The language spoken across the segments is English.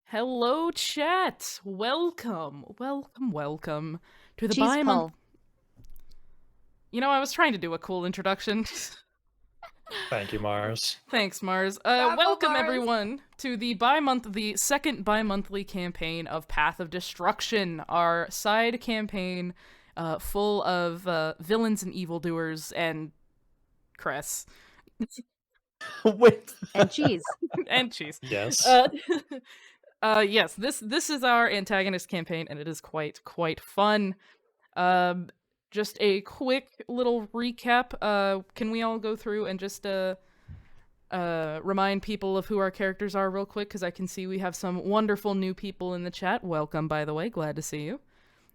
Hello, chat. Welcome to the Cheese bi-month. pull. I was trying to do a cool introduction. Thank you, Mars. Thanks, Mars. Bravo, Welcome Mars. everyone to the second bi-monthly campaign of Path of Destruction, our side campaign, full of villains and evildoers and Kres. Wait. And cheese. And cheese. Yes. Yes, this is our antagonist campaign, and it is quite fun. Just a quick little recap. Can we all go through and just remind people of who our characters are real quick? Because I can see we have some wonderful new people in the chat. Welcome, by the way. Glad to see you.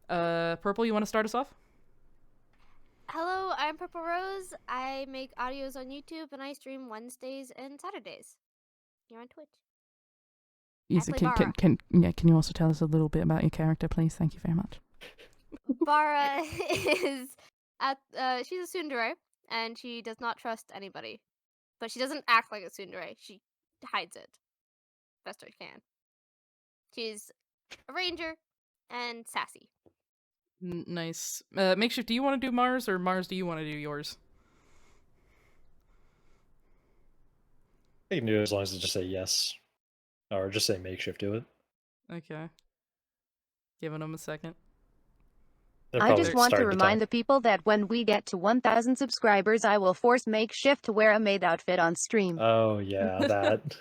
Purple, you want to start us off? Hello, I'm Purple Rose. I make audios on YouTube and I stream Wednesdays and Saturdays. You're on Twitch. Easy. play Bara. Can you also tell us a little bit about your character, please? Thank you very much. Bara is she's a tsundere and she does not trust anybody. But she doesn't act like a tsundere. She hides it best she can. She's a ranger and sassy. Nice. Makeshift, do you want to do Mars, or Mars, do you want to do yours? You can do it as long as you just say yes. Or just say makeshift to it. Okay. Giving them a second. I just want to remind the people that when we get to 1,000 subscribers, I will force Makeshift to wear a maid outfit on stream. Oh, yeah, that.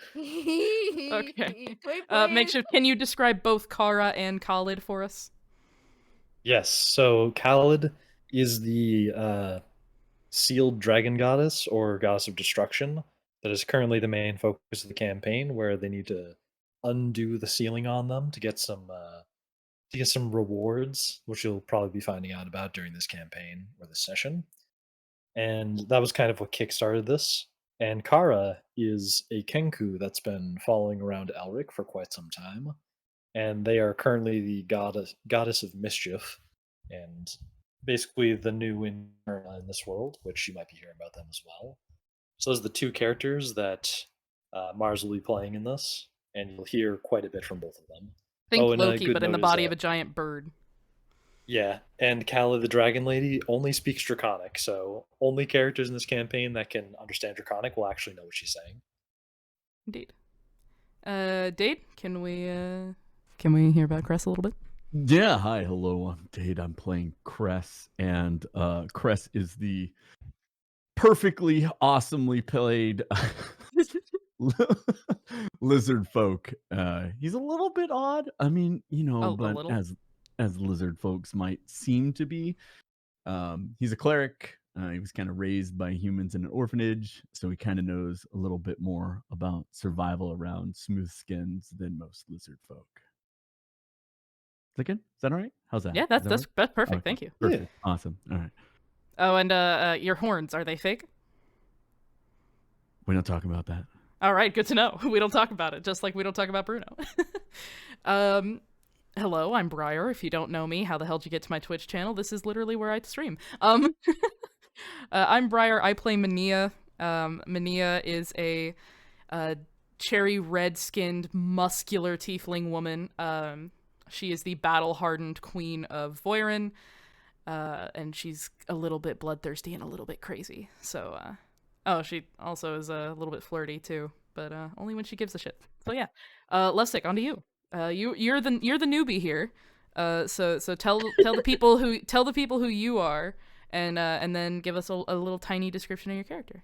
Okay. Makeshift, can you describe both Kara and Khalid for us? Yes, so Khalid is the sealed dragon goddess, or goddess of destruction, that is currently the main focus of the campaign, where they need to undo the sealing on them to get some rewards, which you'll probably be finding out about during this campaign or this session. And that was kind of what kickstarted this. And Kara is a Kenku that's been following around Elric for quite some time. And they are currently the goddess of mischief, and basically the new Interna in this world, which you might be hearing about them as well. So those are the two characters that Mars will be playing in this, and you'll hear quite a bit from both of them. Think and a Loki, good but in the note is body of that- a giant bird. Yeah, and Kala the Dragon Lady only speaks Draconic, so only characters in this campaign that can understand Draconic will actually know what she's saying. Indeed. Dade, can we hear about Kres a little bit? Yeah, hi, hello, I'm Dade. I'm playing Kres, and Kres is the perfectly, awesomely played lizard folk. He's a little bit odd. I mean, but as lizard folks might seem to be. He's a cleric. He was kind of raised by humans in an orphanage, so he kind of knows a little bit more about survival around smooth skins than most lizard folk. Is that good? Is that all right? How's that? Yeah, that's perfect. Okay. Thank you. Perfect. Yeah. Awesome. All right. Oh, and your horns, are they fake? We don't talk about that. All right, good to know. We don't talk about it, just like we don't talk about Bruno. Hello, I'm Briar. If you don't know me, how the hell did you get to my Twitch channel? This is literally where I stream. I'm Briar. I play Mania. Mania is a cherry red-skinned, muscular tiefling woman. She is the battle-hardened queen of Voirin, and she's a little bit bloodthirsty and a little bit crazy. So, she also is a little bit flirty too, but only when she gives a shit. So yeah, Lovesick, on to you. You're the newbie here. So tell the people who you are, and then give us a little tiny description of your character.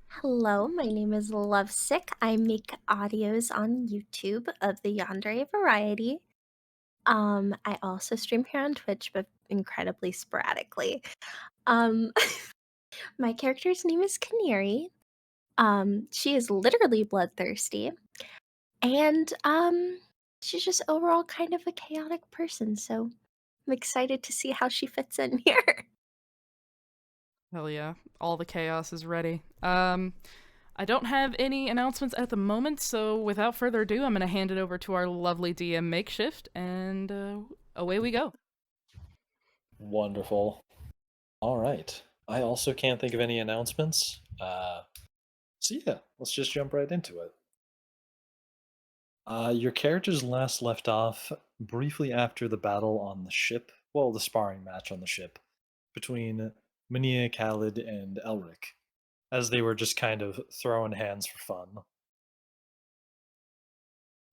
Hello, my name is Lovesick. I make audios on YouTube of the Yandere variety. I also stream here on Twitch, but incredibly sporadically. My character's name is Canary. She is literally bloodthirsty, and she's just overall kind of a chaotic person. So I'm excited to see how she fits in here. Hell yeah, all the chaos is ready. I don't have any announcements at the moment, so without further ado, I'm going to hand it over to our lovely DM Makeshift, and away we go. Wonderful. All right. I also can't think of any announcements. So yeah, let's just jump right into it. Your characters last left off briefly after the battle on the ship. Well, the sparring match on the ship between Minia, Khalid, and Elric, as they were just kind of throwing hands for fun.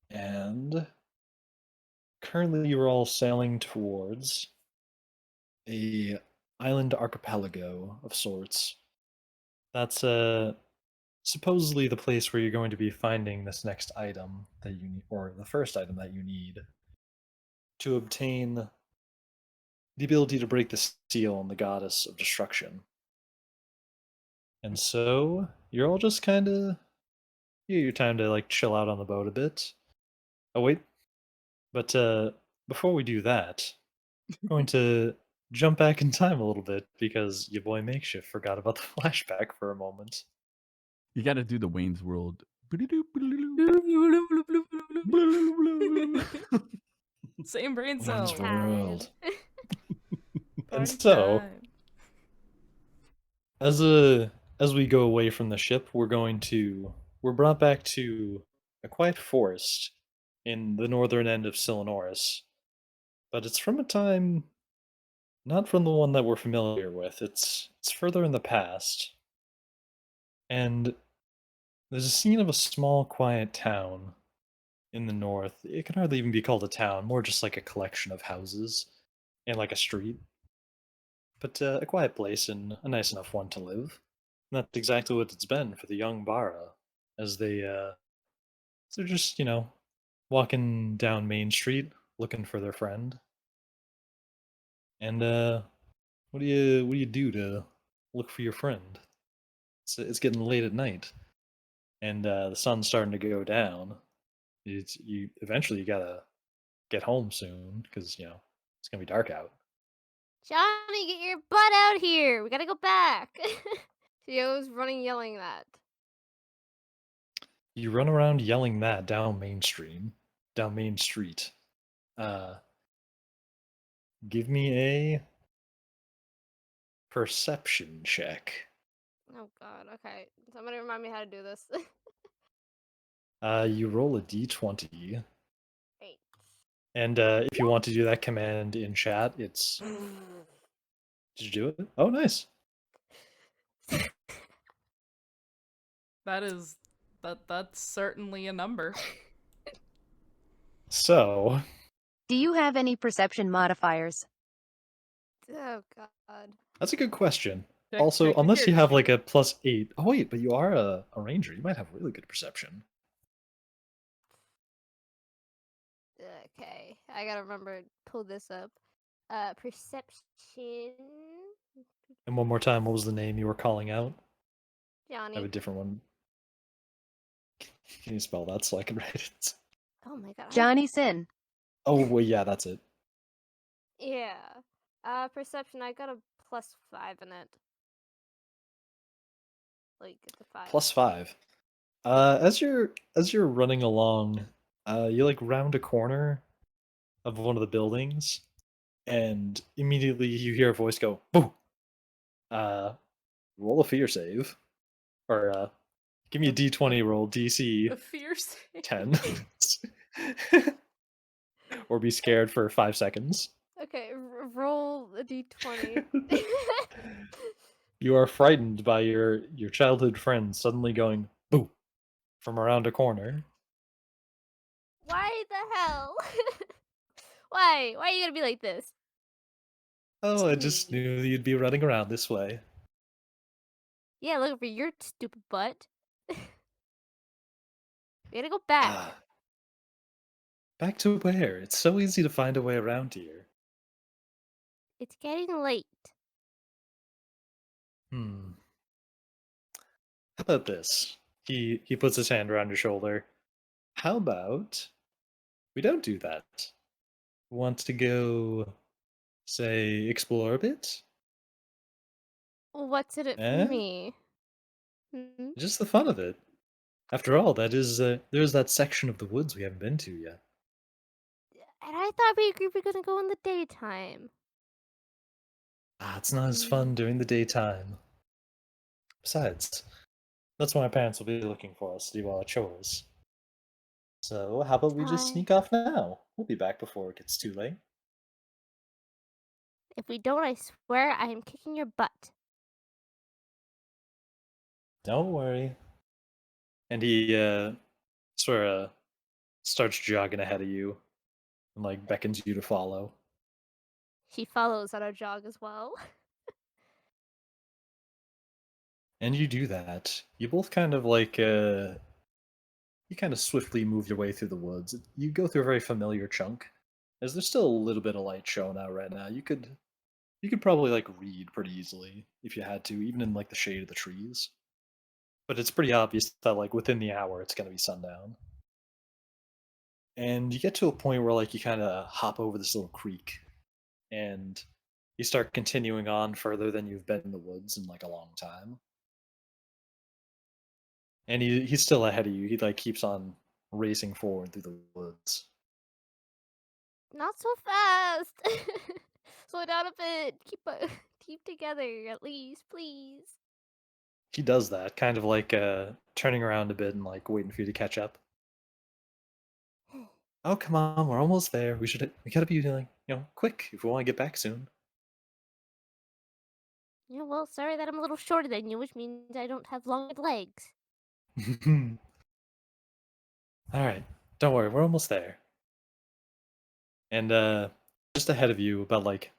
And currently, you're all sailing towards a island archipelago of sorts. That's supposedly the place where you're going to be finding this next item that you need, or the first item that you need to obtain the ability to break the seal on the goddess of destruction. And so you're all just kind of your time to like chill out on the boat a bit. Oh wait, but before we do that, I'm going to jump back in time a little bit because your boy Makeshift forgot about the flashback for a moment. You got to do the Wayne's World. Same brain Wayne's cell. World. And Party so, time. as we go away from the ship, we're brought back to a quiet forest in the northern end of Silanoris. But it's from a time not from the one that we're familiar with. It's further in the past. And there's a scene of a small quiet town in the north. It can hardly even be called a town, more just like a collection of houses and like a street. But a quiet place and a nice enough one to live. And that's exactly what it's been for the young Bara, as they're just, walking down Main Street looking for their friend. And what do you do to look for your friend? It's getting late at night, and the sun's starting to go down. You eventually you gotta get home soon because it's gonna be dark out. Johnny, get your butt out here! We gotta go back. Theo's running, yelling that. You run around yelling that down Main Street. Give me a perception check. Oh god, okay. Somebody remind me how to do this. You roll a d20. 8. And if you want to do that command in chat, it's... Did you do it? Oh, nice. That's certainly a number. So... Do you have any perception modifiers? Oh god. That's a good question. Check Also, your unless you have character like a +8. Oh wait, but you are a ranger. You might have really good perception. Okay, I gotta remember to pull this up. Perception. And one more time, what was the name you were calling out? I have Johnny. a different one. Can you spell that so I can write it? Oh my god. Johnny Sin. Oh, well, yeah, that's it. Yeah. Perception, I got a +5 in it. Like, it's a 5. +5. As you're running along, you like round a corner of one of the buildings, and immediately you hear a voice go, "Boo!" Roll a fear save, or give me a d20 roll, DC A fear save. 10, or be scared for 5 seconds. Okay, roll a d20. You are frightened by your childhood friend suddenly going "boo" from around a corner. Why the hell? Why? Why are you gonna be like this? Oh, I just knew you'd be running around this way. Yeah, looking for your stupid butt. We gotta go back. Back to where? It's so easy to find a way around here. It's getting late. How about this? He puts his hand around your shoulder. How about we don't do that? Want to go, say, explore a bit? What's in it for me? Just the fun of it. After all, there's that section of the woods we haven't been to yet. And I thought we were gonna go in the daytime. It's not as fun during the daytime. Besides, that's when my parents will be looking for us to do our chores. So, how about we just Hi. sneak off now? We'll be back before it gets too late. If we don't, I swear I am kicking your butt. Don't worry. And he sort of starts jogging ahead of you and like beckons you to follow. She follows on our jog as well. And you do that. You both kind of like you kind of swiftly move your way through the woods. You go through a very familiar chunk. As there's still a little bit of light showing out right now. You could probably like read pretty easily if you had to, even in like the shade of the trees. But it's pretty obvious that like within the hour it's gonna be sundown. And you get to a point where like you kind of hop over this little creek and you start continuing on further than you've been in the woods in like a long time. And he's still ahead of you. He like keeps on racing forward through the woods. Not so fast. Slow down a bit. Keep together at least, please. He does that, kind of like turning around a bit and like waiting for you to catch up. Oh come on, we're almost there. We gotta be like, quick if we want to get back soon. Yeah, well, sorry that I'm a little shorter than you, which means I don't have long legs. Alright, don't worry, we're almost there. And just ahead of you, about like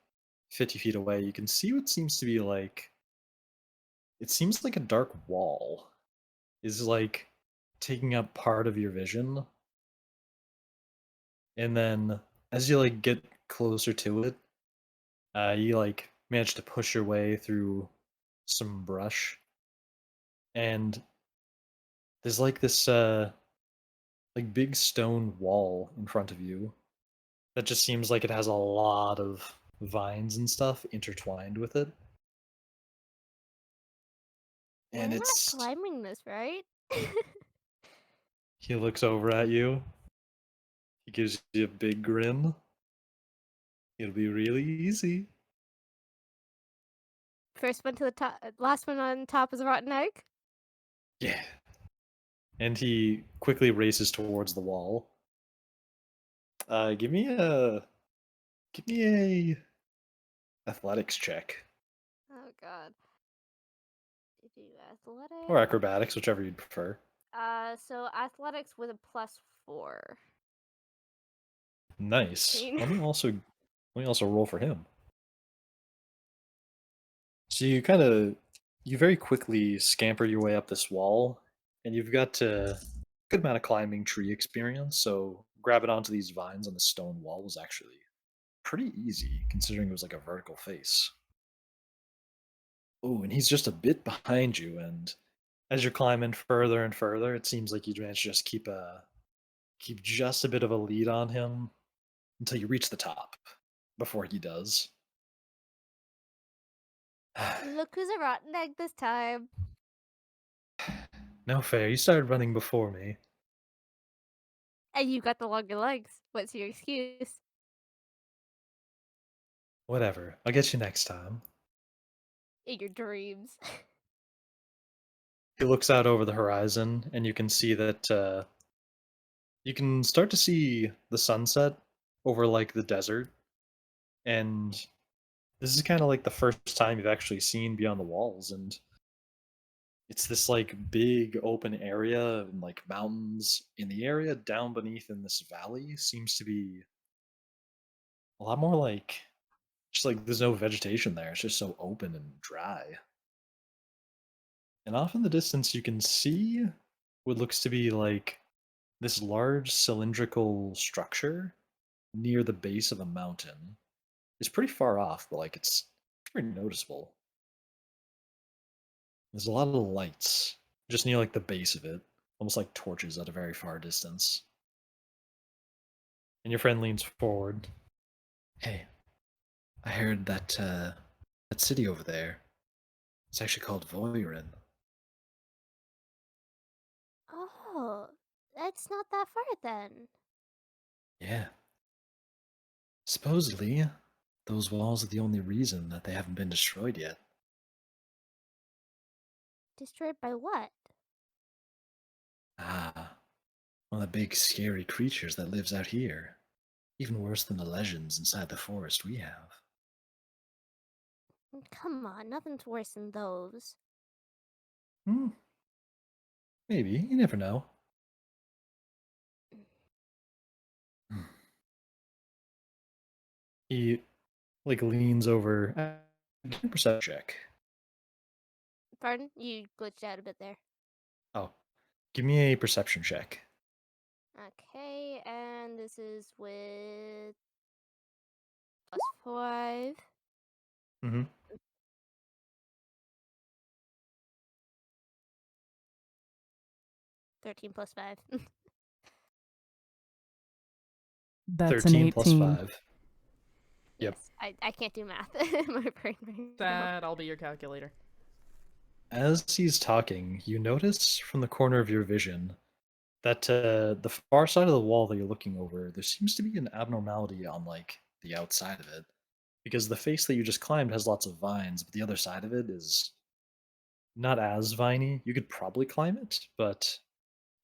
50 feet away, you can see what seems to be like it seems like a dark wall is like taking up part of your vision. And then as you like get closer to it, you like manage to push your way through some brush, and there's like this like big stone wall in front of you that just seems like it has a lot of vines and stuff intertwined with it. And We're not it's climbing this, right? he looks over at you. He gives you a big grin. It'll be really easy. First one to the top, last one on top is a rotten egg. Yeah. And he quickly races towards the wall. Give me a athletics check Oh god. Do athletics. or acrobatics, whichever you'd prefer. So athletics with a +4. Nice. Let me also roll for him. So you very quickly scamper your way up this wall, and you've got a good amount of climbing tree experience. So grabbing onto these vines on the stone wall was actually pretty easy, considering it was like a vertical face. Oh, and he's just a bit behind you, and as you're climbing further and further, it seems like you manage to just keep just a bit of a lead on him until you reach the top before he does. Look who's a rotten egg this time. No fair. You started running before me. And you got the longer legs. What's your excuse? Whatever. I'll get you next time. In your dreams. He looks out over the horizon, and you can see that you can start to see the sunset over like the desert. And this is kind of like the first time you've actually seen beyond the walls, and it's this like big open area and like mountains. In the area down beneath in this valley seems to be a lot more like just like there's no vegetation there. It's just so open and dry. And off in the distance, you can see what looks to be like this large cylindrical structure near the base of a mountain. It's pretty far off, but like it's pretty noticeable. There's a lot of lights just near like the base of it, almost like torches at a very far distance. And your friend leans forward. Hey, I heard that city over there. It's actually called Voirin. Oh, that's not that far then. Yeah. Supposedly, those walls are the only reason that they haven't been destroyed yet. Destroyed by what? Ah, one of the big scary creatures that lives out here. Even worse than the legends inside the forest we have. Come on, nothing's worse than those. Hmm, maybe. You never know. Hmm. He leans over. Give me a perception check. Pardon? You glitched out a bit there. Oh, give me a perception check. Okay, and this is with +5. Mm-hmm. 13 plus 5. That's an 13 plus 18. 5. Yep. Yes, I can't do math. My brain right now. That'll be your calculator. As he's talking, you notice from the corner of your vision that the far side of the wall that you're looking over, there seems to be an abnormality on the outside of it. Because the face that you just climbed has lots of vines, but the other side of it is not as viney. You could probably climb it, but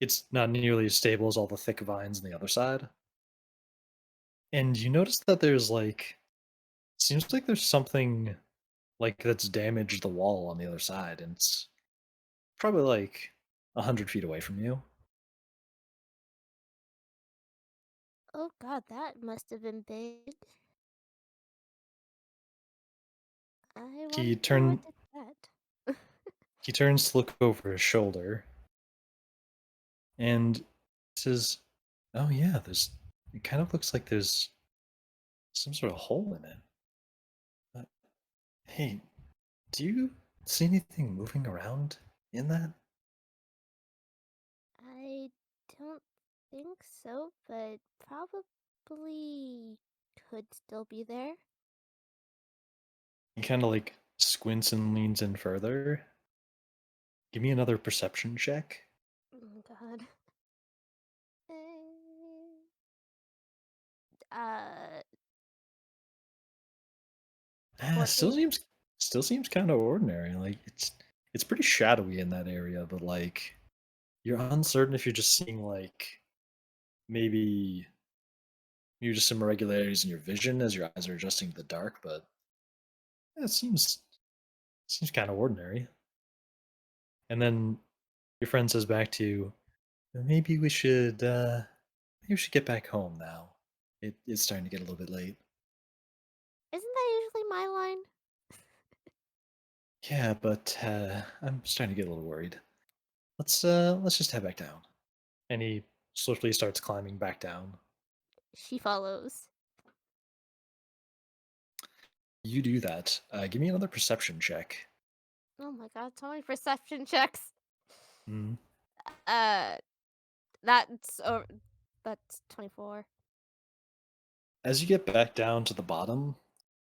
it's not nearly as stable as all the thick vines on the other side. And you notice that there's seems like there's something that's damaged the wall on the other side, and it's probably 100 feet away from you. Oh god, that must have been big. I He wonder what did that. he turns to look over his shoulder and says, "Oh yeah, there's. It kind of looks like there's some sort of hole in it. Uh, hey, do you see anything moving around in that?" I don't think so, but probably could still be there. He kind of squints and leans in further. Give me another perception check. Oh god. Uh, Still 14. seems kind of ordinary. It's pretty shadowy in that area, but you're uncertain if you're just seeing maybe just some irregularities in your vision as your eyes are adjusting to the dark, but it seems kind of ordinary. And then your friend says back to you, maybe we should get back home now. It's starting to get a little bit late. Isn't that usually my line? Yeah, but I'm starting to get a little worried. Let's just head back down. And he swiftly starts climbing back down. She follows. You do that. Give me another perception check. Oh my god, so many perception checks. Mm. Uh, that's that's 24. As you get back down to the bottom,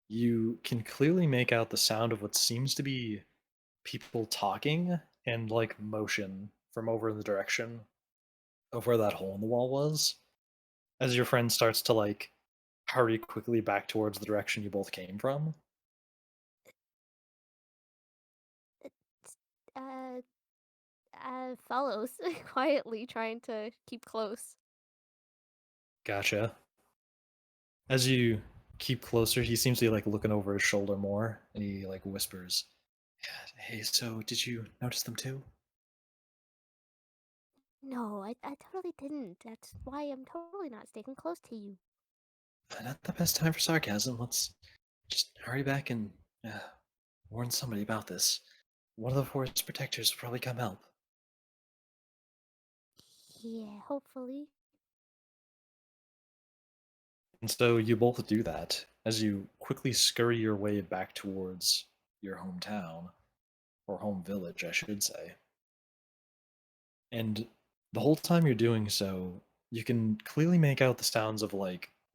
you can clearly make out the sound of what seems to be people talking and motion from over in the direction of where that hole in the wall was. As your friend starts to hurry quickly back towards the direction you both came from. Uh, follows quietly, trying to keep close. Gotcha. As you keep closer, he seems to be looking over his shoulder more, and he whispers, "Hey, so did you notice them too?" No, I totally didn't. That's why I'm totally not sticking close to you. Not the best time for sarcasm. Let's just hurry back and warn somebody about this. One of the forest protectors will probably come help. Yeah, hopefully. And so you both do that as you quickly scurry your way back towards your hometown, or home village, I should say. And the whole time you're doing so, you can clearly make out the sounds of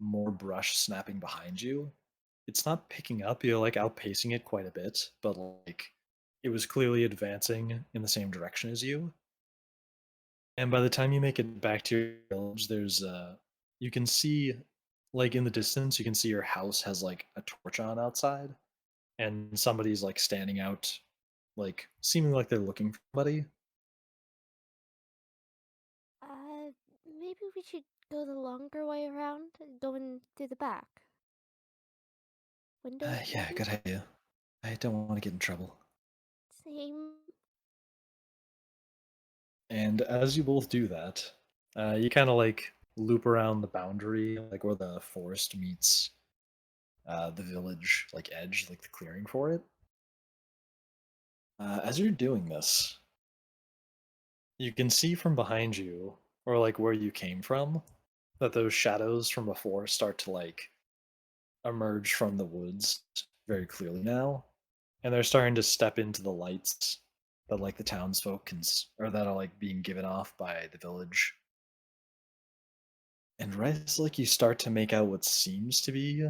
more brush snapping behind you. It's not picking up, you're outpacing it quite a bit, but it was clearly advancing in the same direction as you. And by the time you make it back to your village, there's you can see in the distance, you can see your house has a torch on outside, and somebody's standing out, seeming like they're looking for somebody. Maybe we should go the longer way around, going through the back. Window. Yeah, good idea. I don't want to get in trouble. Same. And as you both do that, you kind of like loop around the boundary, like where the forest meets the village, like edge, like the clearing for it. As you're doing this, you can see from behind you, or like where you came from, that those shadows from before start to like emerge from the woods very clearly now, and they're starting to step into the lights that like the townsfolk can, or that are like being given off by the village. And right as like you start to make out what seems to be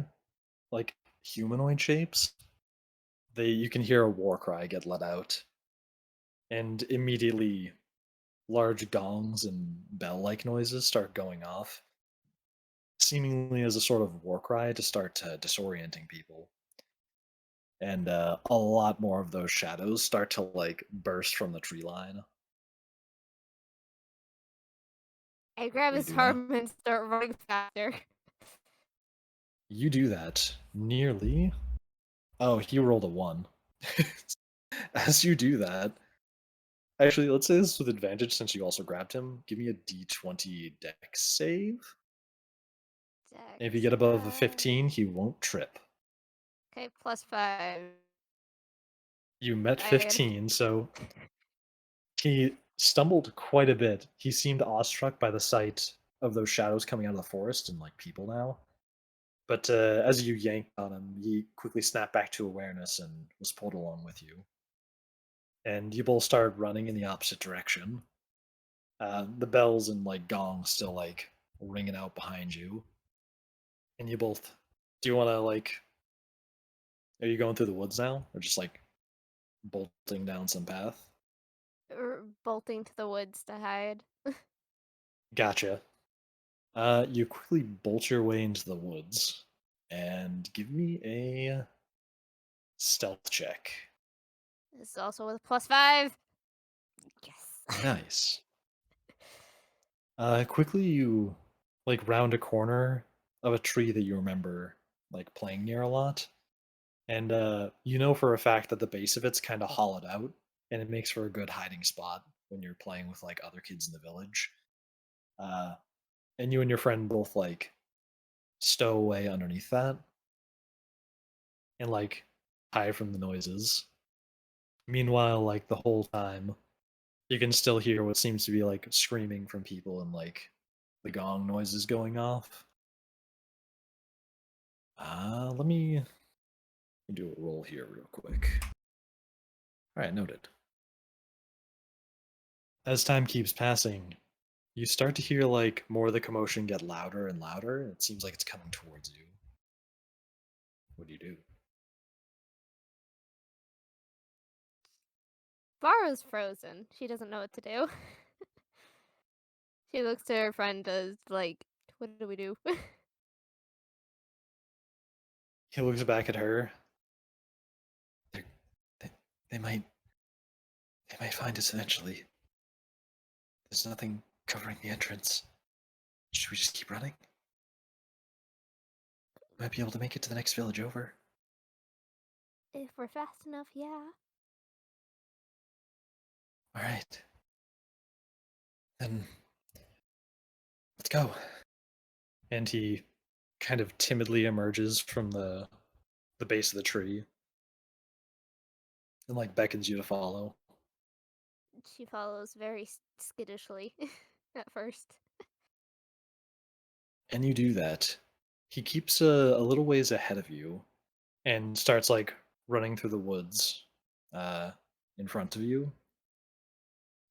like humanoid shapes, you can hear a war cry get let out, and immediately large gongs and bell-like noises start going off, seemingly as a sort of war cry to start disorienting people. And a lot more of those shadows start to like burst from the tree line. I grab What his do you do now? arm and start running faster. You do that nearly. Oh, he rolled a 1. As you do that, actually, let's say this with advantage since you also grabbed him. Give me a d20 dex save. If you get above a 15, he won't trip. Okay, +5. You met 15, so he stumbled quite a bit. He seemed awestruck by the sight of those shadows coming out of the forest and like people now. But as you yanked on him, he quickly snapped back to awareness and was pulled along with you. And you both started running in the opposite direction. The bells and like gongs still like ringing out behind you. And you both, do you want to like, are you going through the woods now, or just like bolting down some path? Or bolting to the woods to hide. Gotcha. You quickly bolt your way into the woods, and give me a stealth check. This is also with a +5. Yes. Nice. Quickly you like round a corner of a tree that you remember like playing near a lot, and you know for a fact that the base of it's kind of hollowed out, and it makes for a good hiding spot when you're playing with like other kids in the village. And you and your friend both like stow away underneath that and like hide from the noises. Meanwhile, like the whole time, you can still hear what seems to be like screaming from people and like the gong noises going off. Let me do a roll here real quick. All right, noted. As time keeps passing, you start to hear like more of the commotion get louder and louder. It seems like it's coming towards you. What do you do? Bara's frozen. She doesn't know what to do. She looks to her friend as like, what do we do? He looks back at her. They, they might find us eventually. There's nothing covering the entrance. Should we just keep running? Might be able to make it to the next village over. If we're fast enough, yeah. Alright. Then let's go. And he kind of timidly emerges from the base of the tree and like beckons you to follow. She follows very skittishly at first. And you do that. He keeps a little ways ahead of you and starts like running through the woods in front of you.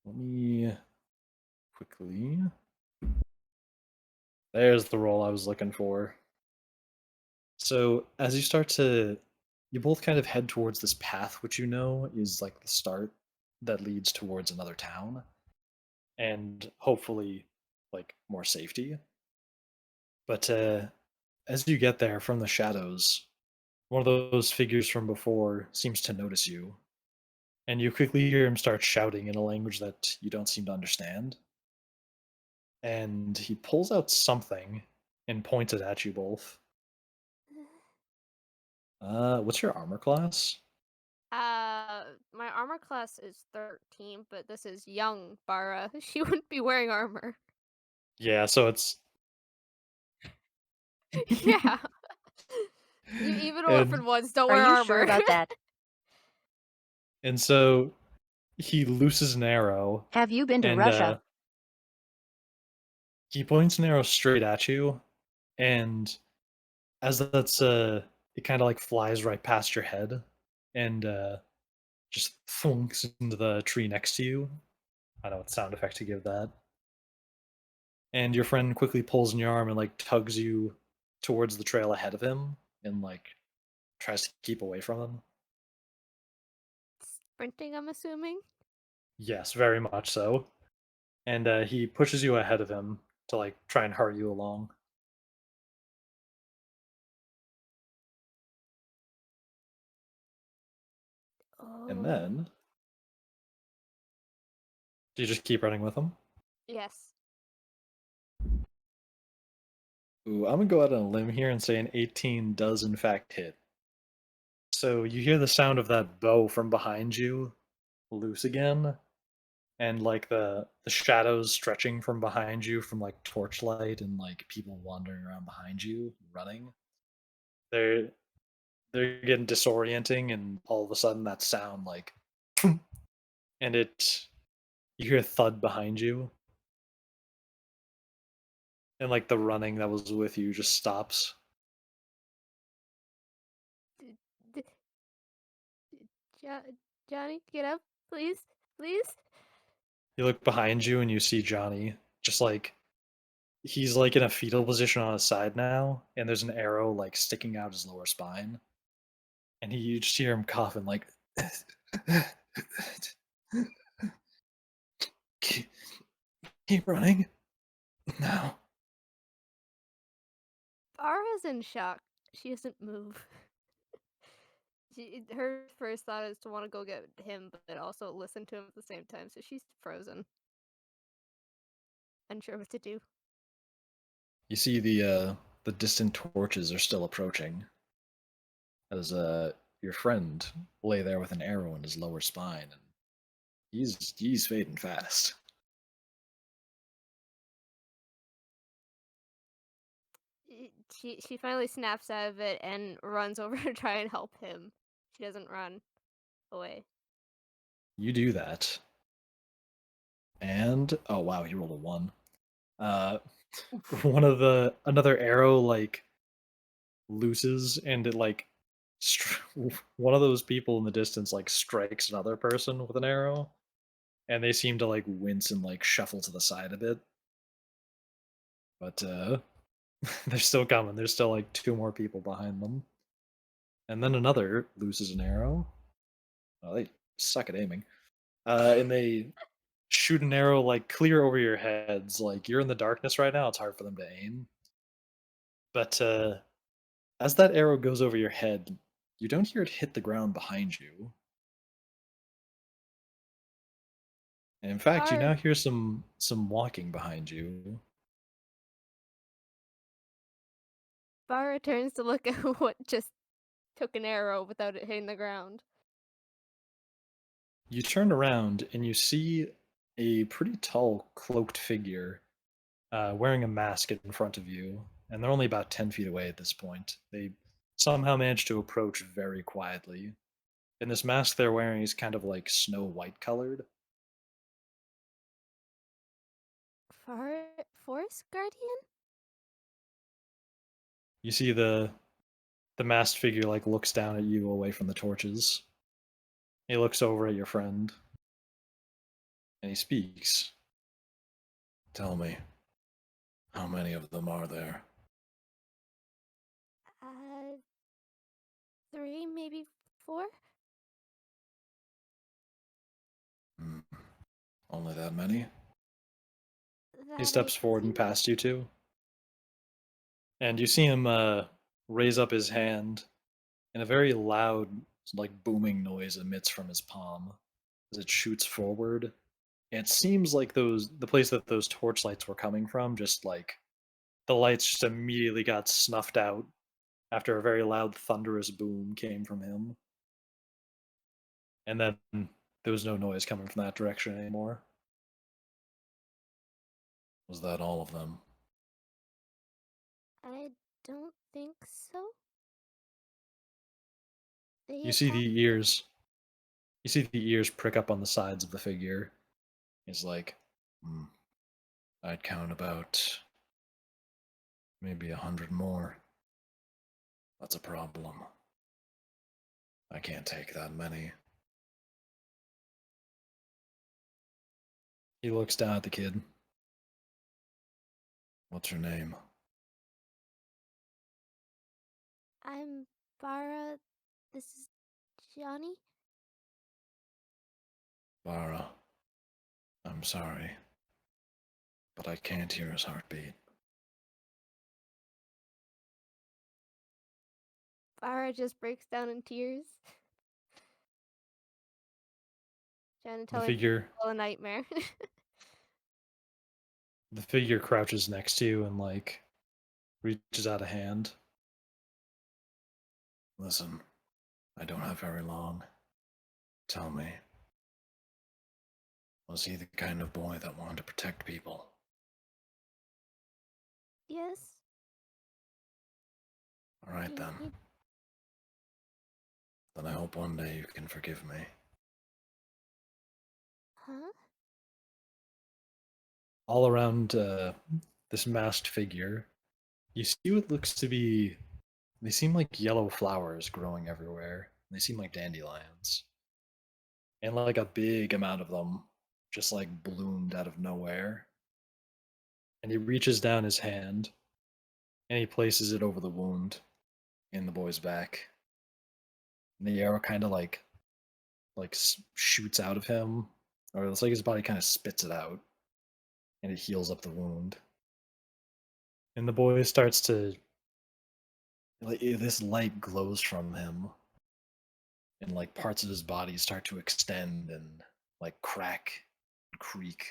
Let me quickly. There's the roll I was looking for. So as you start to, you both kind of head towards this path, which you know is like the start that leads towards another town, and hopefully like more safety. But as you get there from the shadows, one of those figures from before seems to notice you, and you quickly hear him start shouting in a language that you don't seem to understand. and he pulls out something and points it at you both. What's your armor class? My armor class is 13, but this is young Bara. She wouldn't be wearing armor. Yeah, so it's Yeah. Even orphan ones don't wear Are you armor. sure about that? And so he looses an arrow. Have you been to and Russia? He points an arrow straight at you, and as that's it kind of like flies right past your head, and just thunks into the tree next to you. I don't know what sound effect to give that. And your friend quickly pulls in your arm and like tugs you towards the trail ahead of him, and like tries to keep away from him. Sprinting, I'm assuming. Yes, very much so. And he pushes you ahead of him to like try and hurry you along. And Oh. then, do you just keep running with him? Yes. Ooh, I'm gonna go out on a limb here and say an 18 does in fact hit. So you hear the sound of that bow from behind you loose again, and like the shadows stretching from behind you from like torchlight and like people wandering around behind you running. They're they're getting disorienting, and all of a sudden that sound like and you hear a thud behind you, and like the running that was with you just stops. D- Johnny, get up, please, please. You look behind you and you see Johnny just like he's like in a fetal position on his side now, and there's an arrow like sticking out his lower spine, and you just hear him coughing like keep, keep running now. Bara's in shock. She doesn't move. Her first thought is to want to go get him, but also listen to him at the same time. So she's frozen, unsure what to do. You see the distant torches are still approaching as your friend lay there with an arrow in his lower spine, and he's fading fast. She finally snaps out of it and runs over to try and help him. She doesn't run away. You do that, and oh wow, he rolled a 1. Another arrow like looses, and it like one of those people in the distance like strikes another person with an arrow, and they seem to like wince and like shuffle to the side a bit, but they're still coming. There's still like 2 more people behind them, and then another loses an arrow. Oh, they suck at aiming, and they shoot an arrow like clear over your heads. Like you're in the darkness right now, it's hard for them to aim, but as that arrow goes over your head, you don't hear it hit the ground behind you. And in fact, you now hear some walking behind you. Bara turns to look at what just took an arrow without it hitting the ground. You turn around and you see a pretty tall, cloaked figure wearing a mask in front of you, and they're only about 10 feet away at this point. They somehow managed to approach very quietly. And this mask they're wearing is kind of like snow white colored. Forest Guardian? You see the masked figure like looks down at you away from the torches. He looks over at your friend, and he speaks. Tell me, how many of them are there? 3, maybe 4? Only that many? He That steps forward and past you two. And you see him raise up his hand, and a very loud, like booming noise emits from his palm as it shoots forward It seems like the place that those torchlights were coming from, just like the lights just immediately got snuffed out after a very loud thunderous boom came from him. And then there was no noise coming from that direction anymore. Was that all of them? I don't think so. You see the ears. You see the ears prick up on the sides of the figure. He's like, I'd count about maybe 100 more. That's a problem. I can't take that many. He looks down at the kid. What's her name? I'm Bara. This is Johnny. Bara. I'm sorry, but I can't hear his heartbeat. Bara just breaks down in tears. Trying to tell The her figure, a nightmare. the figure crouches next to you and like reaches out a hand. Listen, I don't have very long. Tell me, was he the kind of boy that wanted to protect people? Yes. All right then. Then I hope one day you can forgive me. Huh? All around this masked figure, you see what looks to be. They seem like yellow flowers growing everywhere. They seem like dandelions. And like a big amount of them just like bloomed out of nowhere. And he reaches down his hand and he places it over the wound in the boy's back. And the arrow kind of like shoots out of him, or it's like his body kind of spits it out, and it heals up the wound. And the boy starts to like this light glows from him, and like parts of his body start to extend and like crack and creak.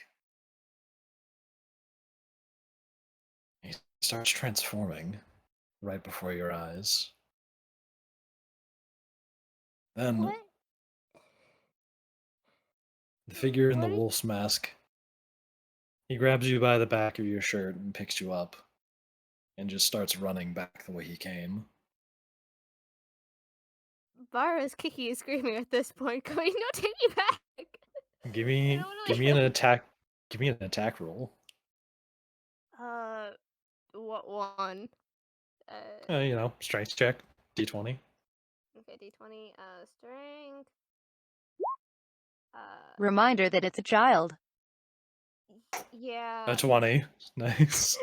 He starts transforming right before your eyes. Then What? the figure in the What is- wolf's mask, he grabs you by the back of your shirt and picks you up and just starts running back the way he came. Bara's kicking and screaming at this point, going, "No, take me back!" Give me an attack roll. What one? Strength check, d20. Okay, d20. Strength. Reminder that it's a child. Yeah. A 20. Nice.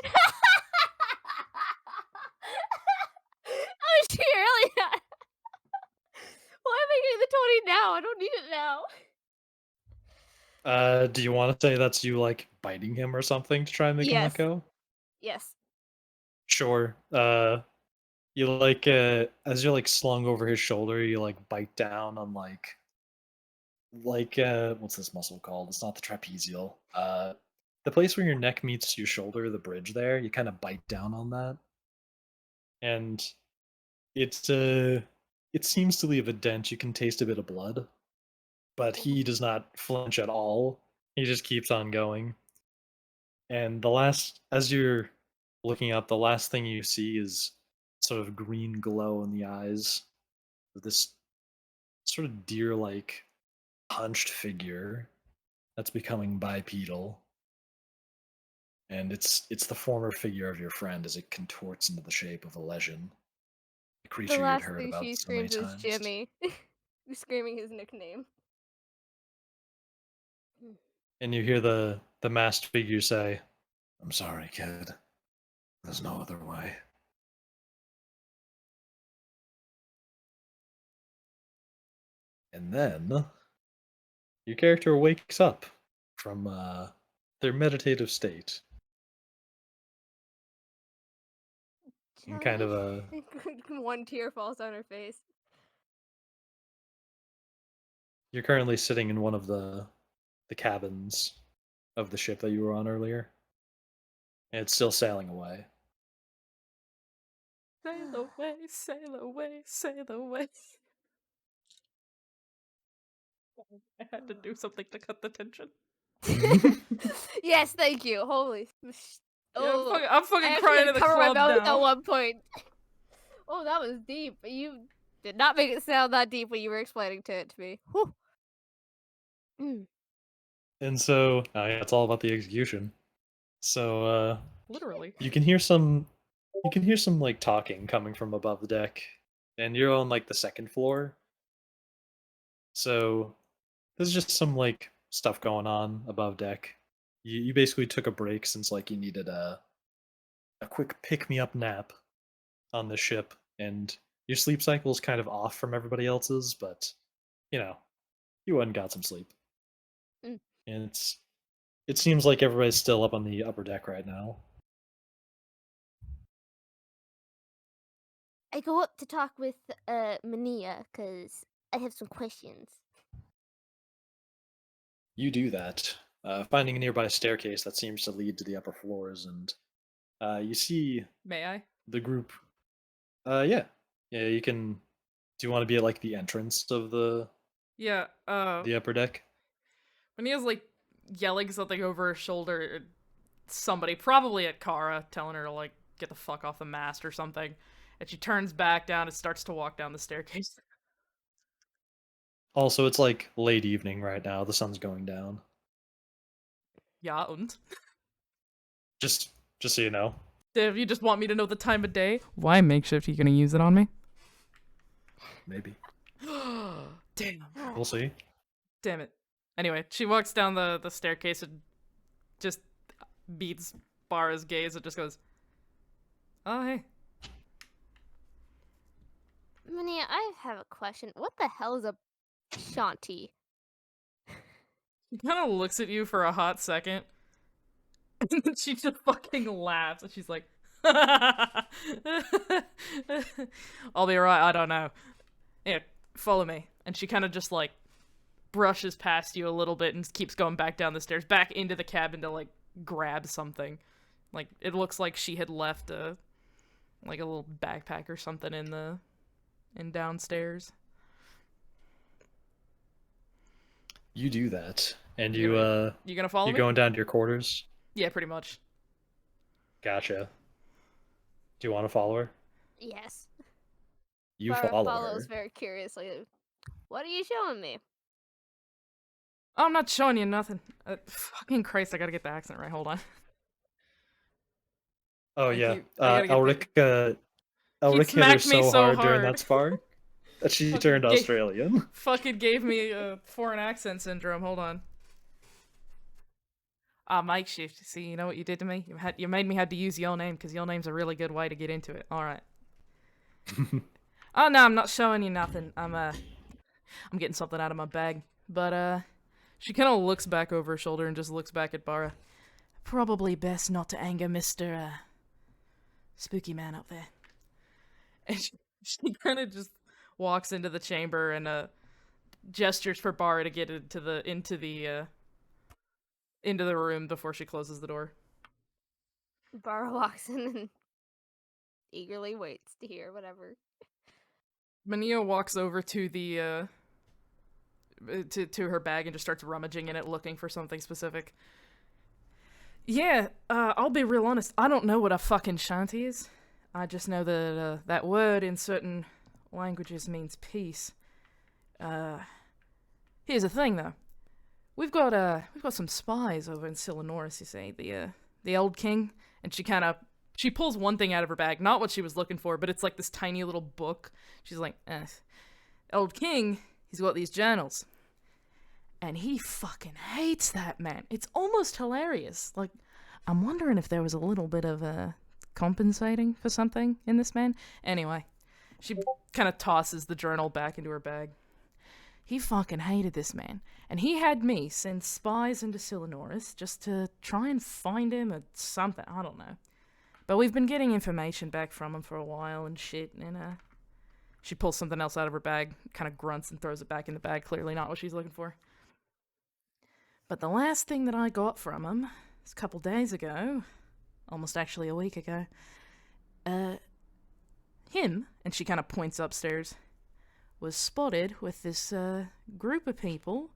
Oh, she really not. Why am I getting the 20 now? I don't need it now. Do you want to say that's you like biting him or something to try and make him let go? Yes. Sure. You like as you're like slung over his shoulder, you like bite down on like what's this muscle called? It's not the trapezial. The place where your neck meets your shoulder, the bridge there, you kind of bite down on that. And it seems to leave a dent. You can taste a bit of blood, but he does not flinch at all. He just keeps on going. And as you're looking up, the last thing you see is sort of green glow in the eyes of this sort of deer-like hunched figure that's becoming bipedal. And it's the former figure of your friend as it contorts into the shape of a legend, a creature The you'd last heard thing about she so many screams is times. Jimmy. Who's screaming his nickname. And you hear the masked figure say, "I'm sorry, kid. There's no other way." And then your character wakes up from their meditative state. And kind of a one tear falls on her face. You're currently sitting in one of the cabins of the ship that you were on earlier. And it's still sailing away. Sail away, sail away, sail away. I had to do something to cut the tension. Yes, thank you. Holy. Oh, yeah, I'm fucking I crying in the cover club my mouth now. at one point. Oh, that was deep. You did not make it sound that deep when you were explaining it to me. Whew. And so, it's all about the execution. So, literally, you can hear some like talking coming from above the deck, and you're on like the second floor. So there's just some like stuff going on above deck. You basically took a break since like you needed a quick pick me up nap on the ship, and your sleep cycle is kind of off from everybody else's, but you went and got some sleep. And it seems like everybody's still up on the upper deck right now. I go up to talk with Mania because I have some questions. You do that, finding a nearby staircase that seems to lead to the upper floors, and you see. May I? The group. Yeah, you can. Do you want to be at like the entrance of the? Yeah. The upper deck. Mania's like yelling something over her shoulder at somebody, probably at Kara, telling her to like get the fuck off the mast or something. And she turns back down and starts to walk down the staircase. Also, it's like late evening right now. The sun's going down. Ja, und? Just so you know. If you just want me to know the time of day, why makeshift? You gonna use it on me? Maybe. Damn. We'll see. Damn it. Anyway, she walks down the staircase and just beats Bara's gaze and just goes, "Oh, hey." Mania, I have a question. What the hell is a shanty? She kind of looks at you for a hot second, and then she just fucking laughs, and she's like, "I'll be right, I don't know. Yeah, follow me." And she kind of just, like, brushes past you a little bit and keeps going back down the stairs, back into the cabin to, like, grab something. Like, it looks like she had left a little backpack or something in downstairs. You do that, and you gonna follow me? You're going down to your quarters? Yeah, pretty much. Gotcha. Do you want to follow her? Yes. You Bara follow follows her. very curiously. What are you showing me? I'm not showing you nothing. Fucking Christ, I gotta get the accent right. Hold on. Oh yeah, Elric hit her so hard during that spar that she turned Australian. Fucking gave me a foreign accent syndrome. Hold on. Makeshift. See, you know what you did to me? You made me have to use your name because your name's a really good way to get into it. All right. Oh no, I'm not showing you nothing. I'm getting something out of my bag. But she kind of looks back over her shoulder and just looks back at Bara. Probably best not to anger Mr. Spooky Man up there. And she kind of just walks into the chamber and gestures for Bara to get into the room before she closes the door. Bara walks in and eagerly waits to hear whatever. Mania walks over to the to her bag and just starts rummaging in it, looking for something specific. Yeah, I'll be real honest. I don't know what a fucking shanty is. I just know that that word in certain languages means peace. Here's the thing, though. We've got some spies over in Silanoris, you see, the old king, and she pulls one thing out of her bag, not what she was looking for, but it's like this tiny little book. She's like, old king, he's got these journals. And he fucking hates that, man. It's almost hilarious. Like, I'm wondering if there was a little bit of compensating for something in this man. Anyway, she kind of tosses the journal back into her bag. He fucking hated this man. And he had me send spies into Silanoris just to try and find him or something. I don't know. But we've been getting information back from him for a while and shit. And she pulls something else out of her bag, kind of grunts and throws it back in the bag. Clearly not what she's looking for. But the last thing that I got from him was a couple days ago, almost actually a week ago, him, and she kind of points upstairs, was spotted with this group of people,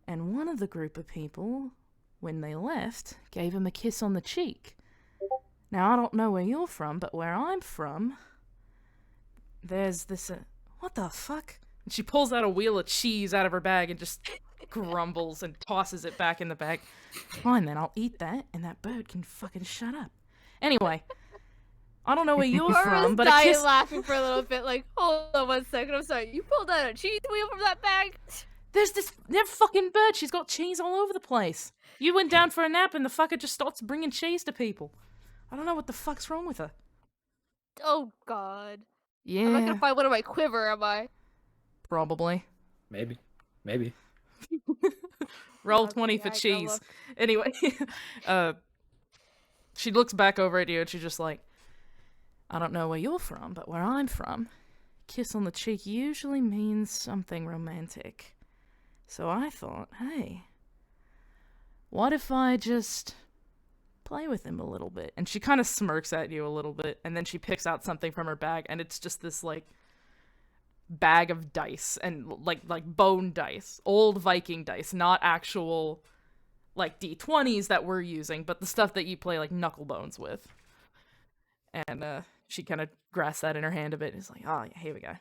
and one of the group of people, when they left, gave him a kiss on the cheek. Now, I don't know where you're from, but where I'm from, there's this... what the fuck? And she pulls out a wheel of cheese out of her bag and just grumbles and tosses it back in the bag. Fine, then, I'll eat that, and that bird can fucking shut up. Anyway, I don't know where you're from, but a kiss... laughing for a little bit, like, hold on 1 second, I'm sorry, you pulled out a cheese wheel from that bag? There's that fucking bird, she's got cheese all over the place. You went down for a nap and the fucker just starts bringing cheese to people. I don't know what the fuck's wrong with her. Oh, God. Yeah. I'm not gonna find one in my quiver, am I? Probably. Maybe. Roll 20 for cheese. Anyway, she looks back over at you and she's just like, I don't know where you're from, but where I'm from, kiss on the cheek usually means something romantic. So I thought, hey, what if I just play with him a little bit? And she kind of smirks at you a little bit, and then she picks out something from her bag, and it's just this, like, bag of dice, and, like bone dice. Old Viking dice, not actual, like, D20s that we're using, but the stuff that you play, like, knuckle bones with. And, she kind of grasps that in her hand a bit, and is like, oh, yeah, here we go.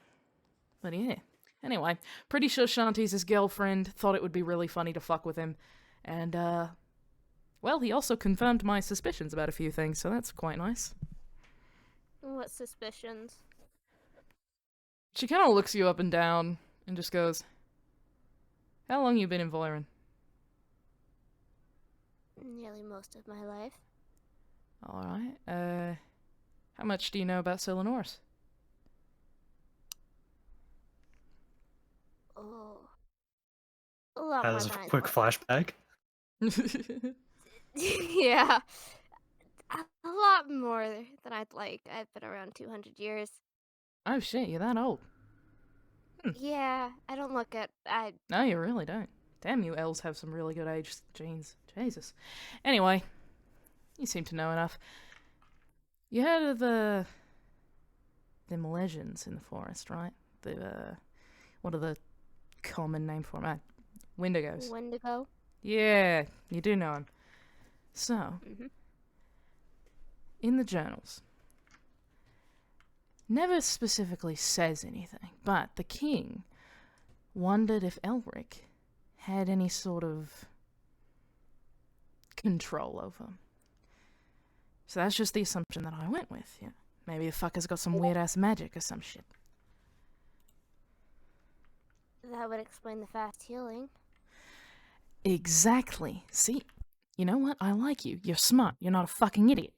But yeah. Anyway, pretty sure Shanti's his girlfriend, thought it would be really funny to fuck with him, and, well, he also confirmed my suspicions about a few things, so that's quite nice. What suspicions? She kind of looks you up and down and just goes, how long you been in Voiron? Nearly most of my life. Alright, how much do you know about Silanoris? Oh. A lot As more a than I quick thought. flashback. Yeah. A lot more than I'd like. I've been around 200 years. Oh shit, you're that old. Yeah, I don't look at... No, you really don't. Damn, you elves have some really good age genes. Jesus. Anyway, you seem to know enough. You heard of them legends in the forest, right? What are the common name for them? Wendigos. Wendigo? Yeah, you do know him. So, in the journals, never specifically says anything, but the king wondered if Elric had any sort of control over him. So that's just the assumption that I went with, yeah. Maybe the fucker's got some weird-ass magic or some shit. That would explain the fast healing. Exactly. See, you know what? I like you. You're smart. You're not a fucking idiot.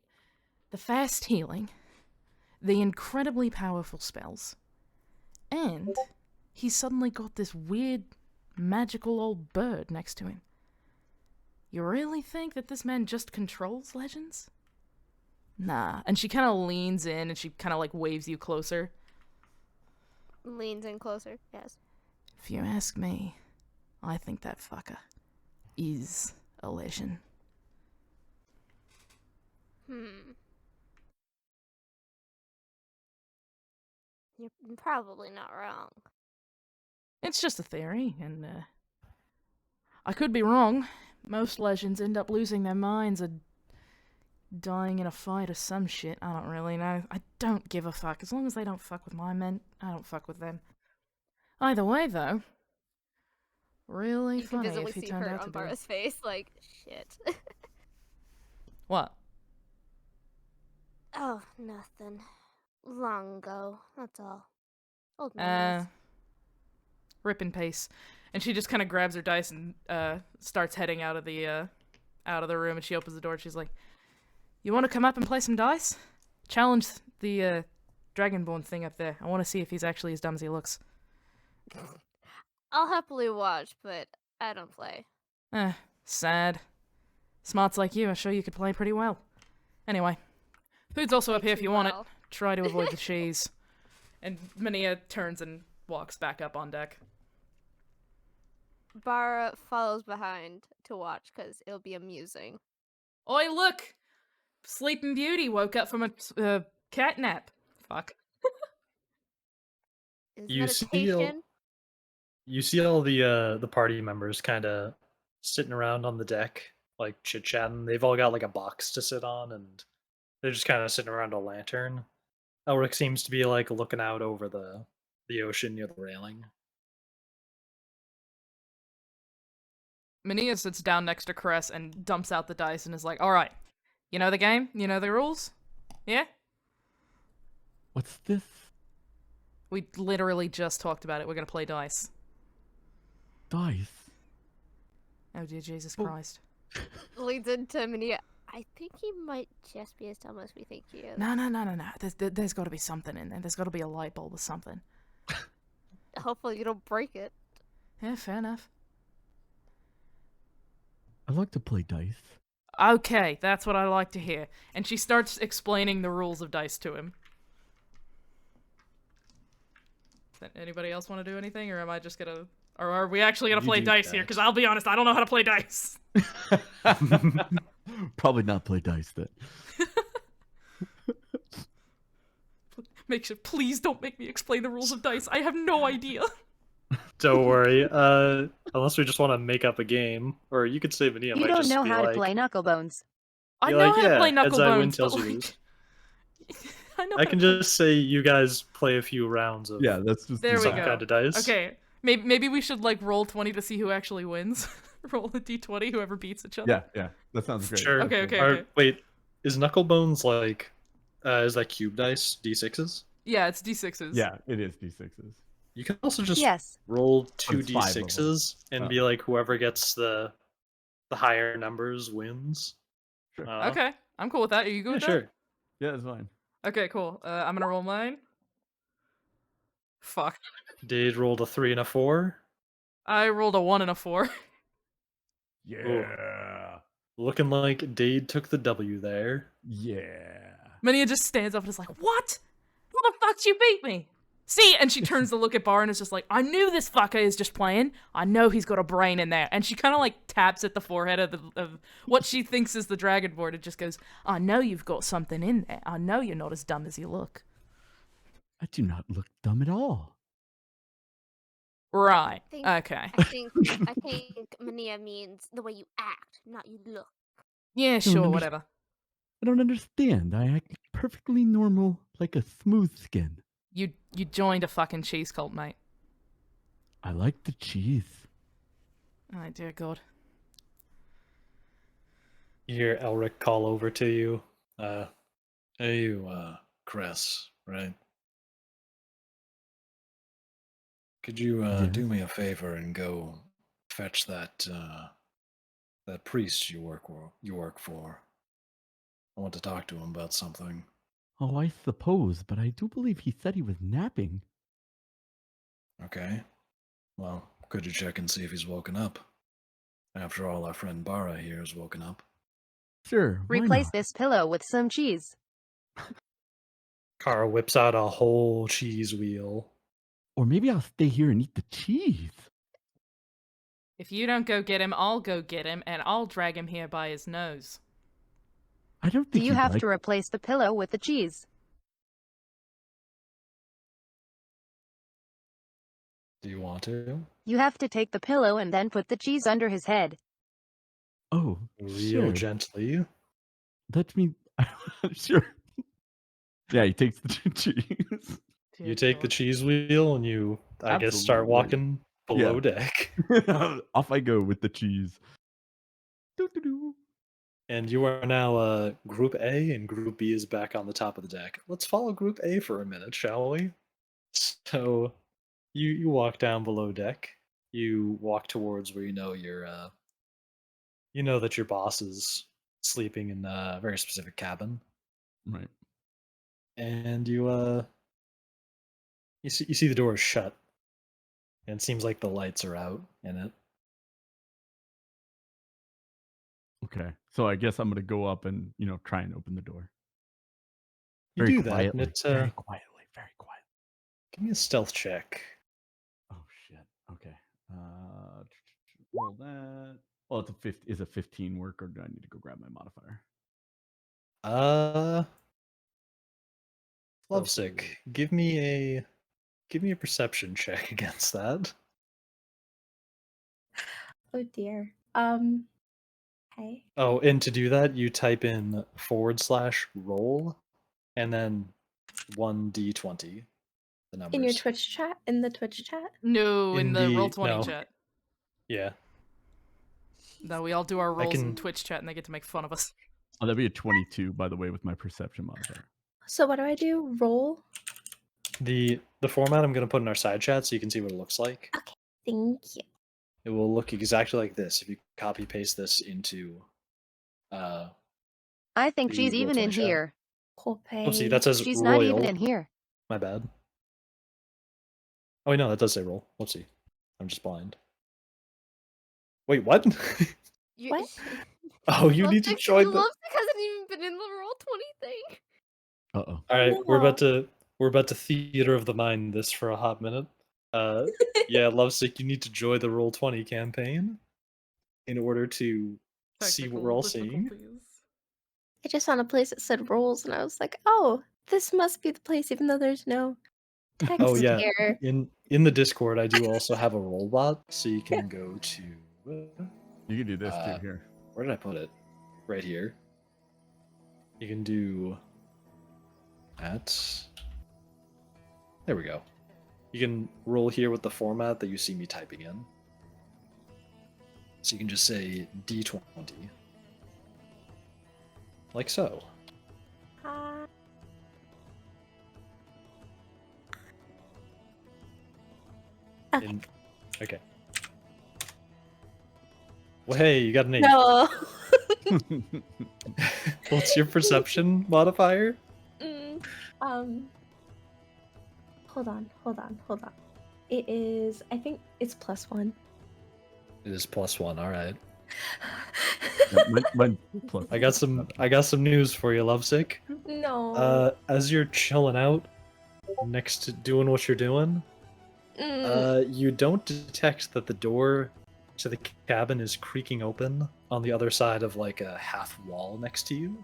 The fast healing, the incredibly powerful spells, and he's suddenly got this weird, magical old bird next to him. You really think that this man just controls legends? Nah. And she kind of leans in and she kind of like waves you closer. Leans in closer, yes. If you ask me, I think that fucker is a legend. You're probably not wrong. It's just a theory, and I could be wrong. Most legends end up losing their minds or dying in a fight or some shit. I don't really know. I don't give a fuck. As long as they don't fuck with my men, I don't fuck with them. Either way, though, really you funny can visibly if he see turned her out on to Bara's face, like, shit. What? Oh, nothing. Long ago, that's all. Old memories. Rip in pace. And she just kind of grabs her dice and starts heading out of the room, and she opens the door and she's like, you want to come up and play some dice? Challenge the Dragonborn thing up there. I want to see if he's actually as dumb as he looks. I'll happily watch, but I don't play. Sad. Smarts like you, I'm sure you could play pretty well. Anyway, food's also up here if you want it. Try to avoid the cheese. And Mania turns and walks back up on deck. Bara follows behind to watch because it'll be amusing. Oi, look! Sleeping Beauty woke up from a cat nap. Fuck. Is You meditation? see all the party members kind of sitting around on the deck, like chit chatting. They've all got like a box to sit on, and they're just kind of sitting around a lantern. Elric seems to be like looking out over the ocean near the railing. Mania sits down next to Kres and dumps out the dice and is like, "All right, you know the game? You know the rules? Yeah? What's this? We literally just talked about it. We're gonna play dice." Dice? Oh dear Jesus Christ. Leads into Mania. I think he might just be as dumb as we think he is. No. There's got to be something in there. There's got to be a light bulb or something. Hopefully you don't break it. Yeah, fair enough. I like to play dice. Okay, that's what I like to hear. And she starts explaining the rules of dice to him. Anybody else want to do anything, or am I just gonna... Or are we actually gonna play dice here? Because I'll be honest, I don't know how to play dice. Probably not play dice then. Please don't make me explain the rules of dice. I have no idea. Don't worry. Unless we just want to make up a game, or you could say Mania You might don't just know be how like, to play Knucklebones. I know how to play heads I win, Knucklebones, tails but you like... lose. I can just say you guys play a few rounds of that's just there we some go. kind of dice. Okay, maybe we should like roll 20 to see who actually wins. Roll a d20, whoever beats each other. Yeah, that sounds great. Sure. Okay. Wait, is Knucklebones like, is that cube dice, d6s? Yeah, it's d6s. Yeah, it is d6s. You can also just Yes. roll But two it's 5 of them. d6s and be like, whoever gets the higher numbers wins. Sure. Okay, I'm cool with that. Are you good with sure. that? Yeah, that's fine. Okay, cool. I'm gonna roll mine. Fuck. Dade rolled a 3 and a 4. I rolled a 1 and a 4. Yeah. Looking like Dade took the W there. Yeah. Mania just stands up and is like, "What? How the fuck you beat me?" See? And she turns to look at Bara and is just like, "I knew this fucker is just playing. I know he's got a brain in there." And she kind of like taps at the forehead of what she thinks is the dragonborn and just goes, "I know you've got something in there. I know you're not as dumb as you look." I do not look dumb at all. Right. I think Mania means the way you act, not you look. Yeah, sure, whatever. I don't understand. I act perfectly normal, like a smooth skin. You joined a fucking cheese cult, mate. I like the cheese. Oh, dear God. You hear Elric call over to you. Hey, you, Kres, right? Could you do me a favor and go fetch that priest you work for? I want to talk to him about something. Oh, I suppose, but I do believe he said he was napping. Okay. Well, could you check and see if he's woken up? After all, our friend Bara here is woken up. Sure. Replace this pillow with some cheese. Kara whips out a whole cheese wheel. Or maybe I'll stay here and eat the cheese. If you don't go get him, I'll go get him, and I'll drag him here by his nose. I don't think you have to replace the pillow with the cheese. Do you want to? You have to take the pillow and then put the cheese under his head. Oh, real gently. Let me... Sure. Yeah, he takes the cheese. You take the cheese wheel and you, I guess, start walking below deck. Off I go with the cheese. And you are now Group A, and Group B is back on the top of the deck. Let's follow Group A for a minute, shall we? So, you walk down below deck. You walk towards where you know that your boss is sleeping in a very specific cabin. Right. And you see the door is shut. And it seems like the lights are out in it. Okay. So I guess I'm going to go up and, try and open the door. You Very do quietly, that, and it's very quietly. Give me a stealth check. Oh shit. Okay. roll that. Well, it's a 50. Is a 15 work, or do I need to go grab my modifier? Lovesick, give me a perception check against that. Oh dear. Okay. Oh, and to do that, you type in /roll, and then 1d20. The numbers. In your Twitch chat? In the Twitch chat? No, in the Roll20 chat. Yeah. No, we all do our rolls in Twitch chat, and they get to make fun of us. Oh, that'd be a 22, by the way, with my perception modifier. So what do I do? Roll? The format I'm going to put in our side chat so you can see what it looks like. Okay, thank you. It will look exactly like this if you copy paste this into. I think she's even in here. Oopsie, that says she's royal. not even in here. My bad. Oh wait, no, that does say roll. Whoopsie, I'm just blind. Wait, what? What? Oh, you need to join the. Lovesick hasn't even been in the Roll20 thing. Uh-oh. All right, we're about to theater of the mind this for a hot minute. Yeah, Lovesick, you need to join the Roll20 campaign in order to see what we're all seeing. I just found a place that said rolls, and I was like, "Oh, this must be the place," even though there's no text Oh yeah, here. in the Discord, I do also have a roll bot, so you can go to. You can do this too here. Where did I put it? Right here. You can do that. There we go. You can roll here with the format that you see me typing in. So you can just say D20. Like so. Okay. Okay. Well, hey, you got an 8. No. What's your perception modifier? Hold on. It is, I think it's +1. It is +1, alright. Plus. I got some news for you, Lovesick. No. As you're chilling out, next to doing what you're doing, you don't detect that the door to the cabin is creaking open on the other side of like a half wall next to you.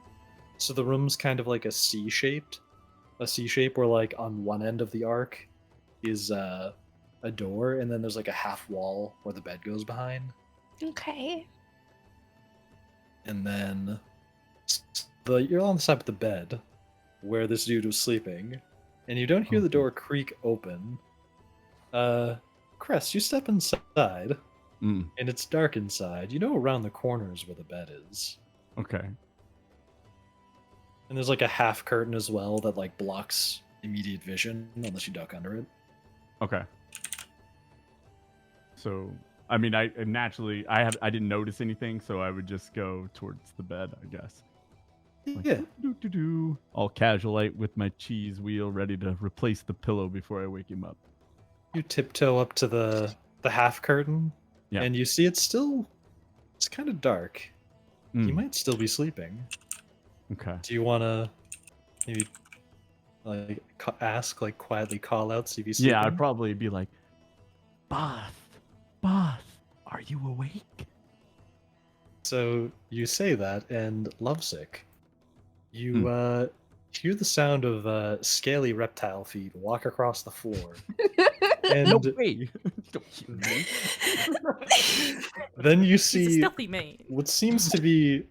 So the room's kind of like a C shape where like on one end of the arc is a door, and then there's like a half wall where the bed goes behind. Okay. And then you're on the side of the bed where this dude was sleeping, and you don't hear the door creak open. Kres, you step inside, and it's dark inside. You know around the corners where the bed is. Okay. And there's like a half curtain as well that like blocks immediate vision unless you duck under it. Okay. So, I mean, I naturally, I didn't notice anything, so I would just go towards the bed, I guess. Like, yeah. All casualite with my cheese wheel ready to replace the pillow before I wake him up. You tiptoe up to the half curtain, yeah, and you see it's kind of dark. He might still be sleeping. Okay. Do you want to maybe like ask, like quietly call out, see if he's sleeping? Yeah, I'd probably be like, Boss, are you awake? So you say that, and Lovesick, you hear the sound of scaly reptile feet walk across the floor. And no way! Don't you me. Then you see He's a stealthy man. what seems to be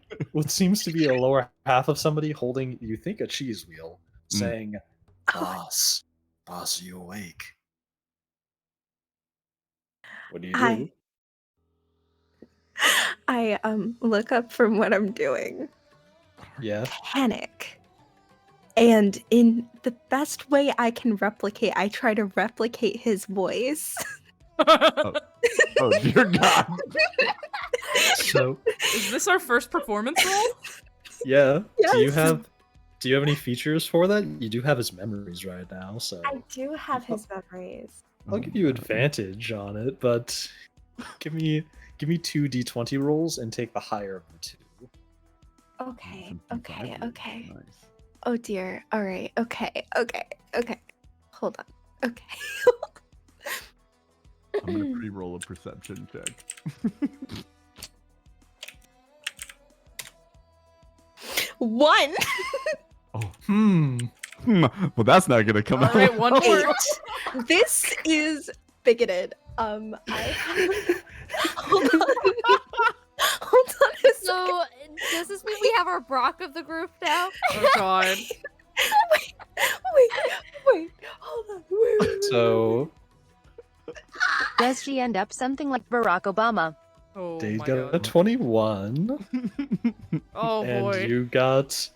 a lower half of somebody holding, you think, a cheese wheel, saying, "Boss, are you awake?" What do you do? I look up from what I'm doing. Yeah. Panic. And in the best way I can replicate, I try to replicate his voice. Oh dear God. So is this our first performance roll? Yeah. Yes. Do you have any features for that? You do have his memories right now, so I do have his memories. I'll give you advantage on it, but give me 2 d20 rolls and take the higher of the two. Okay. Nice. Oh dear. All right. Okay. Hold on. Okay. I'm gonna pre-roll a perception check. One. Oh. Well, that's not gonna come out. All right, one more. This is bigoted. Hold on. Hold on a second. So, does this mean we have our Brock of the group now? Oh god. Wait. Hold on. Wait. So Does she end up something like Barack Obama? Oh Dave my got a god. 21. Oh boy. And you got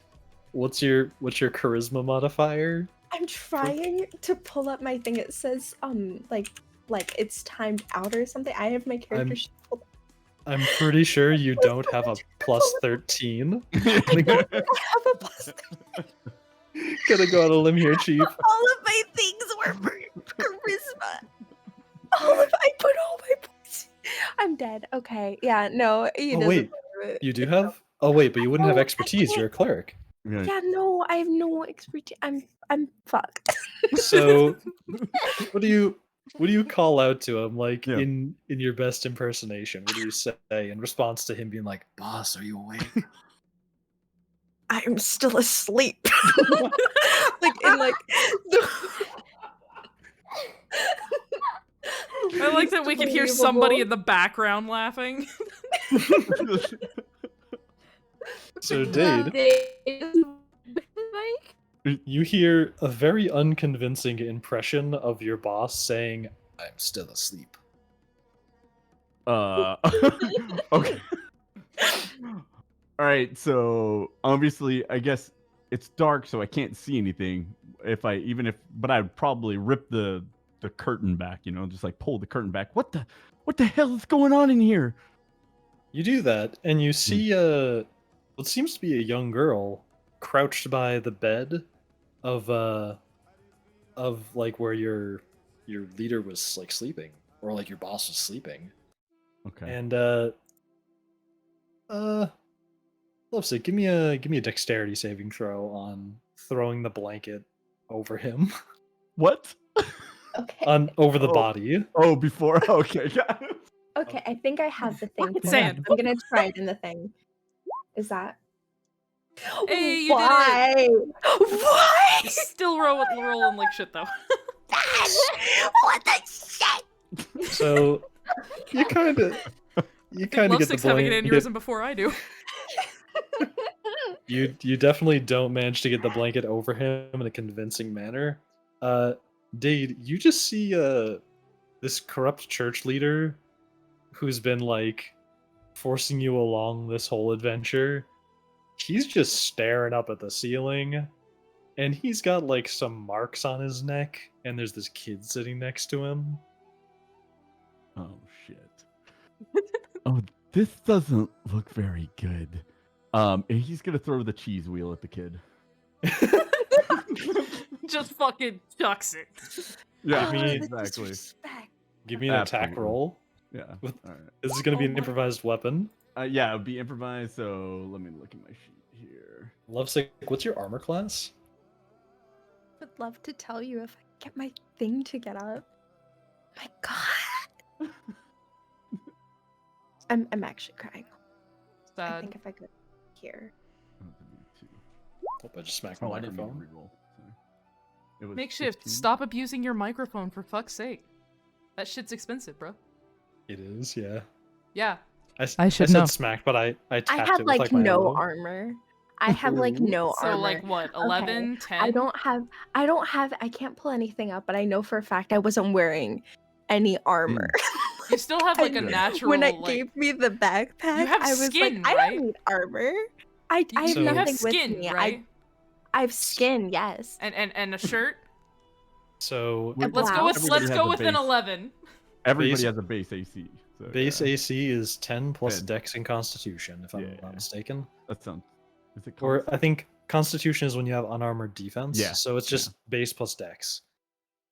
what's your charisma modifier? I'm trying to pull up my thing. It says like it's timed out or something. I have my character sheet pulled up. I'm pretty sure you don't have a plus 13. I don't have a plus 13. Gonna go on a limb here, Chief. All of my things were for charisma. I put all my points. I'm dead. Okay. Yeah. No. Oh wait, you do have? Oh wait, but you wouldn't have expertise. You're a cleric. Yeah. No, I have no expertise. I'm fucked. So, what do you call out to him, like in your best impersonation? What do you say in response to him being like, "Boss, are you awake?" I'm still asleep. Like in like the... I like that we can hear somebody in the background laughing. So, Dade, you hear a very unconvincing impression of your boss saying, "I'm still asleep." Okay. All right, so obviously, I guess it's dark, so I can't see anything. But I'd probably rip the curtain back, just like pull the curtain back. What the hell is going on in here? You do that, and you see what seems to be a young girl crouched by the bed of like where your leader was like sleeping, or like your boss was sleeping. Okay. And Lovesick, give me a dexterity saving throw on throwing the blanket over him. What? Okay. Over the body. Oh, before. Okay. Got it. Okay, I think I have the thing. Sand. I'm gonna try it in the thing. Is that? Hey, you Why? did it! Why? You're still rolling like shit though. What the shit? So you kind of get the Lovesick's having an blanket. aneurysm before I do. You definitely don't manage to get the blanket over him in a convincing manner. Dade, you just see this corrupt church leader who's been like forcing you along this whole adventure. He's just staring up at the ceiling, and he's got like some marks on his neck, and there's this kid sitting next to him. Oh shit. Oh, this doesn't look very good. He's gonna throw the cheese wheel at the kid. Just fucking chucks it. Yeah, exactly. Give me an attack roll. Yeah. All right. This is gonna be an improvised weapon. Yeah, it would be improvised. So let me look at my sheet here. Lovesick, what's your armor class? Would love to tell you if I get my thing to get up. My God. I'm actually crying. Sad. I think if I could hear. Hope I just smacked my microphone. I didn't re-roll. It was Makeshift, 15. stop abusing your microphone for fuck's sake. That shit's expensive, bro. It is, yeah. Yeah. I should said know. smack, but I tapped I have it with, like my no elbow. armor. I have like no So armor. like what, 11, 10? I don't have. I can't pull anything up, but I know for a fact I wasn't wearing any armor. You still have like a And natural. when it like, gave me the backpack, You have I was skin, like, I right? don't need armor. I have So- you nothing have skin, with me. right? I have skin, yes. And a shirt. So Let's Wow. go with Everybody has a an base. 11. Everybody Base- has a base AC. So, base yeah, AC is 10 plus 10. Dex and Constitution, if I'm Yeah. not mistaken. that sounds. Is it Or called? I think Constitution is when you have unarmored defense. Yeah, So it's just yeah. base plus Dex.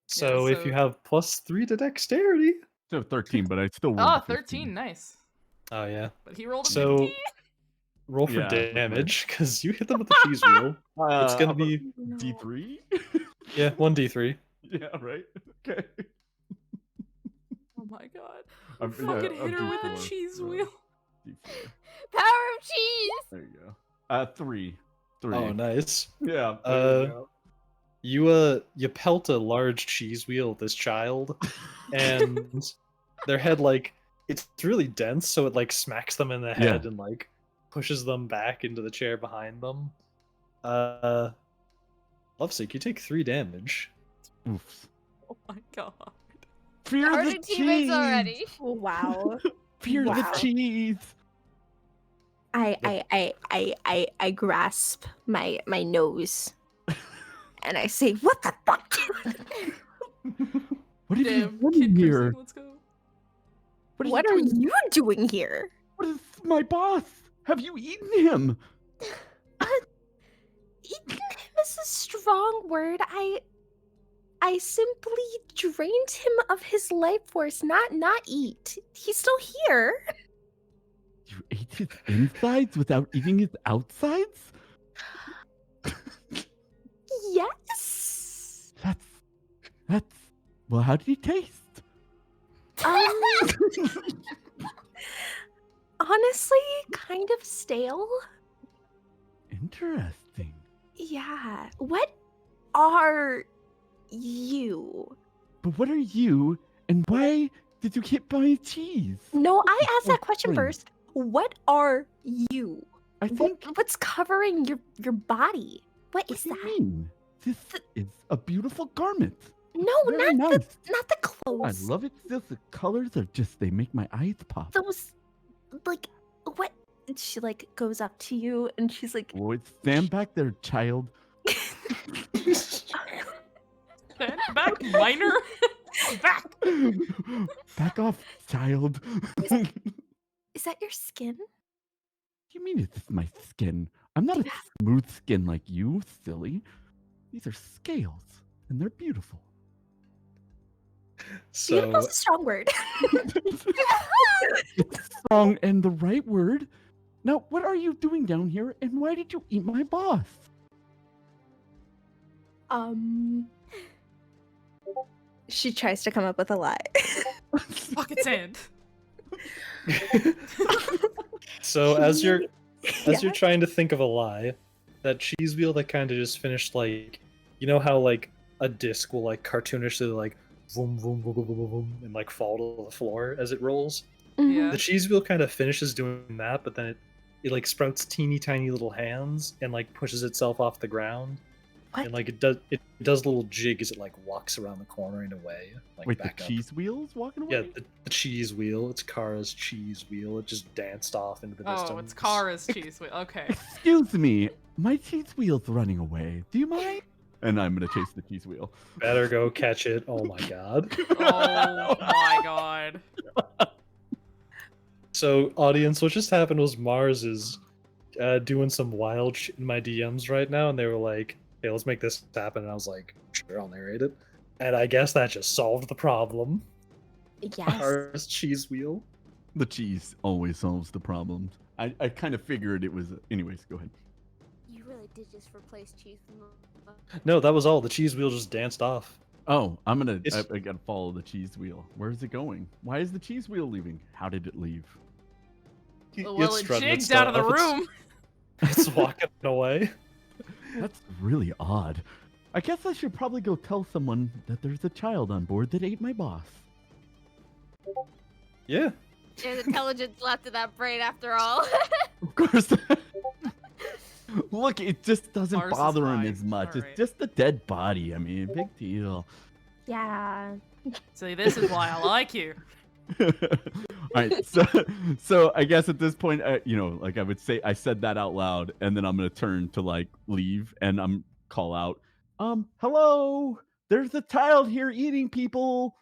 So if you so- have plus 3 to Dexterity. So 13, but I still rolled Oh, a 15. 13, nice. Oh yeah. But he rolled a So 15. roll for Yeah, that's damage because you hit them with the cheese wheel. It's gonna be D3. yeah 1d3. Yeah, right. Okay. Oh my Fucking hit her with a cheese wheel. Power of cheese. There you go. 3. Oh, nice. Yeah. You pelt a large cheese wheel at this child, and their head it's really dense, so it smacks them in the head and pushes them back into the chair behind them. Lovesick, you take 3 damage. Oof. Oh my god. Fear the cheese already. Wow. Fear the cheese. I grasp my nose and I say, "What the fuck? What are you Damn, doing kid here? cursing, let's go. What are you doing here?" What is my boss? Have you eaten him? Eaten him is a strong word. I simply drained him of his life force, not eat. He's still here. You ate his insides without eating his outsides? Yes. That's well, how did he taste? Honestly, kind of stale. Interesting. Yeah. What are you? But what are you, and why did you hit my cheese? No, I asked that question first. What are you? I think. What's covering your body? What is What that? do you mean? This is a beautiful garment. No, Very not nice. not the I clothes. love it. The colors are just, they make my eyes pop. Those, what? She goes up to you and she's like, Oh, stand back there, child. Stand back, minor. Back. Back off, child. "Is that your skin?" You mean it's my skin? I'm not a smooth skin like you, silly. These are scales, and they're beautiful. Beautiful's a strong word. It's strong and the right word. Now, what are you doing down here, and why did you eat my boss? She tries to come up with a lie. Pocket sand. So as you're trying to think of a lie, that cheese wheel that kind of just finished you know how a disc will cartoonishly boom boom boom boom boom boom and fall to the floor as it rolls. Yeah. The cheese wheel kind of finishes doing that, but then it sprouts teeny tiny little hands and pushes itself off the ground. What? And it does a little jig as it walks around the corner and away. Wait, back the up. cheese wheel's walking away? Yeah, the cheese wheel. It's Kara's cheese wheel. It just danced off into the distance. Oh, it's Kara's cheese wheel. Okay. Excuse me, my cheese wheel's running away. Do you mind? And I'm gonna chase the cheese wheel. Better go catch it. Oh my god. Oh my god. So, audience, what just happened was Mars is doing some wild shit in my DMs right now, and they were like, "Hey, let's make this happen." And I was like, "Sure, I'll narrate it." And I guess that just solved the problem. Yes. Kara's cheese wheel. The cheese always solves the problems. I kind of figured it was. Anyways, go ahead. You really did just replace cheese. No, that was all. The cheese wheel just danced off. Oh, I gotta follow the cheese wheel. Where is it going? Why is the cheese wheel leaving? How did it leave? Well, it jigged out of the room. It's walking away. That's really odd. I guess I should probably go tell someone that there's a child on board that ate my boss. Yeah. There's intelligence left in that brain after all. Of course. Look, it just doesn't Mars is bother him fine. as much. All right. It's just a dead body. I mean, big deal. Yeah. See, this is why I like you. All right, so I guess at this point, I would say I said that out loud, and then I'm gonna turn to leave, and I'm call out, hello, there's a child here eating people.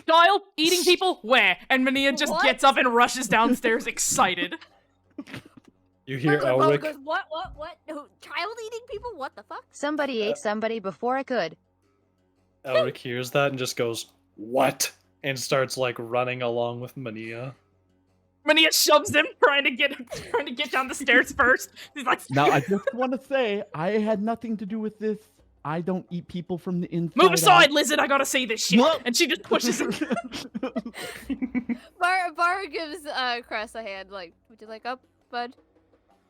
Child eating people? Where? And Mania just What? gets up and rushes downstairs excited. You hear Goes, Elric. what? No, child eating people? What the fuck? Somebody ate somebody before I could. Elric hears that and just goes, "What?" and starts running along with Mania. Mania shoves him, trying to get down the stairs first. He's like, Now I just want to say I had nothing to do with this. I don't eat people from the inside. Move aside, out. lizard! I gotta see this shit. What? And she just pushes it. Bara gives Kres a hand. Like, would you like up, bud?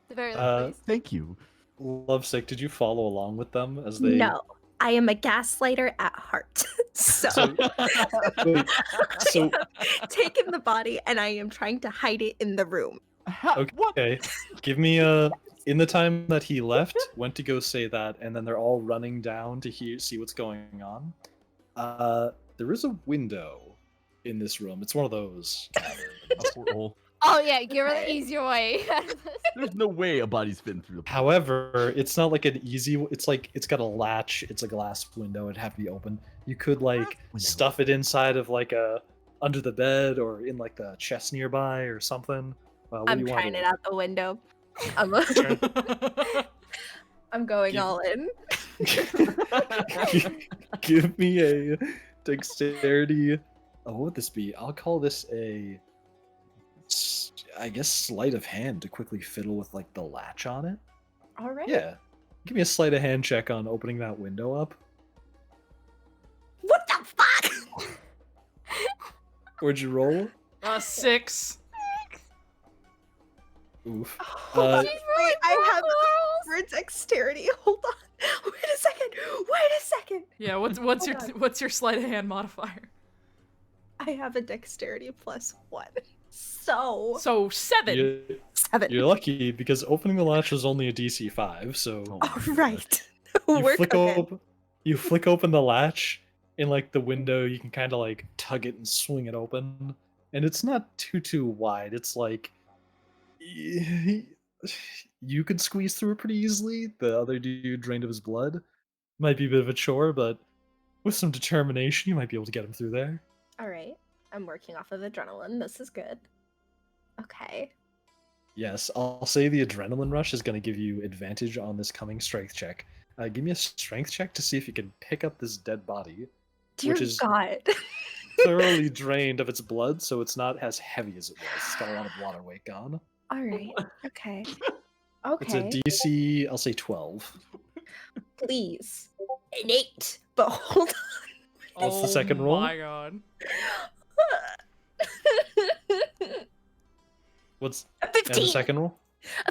The very least. Thank you. Lovesick, did you follow along with them as they? No, I am a gaslighter at heart. So Wait, so taking the body and I am trying to hide it in the room. okay, give me in the time that he left, went to go say that, and then they're all running down to see what's going on. There is a window in this room. It's one of those. A porthole. Oh yeah, give her the easier way. There's no way a body's fitting through the porthole. However, it's not like an easy. It's like it's got a latch. It's a glass window. It'd have to be open. You could like stuff it inside of like a under the bed or in like the chest nearby or something. I'm trying it out the window. I'm going all in. Give me a dexterity. Oh, what would this be? I'll call this I guess sleight of hand to quickly fiddle with like the latch on it. All right. Yeah. Give me a sleight of hand check on opening that window up. What the fuck? Where'd you roll? 6. Oof. Wait, I have for dexterity. Hold on. Wait a second. Yeah, what's your sleight of hand modifier? I have a dexterity +1. So 7. 7. You're lucky because opening the latch is only a DC 5, so All right. you flick open the latch in like the window, you can kind of like tug it and swing it open, and it's not too wide. It's like you could squeeze through it pretty easily. The other dude drained of his blood. Might be a bit of a chore, but with some determination, you might be able to get him through there. All right. I'm working off of adrenaline. This is good. Okay. Yes, I'll say the adrenaline rush is going to give you advantage on this coming strength check. Give me a strength check to see if you can pick up this dead body, Dear which is God. thoroughly drained of its blood, so it's not as heavy as it was. It's got a lot of water weight gone. All right. Okay. It's a Okay. DC, I'll say 12. Please. An 8. But hold on. What's the second roll? Oh my god. What's A and the 15. second roll?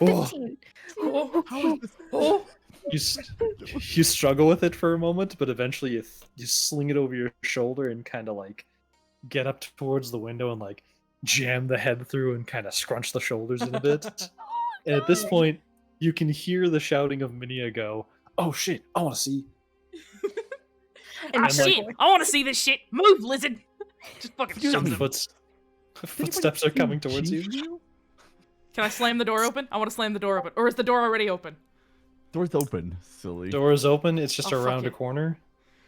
A Oh. 15. How is this? You struggle with it for a moment, but eventually you sling it over your shoulder and kind of like get up towards the window and like jam the head through and kind of scrunch the shoulders in a bit. And at this point, you can hear the shouting of Minia go, "Oh shit, I want to see." Ah, And, shit! like- I want to see this shit. Move, lizard. Just fucking Dude, shoves him. Footsteps are coming towards you. Can I slam the door open? I want to slam the door open. Or is the door already open? Door's open, silly. Door is open. It's just Oh, fuck around a it. corner.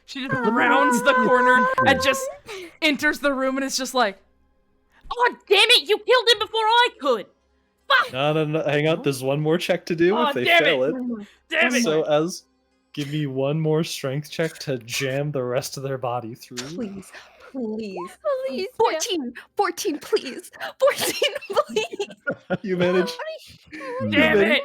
She just rounds the corner and just enters the room and it's just like, oh, damn it, you killed him before I could. Fuck! No. Hang on. There's one more check to do Oh, if they damn fail it. it. Damn it! So give me one more strength check to jam the rest of their body through. Please. Please. Please. 14. 14, please. 14, please. You managed. Damn it!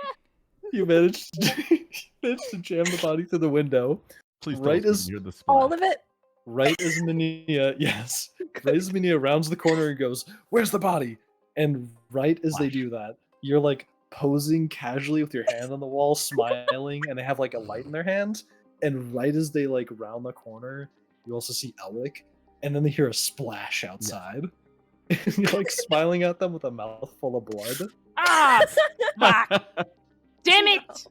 You managed to jam the body through the window. Please Right don't as- near the spot. All of it. Right as Minia, yes. Right as Minia rounds the corner and goes, "Where's the body?" And right as they do that, you're like posing casually with your hand on the wall, smiling, and they have like a light in their hand. And right as they like round the corner, you also see Elric, and then they hear a splash outside. And you're like smiling at them with a mouthful of blood. Ah! Fuck! Damn it!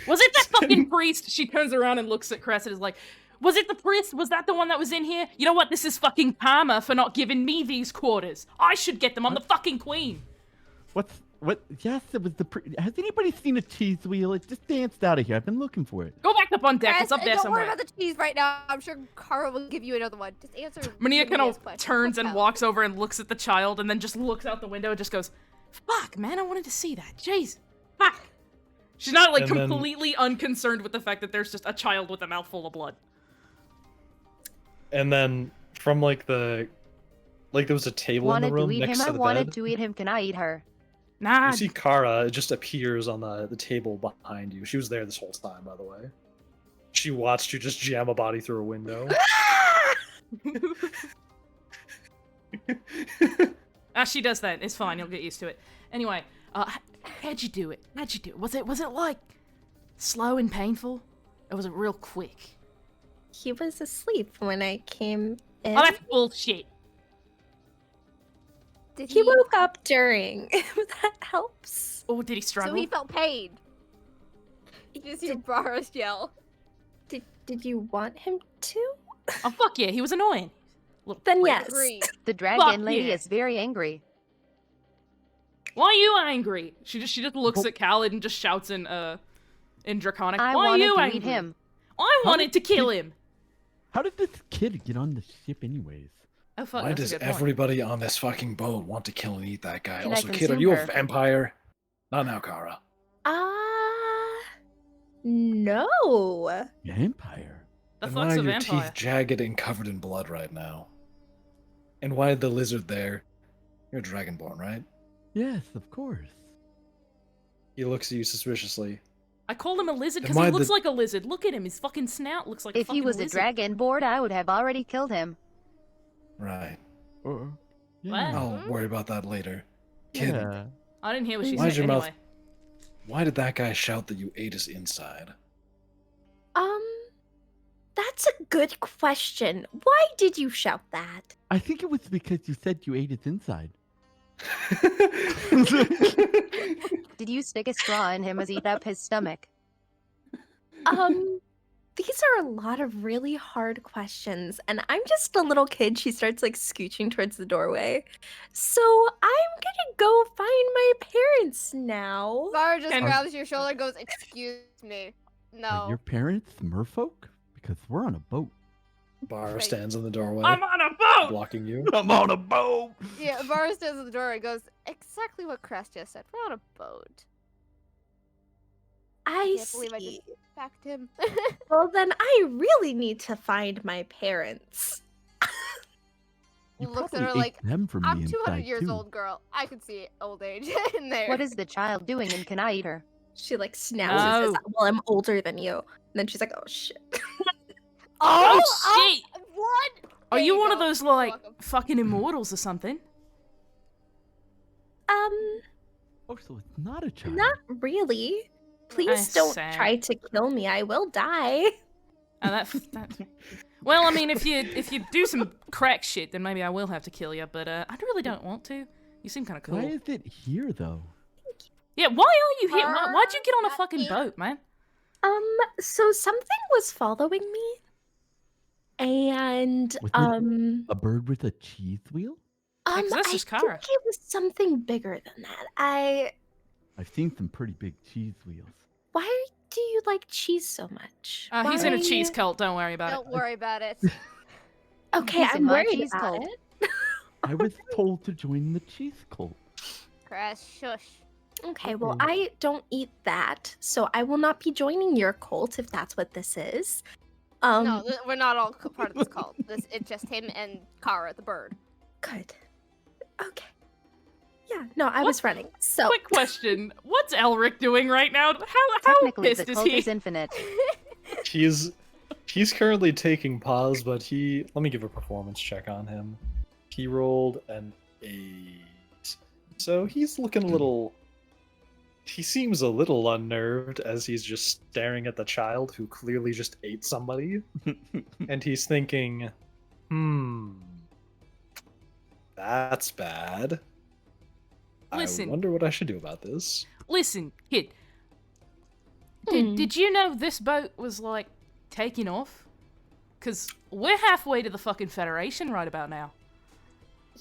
Was it that fucking priest? She turns around and looks at Kres and is like, was it the priest? Was that the one that was in here? You know what? This is fucking karma for not giving me these quarters. I should get them. I'm the fucking queen. What? Yes, it was the. Has anybody seen a cheese wheel? It just danced out of here. I've been looking for it. Go back up on deck. Kres, It's up there don't somewhere. worry about the cheese right now. I'm sure Kara will give you another one. Just answer. Minia kind Minia's of question. turns and What's up? walks over and looks at the child and then just looks out the window and just goes, fuck, man, I wanted to see that. Jeez. Fuck. She's not like And then- completely unconcerned with the fact that there's just a child with a mouthful of blood. And then from like there was a table in the room next to the bed. To eat him. Can I eat her? Nah. You see Kara just appears on the table behind you. She was there this whole time, by the way. She watched you just jam a body through a window. She does that. It's fine. You'll get used to it. Anyway, how'd you do it? Was it like slow and painful, or was it real quick? He was asleep when I came in. Oh, that's bullshit. He woke up during. That helps. Oh, did he struggle? So he felt pain. You just hear Bara's yell. Did you want him to? Oh, fuck yeah, he was annoying. Then yes. The dragon lady is very angry. Why are you angry? She just looks at Khaled and just shouts in Draconic. Why are you angry? Him. I wanted to kill him. How did this kid get on the ship anyways? Oh, fuck, why does everybody on this fucking boat want to kill and eat that guy? Also, kid, are you a vampire? Not now, Kara. No. Vampire? And why are your teeth jagged and covered in blood right now? And why the lizard there? You're dragonborn, right? Yes, of course. He looks at you suspiciously. I called him a lizard because he looks like a lizard. Look at him. His fucking snout looks like a fucking lizard. If he was a dragonborn, I would have already killed him. Right. Yeah. I'll worry about that later. Kid. Yeah. I didn't hear what she said anyway. Why did that guy shout that you ate his inside? That's a good question. Why did you shout that? I think it was because you said you ate its inside. Did you stick a straw in him as he ate up his stomach? These are a lot of really hard questions, and I'm just a little kid. She starts like scooching towards the doorway. So I'm gonna go find my parents now. Bara just grabs your shoulder and goes, "Excuse me. No." Are your parents merfolk? Because we're on a boat. Bara stands in the doorway. I'm on a boat! Blocking you. I'm on a boat! Yeah, Bara stands in the doorway and goes, exactly what Kres just said. We're on a boat. I can't believe I just backed him. Well, then I really need to find my parents. He looks at her like, I'm 200 years old, girl. I can see old age in there. What is the child doing and can I eat her? She like snaps and says, well, I'm older than you. And then she's like, oh shit. Oh shit! What? Are you one of those like fucking immortals or something? Oh, so it's not a child. Not really. Please don't try to kill me. I will die. Oh, that's well, I mean, if you do some crack shit, then maybe I will have to kill you. But I really don't want to. You seem kind of cool. Why is it here though? Yeah, why are you here? Why'd you get on a fucking boat, man? So something was following me. And a bird with a cheese wheel? That's I just think Kara. it was something bigger than that. I've seen some pretty big cheese wheels. Why do you like cheese so much? He's in a cheese cult. Don't worry about it. Don't worry about it. Okay, I'm worried about it. I was told to join the cheese cult. Kres, shush. Okay, well, I don't eat that, so I will not be joining your cult if that's what this is. No, we're not all part of this cult. It's just him and Kara, the bird. Good. Okay. Yeah, no, I was running. So quick question: what's Elric doing right now? How pissed is he? Is infinite. He's currently taking pause, but let me give a performance check on him. He rolled an 8, so he's looking a little. He seems a little unnerved as he's just staring at the child who clearly just ate somebody, and he's thinking, that's bad. Listen, I wonder what I should do about this. Listen, kid. Did you know this boat was, like, taking off? Because we're halfway to the fucking Federation right about now.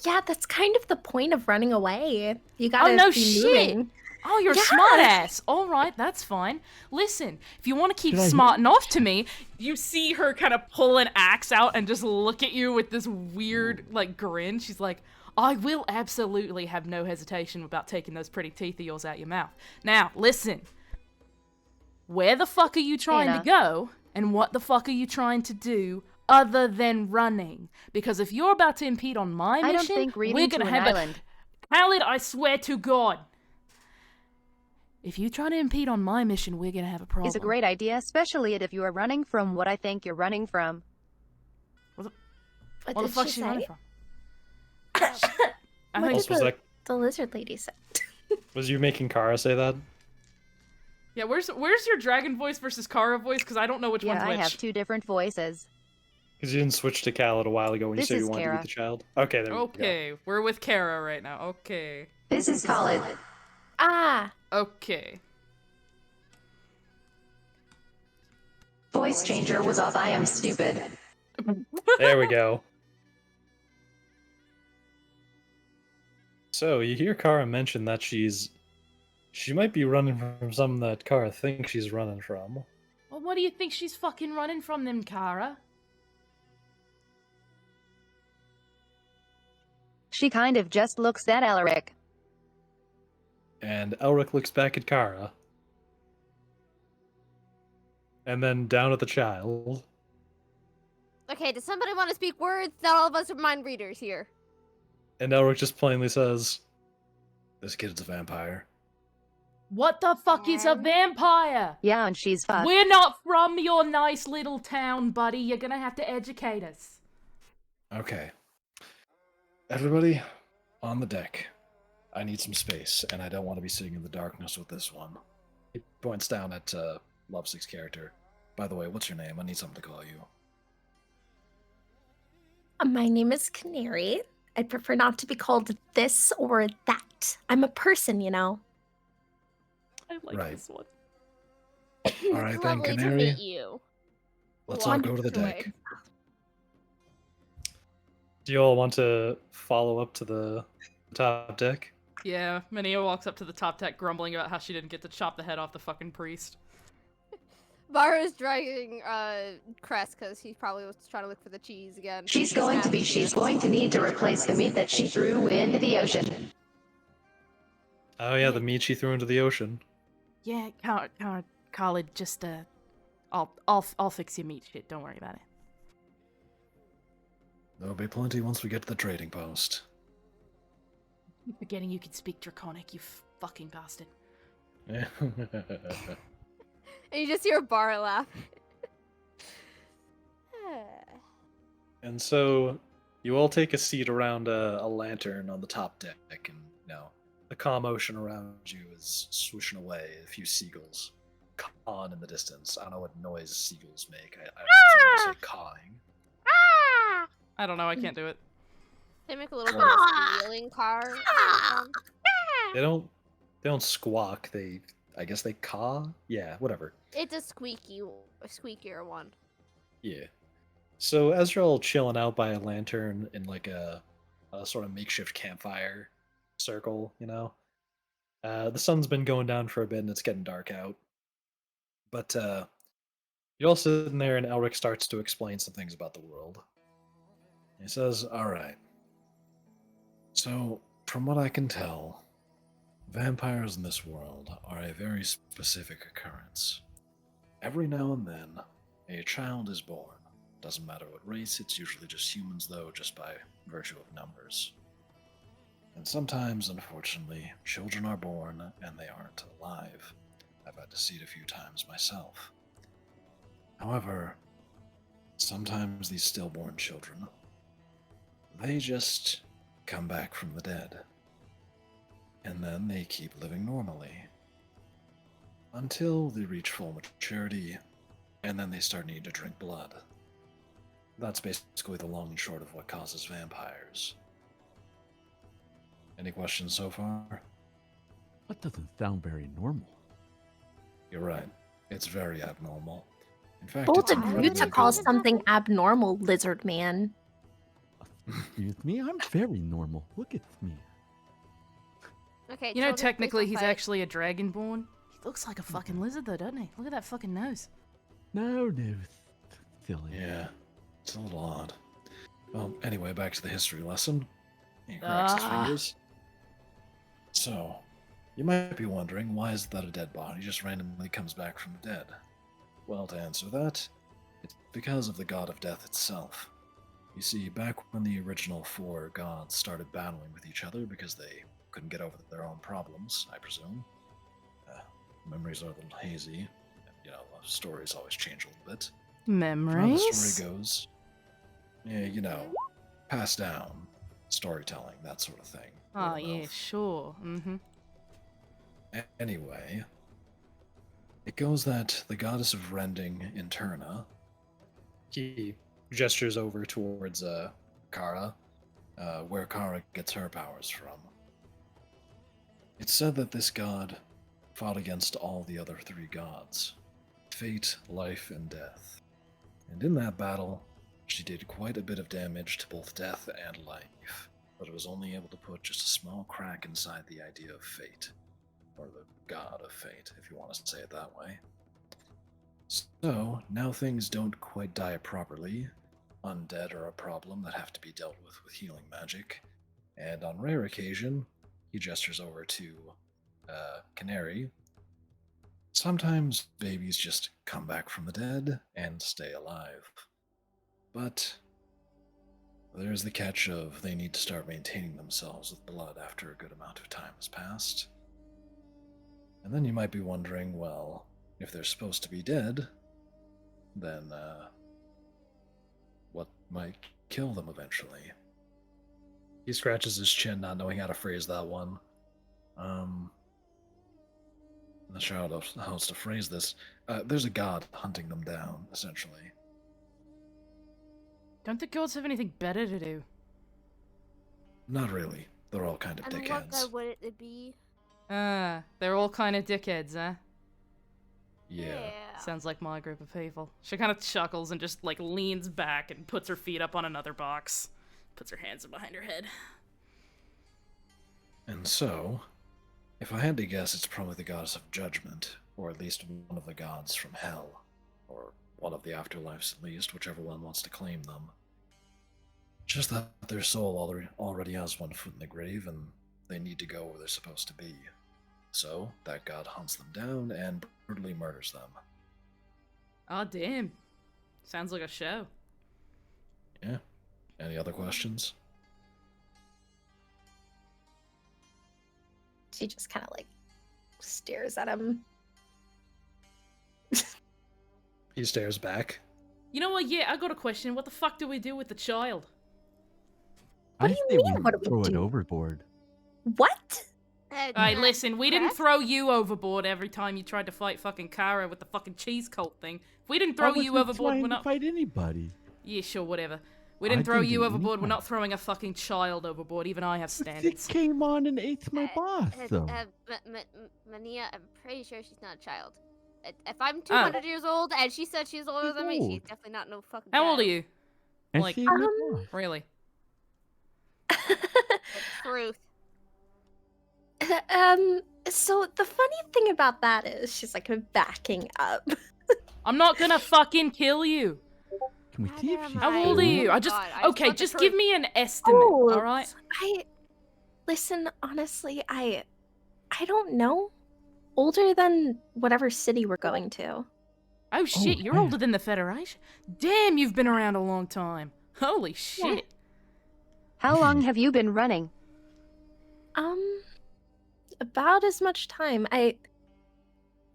Yeah, that's kind of the point of running away. You gotta be moving. Oh, you're a smart ass. All right, that's fine. Listen, if you want to keep smarting off to me, you see her kind of pull an axe out and just look at you with this weird, like, grin. She's like, I will absolutely have no hesitation about taking those pretty teeth of yours out your mouth. Now, listen. Where the fuck are you trying to go? And what the fuck are you trying to do other than running? Because if you're about to impede on my mission, we're going to have a... Khaled, I swear to God. If you try to impede on my mission, we're gonna have a problem. It's a great idea, especially if you are running from what I think you're running from. What the fuck is she running from? What did the lizard lady say? Was you making Kara say that? Yeah, where's your dragon voice versus Kara voice? Because I don't know which one's which. Yeah, I have two different voices. Because you didn't switch to Cal a while ago when you said you wanted to be the child. Okay, there we go. Okay, we're with Kara right now. Okay. This is Colin. Ah. Okay. Voice changer was off. I am stupid. There we go. So, you hear Kara mention that she might be running from something that Kara thinks she's running from. Well, what do you think she's fucking running from then, Kara? She kind of just looks at Elric. And Elric looks back at Kara. And then down at the child. Okay, does somebody want to speak words? Not all of us are mind readers here. And Elric just plainly says, "This kid's a vampire." What the fuck is a vampire? Yeah, and she's fucked. We're not from your nice little town, buddy. You're gonna have to educate us. Okay. Everybody, on the deck. I need some space, and I don't want to be sitting in the darkness with this one. He points down at Lovesick's character. By the way, what's your name? I need something to call you. My name is Canary. I'd prefer not to be called this or that. I'm a person, you know. I like this one. All right, then, Lovely Canary. to meet you. Let's all go to the deck. Do you all want to follow up to the top deck? Yeah, Minia walks up to the top deck grumbling about how she didn't get to chop the head off the fucking priest. Bara's dragging Kres because he probably was trying to look for the cheese again. She's going to need to replace the meat that she threw into the ocean. Oh yeah, the meat she threw into the ocean. Yeah, Khalid, just I'll fix your meat shit. Don't worry about it. There'll be plenty once we get to the trading post. You're forgetting you can speak Draconic, you fucking bastard. And you just hear Bara laugh. And so, you all take a seat around a lantern on the top deck, and the calm ocean around you is swishing away. A few seagulls cawing in the distance. I don't know what noise seagulls make. I don't say cawing. I don't know. I can't do it. They make a little bit of squealing car. They don't squawk. I guess they caw. Yeah, whatever. It's a squeakier one. Yeah. So as you're all chilling out by a lantern in like a sort of makeshift campfire circle, the sun's been going down for a bit and it's getting dark out. But you're all sitting there and Elric starts to explain some things about the world. He says, "All right. So, from what I can tell, vampires in this world are a very specific occurrence. Every now and then, a child is born. Doesn't matter what race, it's usually just humans, though, just by virtue of numbers. And sometimes, unfortunately, children are born and they aren't alive. I've had to see it a few times myself. However, sometimes these stillborn children, they just come back from the dead. And then they keep living normally. Until they reach full maturity, and then they start needing to drink blood. That's basically the long and short of what causes vampires. Any questions so far? That doesn't sound very normal. You're right. It's very abnormal. In fact, Bold it's of you to call something abnormal, lizard man. Excuse me, I'm very normal. Look at me. Okay. You know, technically, he's actually a dragonborn. He looks like a fucking lizard, though, doesn't he? Look at that fucking nose. No, silly. Yeah, it's a little odd. Well, anyway, back to the history lesson. He cracks his fingers. So, you might be wondering, why is that a dead body just randomly comes back from the dead? Well, to answer that, it's because of the god of death itself. You see, back when the original 4 gods started battling with each other because they couldn't get over their own problems, I presume, memories are a little hazy. You know, stories always change a little bit. Memories? How the story goes, yeah, you know, passed down, storytelling, that sort of thing. Oh, yeah, sure. Mm-hmm. Anyway, it goes that the goddess of rending, Interna, he gestures over towards Kara, where Kara gets her powers from. It's said that this god fought against all the other three gods, fate, life, and death. And in that battle, she did quite a bit of damage to both death and life, but was only able to put just a small crack inside the idea of fate, or the god of fate, if you want to say it that way. So, now things don't quite die properly. Undead are a problem that have to be dealt with healing magic, and on rare occasion, he gestures over to Canary. Sometimes babies just come back from the dead and stay alive. But there's the catch of they need to start maintaining themselves with blood after a good amount of time has passed. And then you might be wondering, well, if they're supposed to be dead, then what might kill them eventually? He scratches his chin, not knowing how to phrase that one. I'm not sure how else to phrase this. There's a god hunting them down, essentially. Don't the gods have anything better to do? Not really. They're all kind of And dickheads. what god would it be? They're all kind of dickheads, huh? Yeah. Sounds like my group of people. She kind of chuckles and just, like, leans back and puts her feet up on another box. Puts her hands behind her head. And so, if I had to guess, it's probably the goddess of judgment, or at least one of the gods from hell, or one of the afterlives at least, whichever one wants to claim them. Just that their soul already has one foot in the grave, and they need to go where they're supposed to be. So, that god hunts them down and brutally murders them. Oh, damn. Sounds like a show. Yeah. Any other questions? She just kind of like stares at him. He stares back. You know what? Yeah, I got a question. What the fuck do we do with the child? What do you mean? What do we throw it overboard? What? Alright, listen, we didn't throw you overboard every time you tried to fight fucking Kara with the fucking cheese cult thing. If we didn't throw you overboard, we're not... fight anybody. Yeah, sure, whatever. We didn't throw you overboard, we're not throwing a fucking child overboard, even I have standards. It came on and ate my boss, though. Mania, I'm pretty sure she's not a child. If I'm 200 years old and she said she's older than me, she's definitely not no fucking child. How old are you? And like, really? Truth. So the funny thing about that is she's like backing up. I'm not gonna fucking kill you. Can we see if she's How old are you? Okay, just give me an estimate, alright? Listen, honestly, I don't know. Older than whatever city we're going to. Oh shit, you're older than the Federation? Damn, you've been around a long time. Holy shit. Yeah. How long have you been running? About as much time. It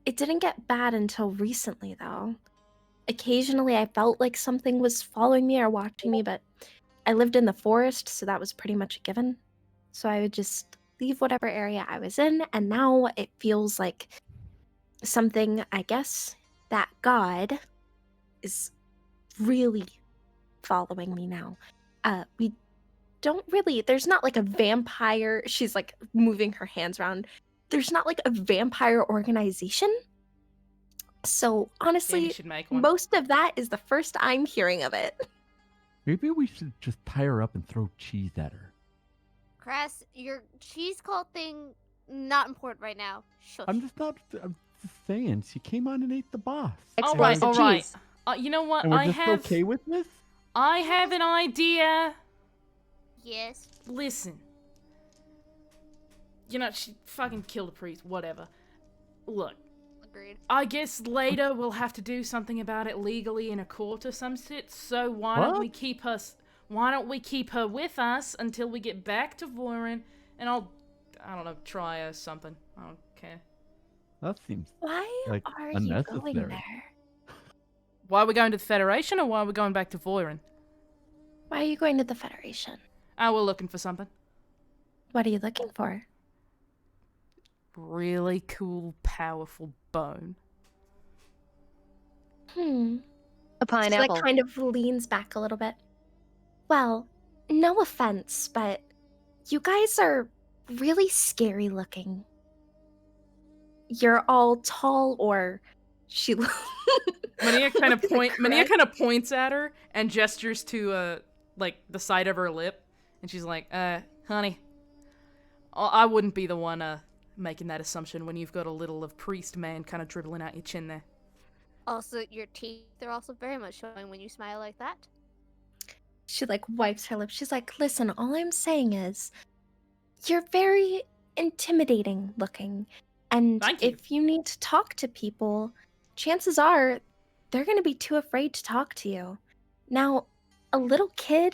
didn't get bad until recently, though. Occasionally, I felt like something was following me or watching me, but I lived in the forest, so that was pretty much a given. So I would just leave whatever area I was in, and now it feels like something, I guess, that God is really following me now. We don't really, there's not like a vampire, she's like moving her hands around. There's not like a vampire organization. So honestly, most of that is the first I'm hearing of it. Maybe we should just tie her up and throw cheese at her. Kres, your cheese cult thing, not important right now. Shush. I'm just saying, she came on and ate the boss. Alright. You know what, and we're just okay with this? I have an idea. Yes. Listen. You know, she fucking killed a priest, whatever. Look. Agreed. I guess later we'll have to do something about it legally in a court or some shit, so why don't we keep her with us until we get back to Vorin, and I don't know, try or something. I don't care. That seems Why like are you unnecessary. going there? Why are we going to the Federation, or why are we going back to Voiron? Why are you going to the Federation? We're looking for something. What are you looking for? Really cool, powerful bone. A pineapple. She kind of leans back a little bit. Well, no offense, but you guys are really scary looking. You're all tall, or she. Mania kind of points at her and gestures to the side of her lip, and she's like, honey, I wouldn't be the one making that assumption when you've got a little of priest man kind of dribbling out your chin there. Also, your teeth are also very much showing when you smile like that. She wipes her lips. She's like, listen, all I'm saying is you're very intimidating looking. And if you need to talk to people, chances are they're going to be too afraid to talk to you. Now, a little kid,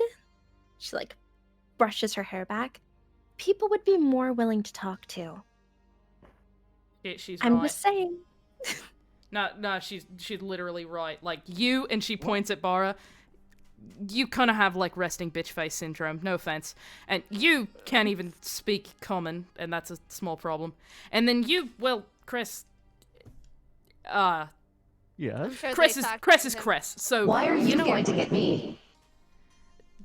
she brushes her hair back, people would be more willing to talk to. I'm just saying. No, she's literally right. Like, you, and she points at Bara, you kind of have, resting bitch face syndrome, no offense. And you can't even speak common, and that's a small problem. And then you, well, Kres... Yes? Sure Kres is Kres, so... Why are you going to get me?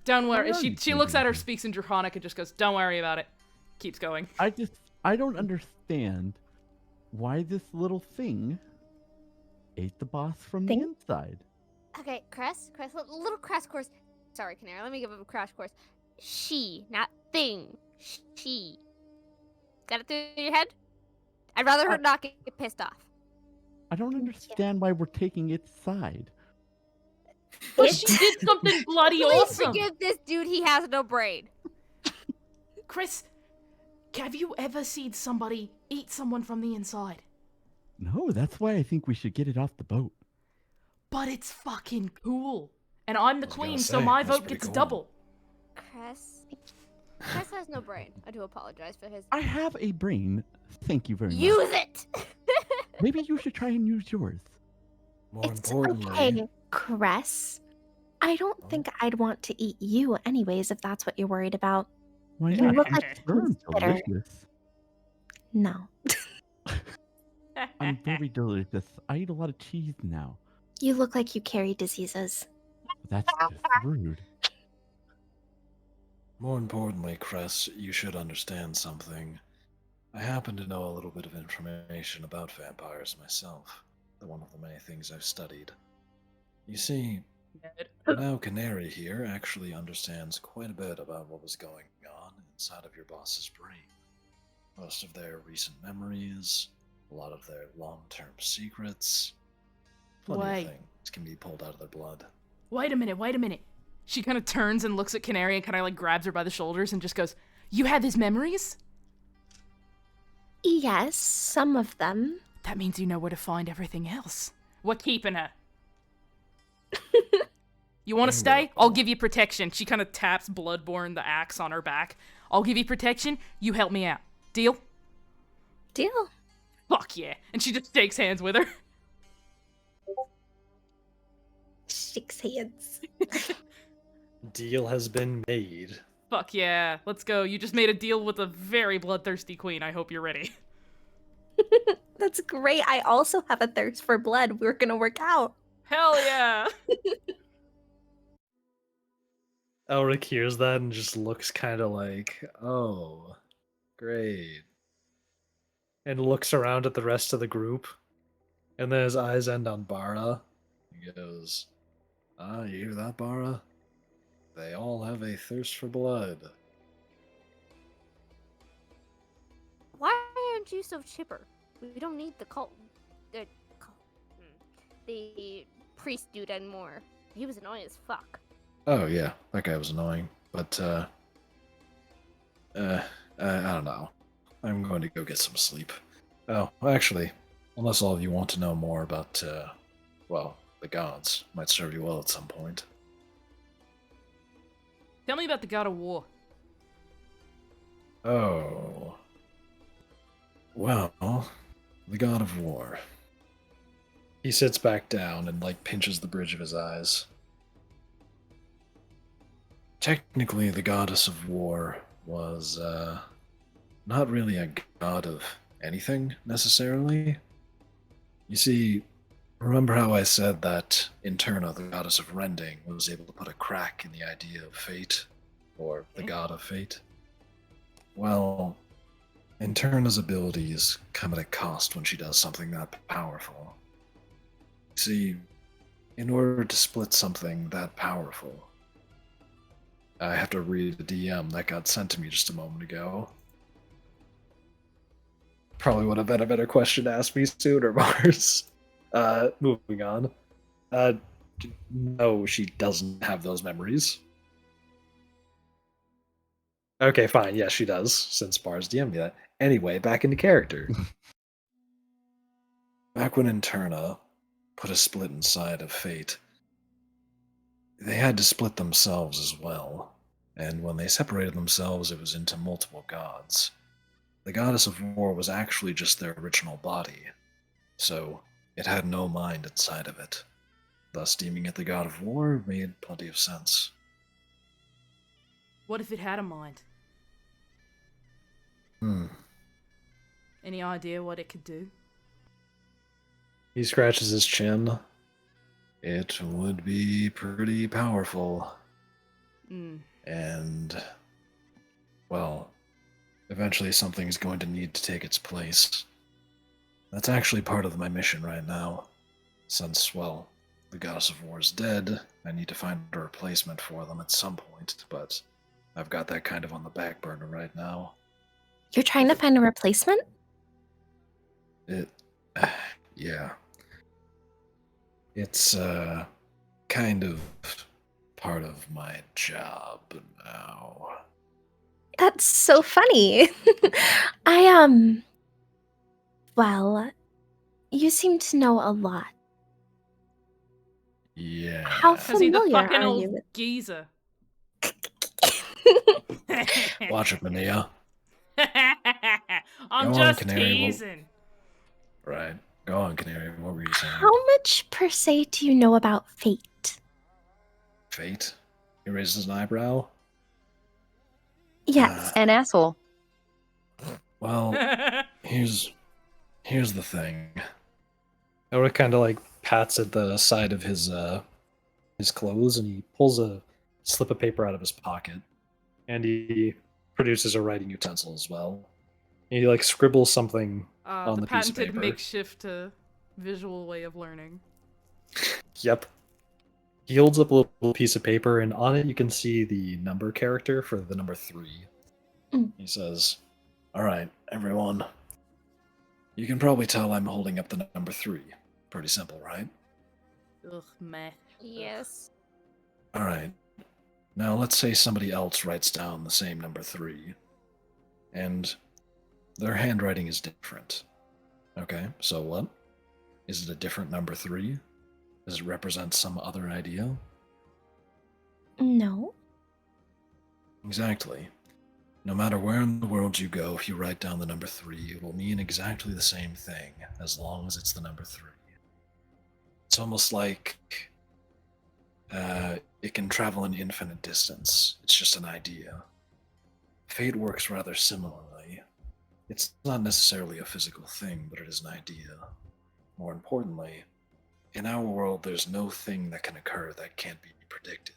Don't worry. She looks at her, speaks in Draconic, and just goes, don't worry about it. Keeps going. I don't understand why this little thing ate the boss from the inside. Okay, Kres, little crash course. Sorry, Canary, let me give him a crash course. She, not thing. She. Got it through your head? I'd rather her not get pissed off. I don't understand why we're taking its side. But she did something bloody awesome. Please forgive this dude, he has no brain. Kres, have you ever seen somebody eat someone from the inside? No, that's why I think we should get it off the boat. But it's fucking cool. And I'm the queen, so my vote gets double. Kres has no brain. I do apologize for his... I have a brain. Thank you very much. Use it! Maybe you should try and use yours. More it's importantly... okay, Kres. I don't think I'd want to eat you anyways, if that's what you're worried about. Why You not? look like Sounds bitter. delicious. No. I'm very delicious. I eat a lot of cheese now. You look like you carry diseases. That's just rude. More importantly, Kres, you should understand something. I happen to know a little bit of information about vampires myself. One of the many things I've studied. You see, now Canary here actually understands quite a bit about what was going on inside of your boss's brain. Most of their recent memories, a lot of their long-term secrets. Plenty of things can be pulled out of their blood. Wait a minute. She kind of turns and looks at Canary and kind of grabs her by the shoulders and just goes, you have his memories? Yes, some of them. That means you know where to find everything else. We're keeping her. You want to stay? I'll give you protection. She kind of taps Bloodborne, the axe on her back. I'll give you protection. You help me out. Deal? Deal. Fuck yeah. And she just shakes hands with her. Shakes hands. Deal has been made. Fuck yeah. Let's go. You just made a deal with a very bloodthirsty queen. I hope you're ready. That's great. I also have a thirst for blood. We're gonna work out. Hell yeah. Elric hears that and just looks kind of like, oh, great. And looks around at the rest of the group. And then his eyes end on Bara. He goes, you hear that, Bara? They all have a thirst for blood. Why aren't you so chipper? We don't need the priest dude anymore. He was annoying as fuck. Oh yeah, that guy was annoying. But, I don't know. I'm going to go get some sleep. Oh, actually, unless all of you want to know more about, well, the gods. Might serve you well at some point. Tell me about the god of war. Oh. Well, The god of war. He sits back down and, pinches the bridge of his eyes. Technically, the goddess of war was, not really a god of anything, necessarily. You see, remember how I said that Interna, the goddess of rending, was able to put a crack in the idea of fate? Or the god of fate? Well, Interna's abilities come at a cost when she does something that powerful. See, in order to split something that powerful, I have to read the DM that got sent to me just a moment ago. Probably would have been a better question to ask me sooner, Mars. Moving on. No, she doesn't have those memories. Okay, fine. Yes, she does, since Mars DM'd me that. Anyway, back into character. Back when Interna put a split inside of fate, they had to split themselves as well. And when they separated themselves, it was into multiple gods. The goddess of war was actually just their original body, so it had no mind inside of it. Thus, deeming it the god of war made plenty of sense. What if it had a mind? Any idea what it could do? He scratches his chin. It would be pretty powerful. And, well, eventually something's going to need to take its place. That's actually part of my mission right now. Since, well, the goddess of war is dead, I need to find a replacement for them at some point, but I've got that kind of on the back burner right now. You're trying to find a replacement? Yeah. It's, kind of part of my job now. That's so funny. Well, you seem to know a lot. Yeah. How familiar the fucking are old you with... geezer. Watch it, Mania. I'm Go just on, Canary. teasing. Right. Go on, Canary. What were you saying? How much per se do you know about fate? Fate? He raises an eyebrow. Yes. An asshole. Well, here's the thing. Elric kind of pats at the side of his clothes, and he pulls a slip of paper out of his pocket, and he produces a writing utensil as well. He scribbles something on the piece of paper. The patented makeshift visual way of learning. Yep. He holds up a little piece of paper, and on it you can see the number character for the number 3. He says, "Alright, everyone. You can probably tell I'm holding up the number 3. Pretty simple, right?" Ugh, meh. Yes. Alright. Now let's say somebody else writes down the same number 3, and their handwriting is different. Okay, so what? Is it a different number 3? Does it represent some other idea? No. Exactly. No matter where in the world you go, if you write down the number 3, it will mean exactly the same thing, as long as it's the number 3. It's almost like it can travel an infinite distance. It's just an idea. Fate works rather similarly. It's not necessarily a physical thing, but it is an idea. More importantly, in our world, there's no thing that can occur that can't be predicted.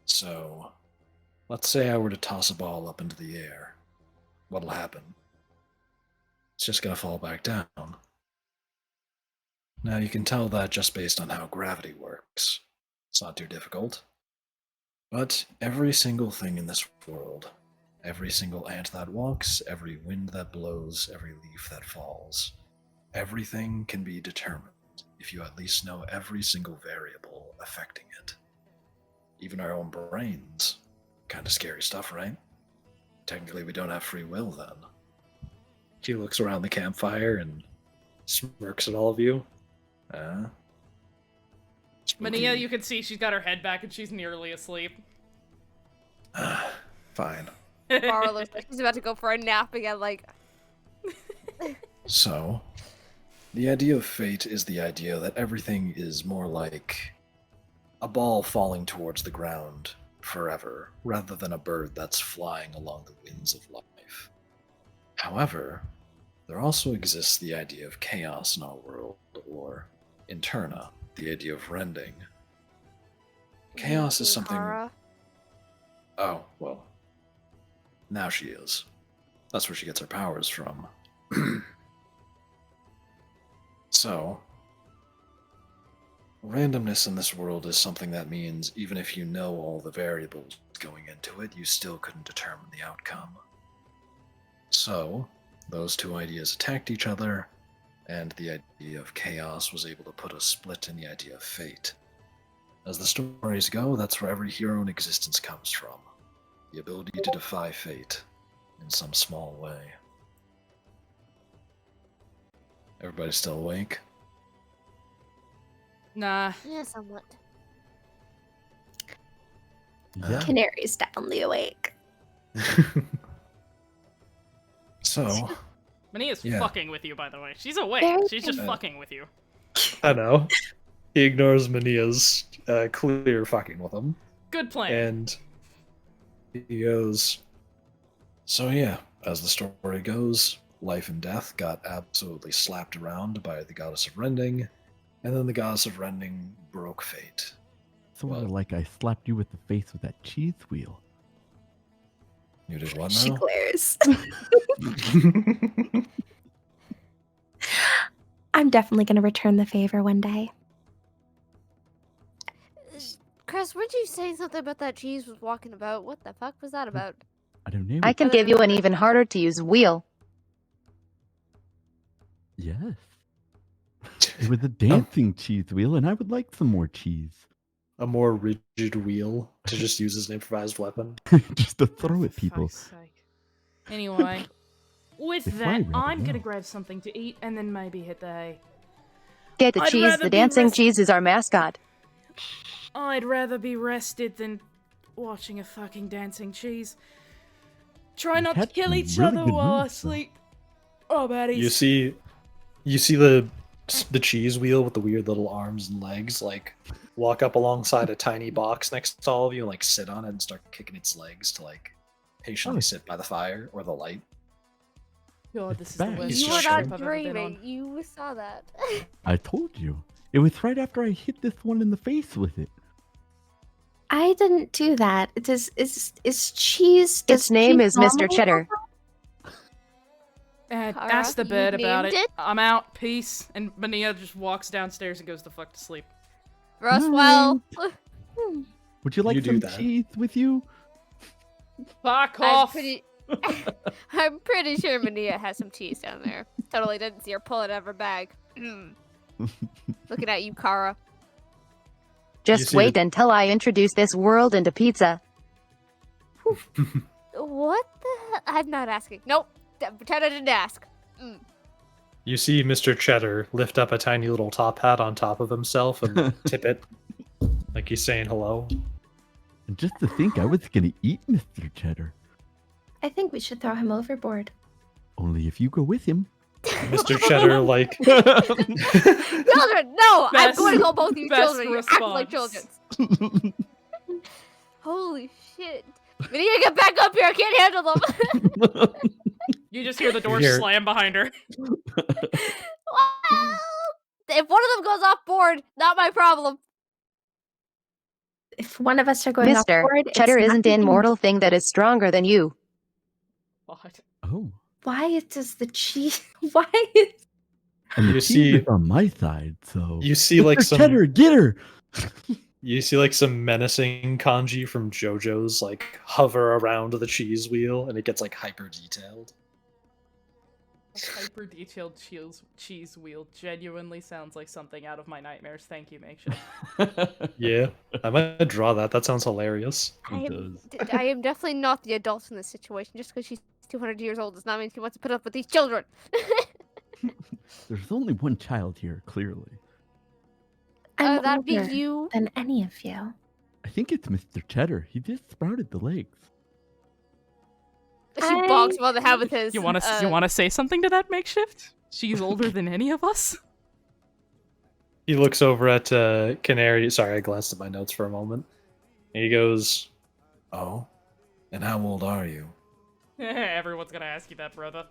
So, let's say I were to toss a ball up into the air. What'll happen? It's just gonna fall back down. Now you can tell that just based on how gravity works. It's not too difficult. But every single thing in this world, every single ant that walks, every wind that blows, every leaf that falls, everything can be determined if you at least know every single variable affecting it. Even our own brains. Kind of scary stuff, right? Technically, we don't have free will then. He looks around the campfire and smirks at all of you. Mania, you can see she's got her head back and she's nearly asleep. Fine. Bara looks like she's about to go for a nap again, So, the idea of fate is the idea that everything is more like a ball falling towards the ground forever, rather than a bird that's flying along the winds of life. However, there also exists the idea of chaos in our world, or Interna, the idea of rending. Chaos is something... Bara? Oh, well. Now she is. That's where she gets her powers from. So, randomness in this world is something that means even if you know all the variables going into it, you still couldn't determine the outcome. So, those two ideas attacked each other, and the idea of chaos was able to put a split in the idea of fate. As the stories go, that's where every hero in existence comes from. The ability to defy fate in some small way. Everybody still awake? Nah. Yeah, somewhat. Yeah. Canary's definitely awake. So... Mania's Yeah. fucking with you, by the way. She's awake. Very She's just good. fucking with you. I know. He ignores Mania's clear fucking with him. Good plan. And he goes, so yeah, as the story goes, life and death got absolutely slapped around by the goddess of rending, and then the goddess of rending broke fate. Sort of Well- like I slapped you with the face with that cheese wheel. You did what She now? glares. I'm definitely going to return the favor one day. Chris, weren't you saying something about that cheese was walking about? What the fuck was that about? I don't know. I can give you an even harder to use wheel. Yes. It was a dancing cheese wheel, and I would like some more cheese. A more rigid wheel to just use as an improvised weapon. Just to throw at For people. fuck's sake. Anyway, with They fly that, rather I'm gonna well. grab something to eat and then maybe hit the hay. Get the I'd cheese, rather the be dancing rest- cheese is our mascot. I'd rather be rested than watching a fucking dancing cheese. Try You've not to had kill some each really other good while I moves, though. sleep. Oh, baddies. You see the cheese wheel with the weird little arms and legs, like, walk up alongside a tiny box next to all of you and, like, sit on it and start kicking its legs to, like, patiently Oh. sit by the fire or the light. God, It's this is the back. worst He's You were just trip showing- I've not ever been dreaming. on. You saw that. I told you. It was right after I hit this one in the face with it. I didn't do that. It is cheese. does Its name cheese is Mr. normally Cheddar. That's Kara, the you bit about it. named it? I'm out. Peace. And Mania just walks downstairs and goes the fuck to sleep. Roswell. Would you like You do some that. cheese with you? Fuck I'm off. pretty. I'm pretty sure Mania has some cheese down there. Totally didn't see her pull it out of her bag. Looking at you, Kara. Just see wait the- until I introduce this world into pizza. What the hell? I'm not asking. Nope. Pretend I didn't ask. You see Mr. Cheddar lift up a tiny little top hat on top of himself and tip it like he's saying hello. And just to think I was going to eat Mr. Cheddar. I think we should throw him overboard. Only if you go with him. Mr. Cheddar, like, Children, no! I'm Best- going to call both of you best children. You act like response. children. Holy shit. Mania, get back up here. I can't handle them. You just hear the door Here. slam behind her. Well, if one of them goes off board, not my problem. If one of us are going off Mister, board, Cheddar it's isn't not an immortal thing that is stronger than you. What? Oh. Why does the cheese? Why? Is... And the You cheese see- is on my side, so... you see like Mr. some Cheddar, get her! you see like some menacing kanji from JoJo's like hover around the cheese wheel and it gets like hyper detailed. A hyper detailed cheese wheel genuinely sounds like something out of my nightmares. Thank you, Makeshift. Yeah, I might draw that. That sounds hilarious. I am definitely not the adult in this situation. Just because she's 200 years old does not mean she wants to put up with these children. There's only one child here, clearly. I'm That'd be older you. than any of you. I think it's Mr. Cheddar. He just sprouted the legs. She bonks while they have with his. You want to say something to that, Makeshift? She's older than any of us? He looks over at Canary. Sorry, I glanced at my notes for a moment. And he goes, "Oh, and how old are you?" Everyone's gonna ask you that, brother.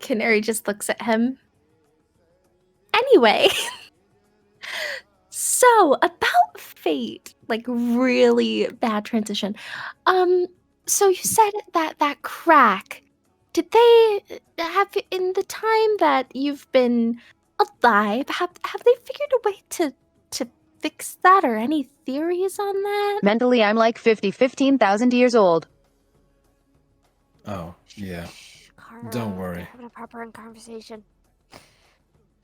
Canary just looks at him. Anyway, so about fate, like really bad transition. So you said that crack. Did they have in the time that you've been alive? Have they figured a way to fix that, or any theories on that? Mentally, I'm like 15,000 years old. Oh, yeah. Kara, Don't worry. they're having a proper conversation.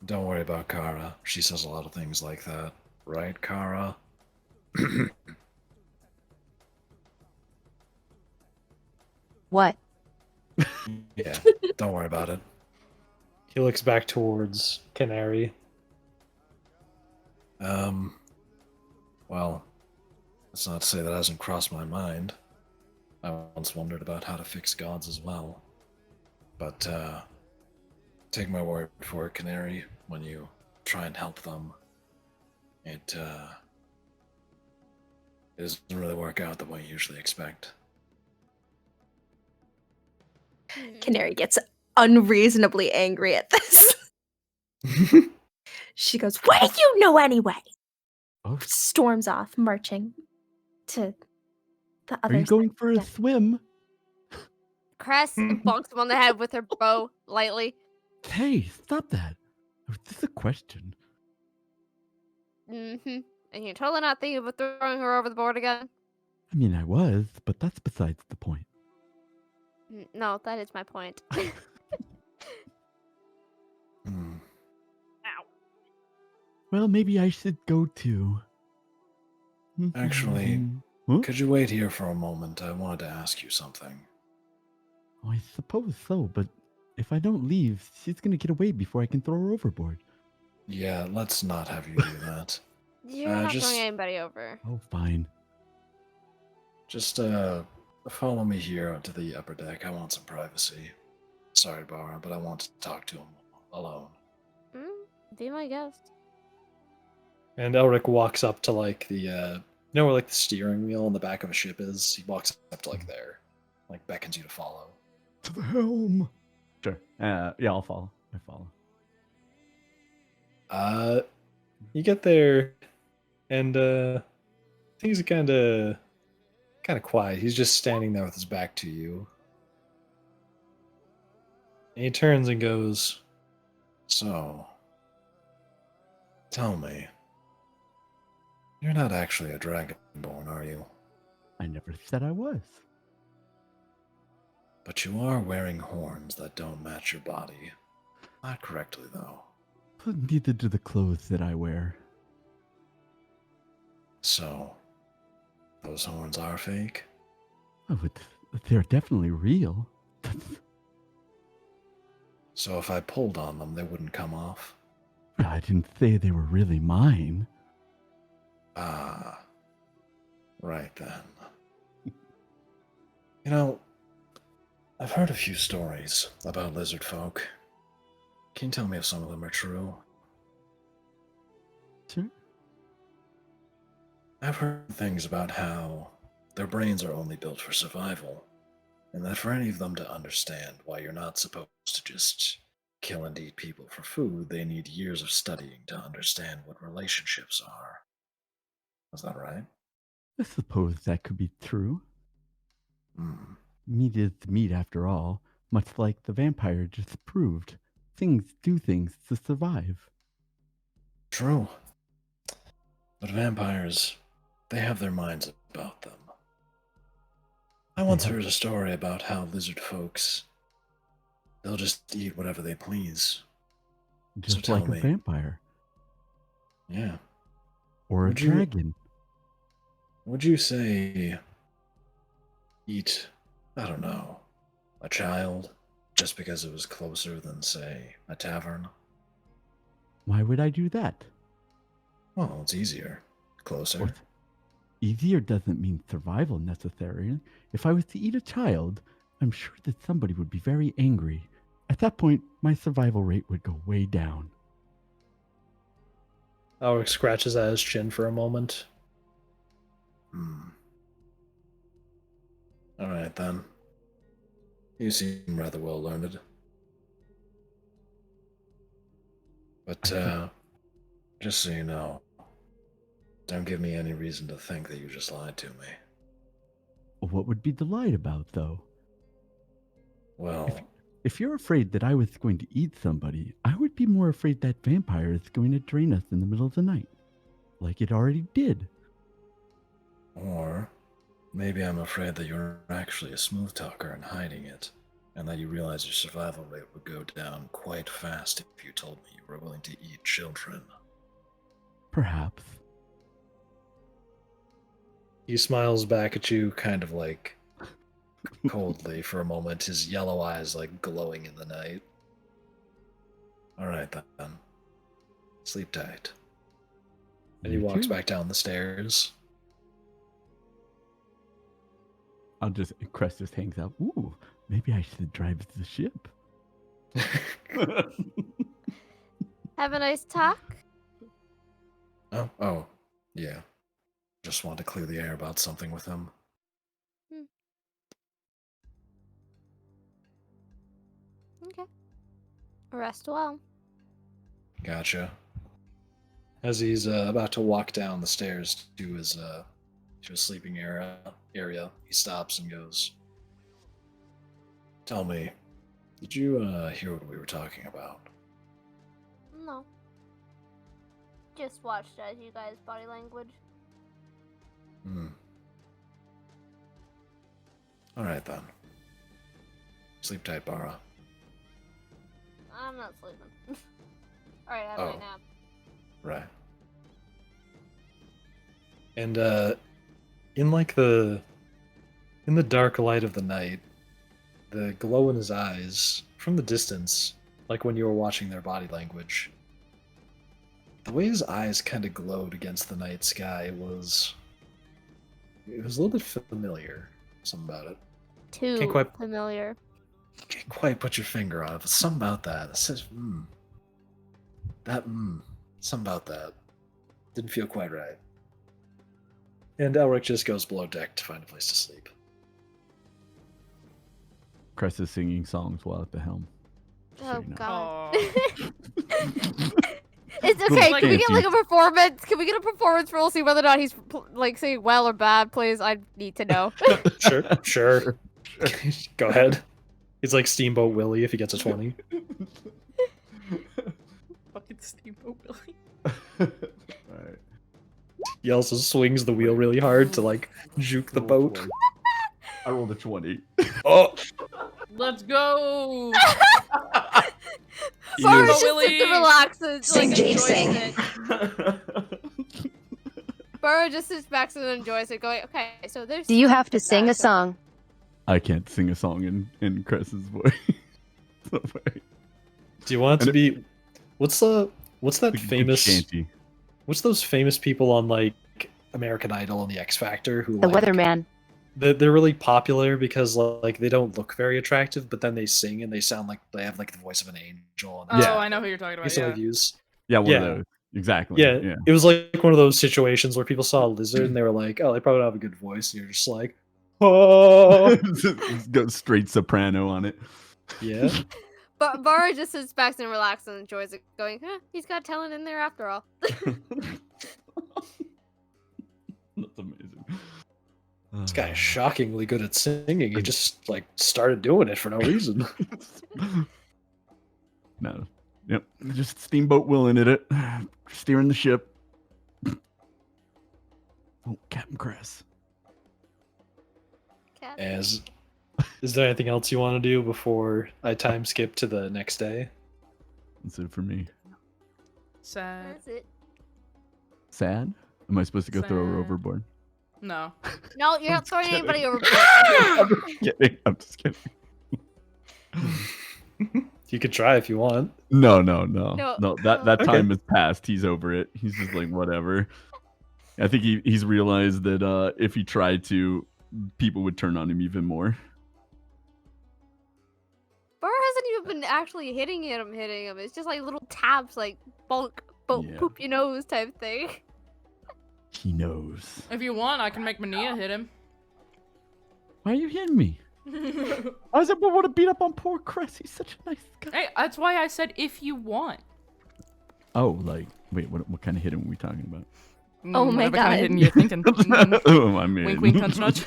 Don't worry about Kara. She says a lot of things like that. Right, Kara? What? Yeah, don't worry about it. He looks back towards Canary. Well, that's not to say that hasn't crossed my mind. I once wondered about how to fix gods as well. But, take my word for it, Canary, when you try and help them, it doesn't really work out the way you usually expect. Canary gets unreasonably angry at this. She goes, "What do you know anyway?" Oh, Storms off, marching to the other are you going side. for a swim? Kres bonks him on the head with her bow lightly. Hey, stop that. Was this a question? Mm-hmm. And you're totally not thinking about throwing her over the board again? I mean, I was, but that's besides the point. No, that is my point. Ow. Well, maybe I should go too. Actually, Huh? could you wait here for a moment? I wanted to ask you something. Oh, I suppose so, but if I don't leave, she's gonna get away before I can throw her overboard. Yeah, let's not have you do that. You're not throwing anybody over. Oh, fine. Just, follow me here to the upper deck. I want some privacy. Sorry, Bara, but I want to talk to him alone. Be my guest. And Elric walks up to, like, the, you know where, like, the steering wheel on the back of a ship is? He walks up to, like, there. Like, beckons you to follow. To the helm. Sure. Yeah, I'll follow. I follow. You get there, and, things are kind of quiet. He's just standing there with his back to you. And he turns and goes, "So, tell me, you're not actually a dragonborn, are you? I never said I was. But you are wearing horns that don't match your body. Not correctly, though. But neither do the clothes that I wear. So, those horns are fake?" Oh, but they're definitely real. "So if I pulled on them, they wouldn't come off?" I didn't say they were really mine. Ah, right then. You know, I've heard a few stories about lizard folk. Can you tell me if some of them are true? Sure. I've heard things about how their brains are only built for survival, and that for any of them to understand why you're not supposed to just kill and eat people for food, they need years of studying to understand what relationships are. Is that right? I suppose that could be true. Hmm. Meat is meat after all, much like the vampire just proved. Things do things to survive. True. But vampires, they have their minds about them. I once heard a story about how lizard folks, they'll just eat whatever they please. Just so like tell a me. Vampire. Yeah. Or a dragon. Would you say eat, I don't know, a child just because it was closer than, say, a tavern? Why would I do that? Well, it's easier. Closer. Easier doesn't mean survival necessarily. If I was to eat a child, I'm sure that somebody would be very angry. At that point, my survival rate would go way down. Elric scratches at his chin for a moment. Alright then. You seem rather well learned. But, just so you know, don't give me any reason to think that you just lied to me. What would be the lie about, though? Well, if you're afraid that I was going to eat somebody, I would be more afraid that vampire is going to drain us in the middle of the night. Like it already did. or maybe I'm afraid that you're actually a smooth talker and hiding it, and that you realize your survival rate would go down quite fast if you told me you were willing to eat children. Perhaps. He smiles back at you, kind of like coldly for a moment, his yellow eyes like glowing in the night. Alright then. Sleep tight. And he walks back down the stairs. Kres just hangs out. Ooh, maybe I should drive the ship. Have a nice talk. Oh, yeah. Just want to clear the air about something with him. Okay. Rest well. Gotcha. As he's about to walk down the stairs to his sleeping area, he stops and goes, Tell me, did you hear what we were talking about? No. Just watched as you guys' body language. Alright then. Sleep tight, Bara. I'm not sleeping. Alright, have a night nap. Right. and in the dark light of the night, the glow in his eyes from the distance, like when you were watching their body language, the way his eyes kind of glowed against the night sky was a little bit familiar. Something about it. Too familiar. Can't quite put your finger on it, but something about that. It says, something about that. Didn't feel quite right. And Elric just goes below deck to find a place to sleep. Kres is singing songs while at the helm. Oh, you know. God. It's okay. Can we get like a performance? Can we get a performance roll? See whether or not he's like saying well or bad, please. I need to know. Sure. Go ahead. He's like Steamboat Willie if he gets a 20. Fucking Steamboat Willie. Alright. He also swings the wheel really hard to like juke the boat. I rolled a 20. Oh! Let's go! Bara Steamboat just sits and relaxes. Sing, like, Jake, enjoys sing. it. Bara just sits back and enjoys it, going, okay, so there's... Do you have to sing a song? I can't sing a song in Kres's voice. Do you want it to be... What's that famous... Shanty. What's those famous people on like American Idol and the X Factor who The like, Weatherman. They're really popular because like they don't look very attractive, but then they sing and they sound like they have like the voice of an angel. And Oh, I know who you're talking about. Yeah. Views. Yeah, one of those. Exactly. Yeah, it was like one of those situations where people saw a lizard and they were like, "Oh, they probably don't have a good voice." And you're just like, "Oh." Go straight soprano on it. Yeah. But Bara just sits back and relaxes and enjoys it, going, he's got talent in there after all. That's amazing. This guy is shockingly good at singing. He just like started doing it for no reason. No. Yep. Just Steamboat Willing it. Steering the ship. Oh, Captain Kres. Is there anything else you want to do before I time skip to the next day? That's it for me. Sad. That's it. Sad? Am I supposed to go throw her Sad. overboard? No. No, you're not throwing anybody overboard. I'm just kidding. I'm just kidding. You could try if you want. No. No. That time has passed. He's over it. He's just like, whatever. I think he's realized that if he tried to, people would turn on him even more. even actually hitting him. It's just like little taps, like bonk, poop your nose type thing. He knows. If you want, I can make Mania hit him. Why are you hitting me? Why does everyone want to beat up on poor Kres? He's such a nice guy. Hey, that's why I said if you want. Oh, like, wait, what kind of hitting were we talking about? Oh my Whatever god. kind of hitting you're thinking. Oh, I mean. Wink, wink, nudge, nudge.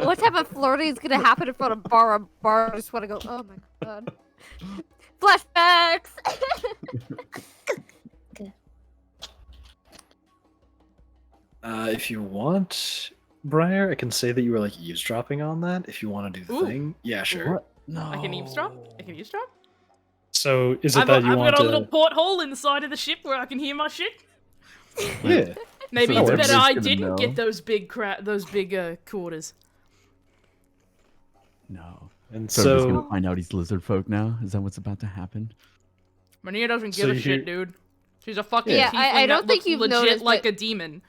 What type of flirting is gonna happen in front of Bara? Bara just wanna go, oh my god. Flashbacks! If you want, Briar, I can say that you were like eavesdropping on that. If you want to do the thing, yeah, sure. What? No. I can eavesdrop? I can eavesdrop? So is it that you I've want got a to? little porthole in the side of the ship where I can hear my shit. Yeah. Maybe So it's everybody's better I gonna didn't know. get those big quarters. No. And So everybody's so gonna find out he's lizard folk now? Is that what's about to happen? Mania doesn't So give a you shit, hear- dude. She's a fucking Yeah, tiefling I don't that think looks you've legit noticed, like but- a demon.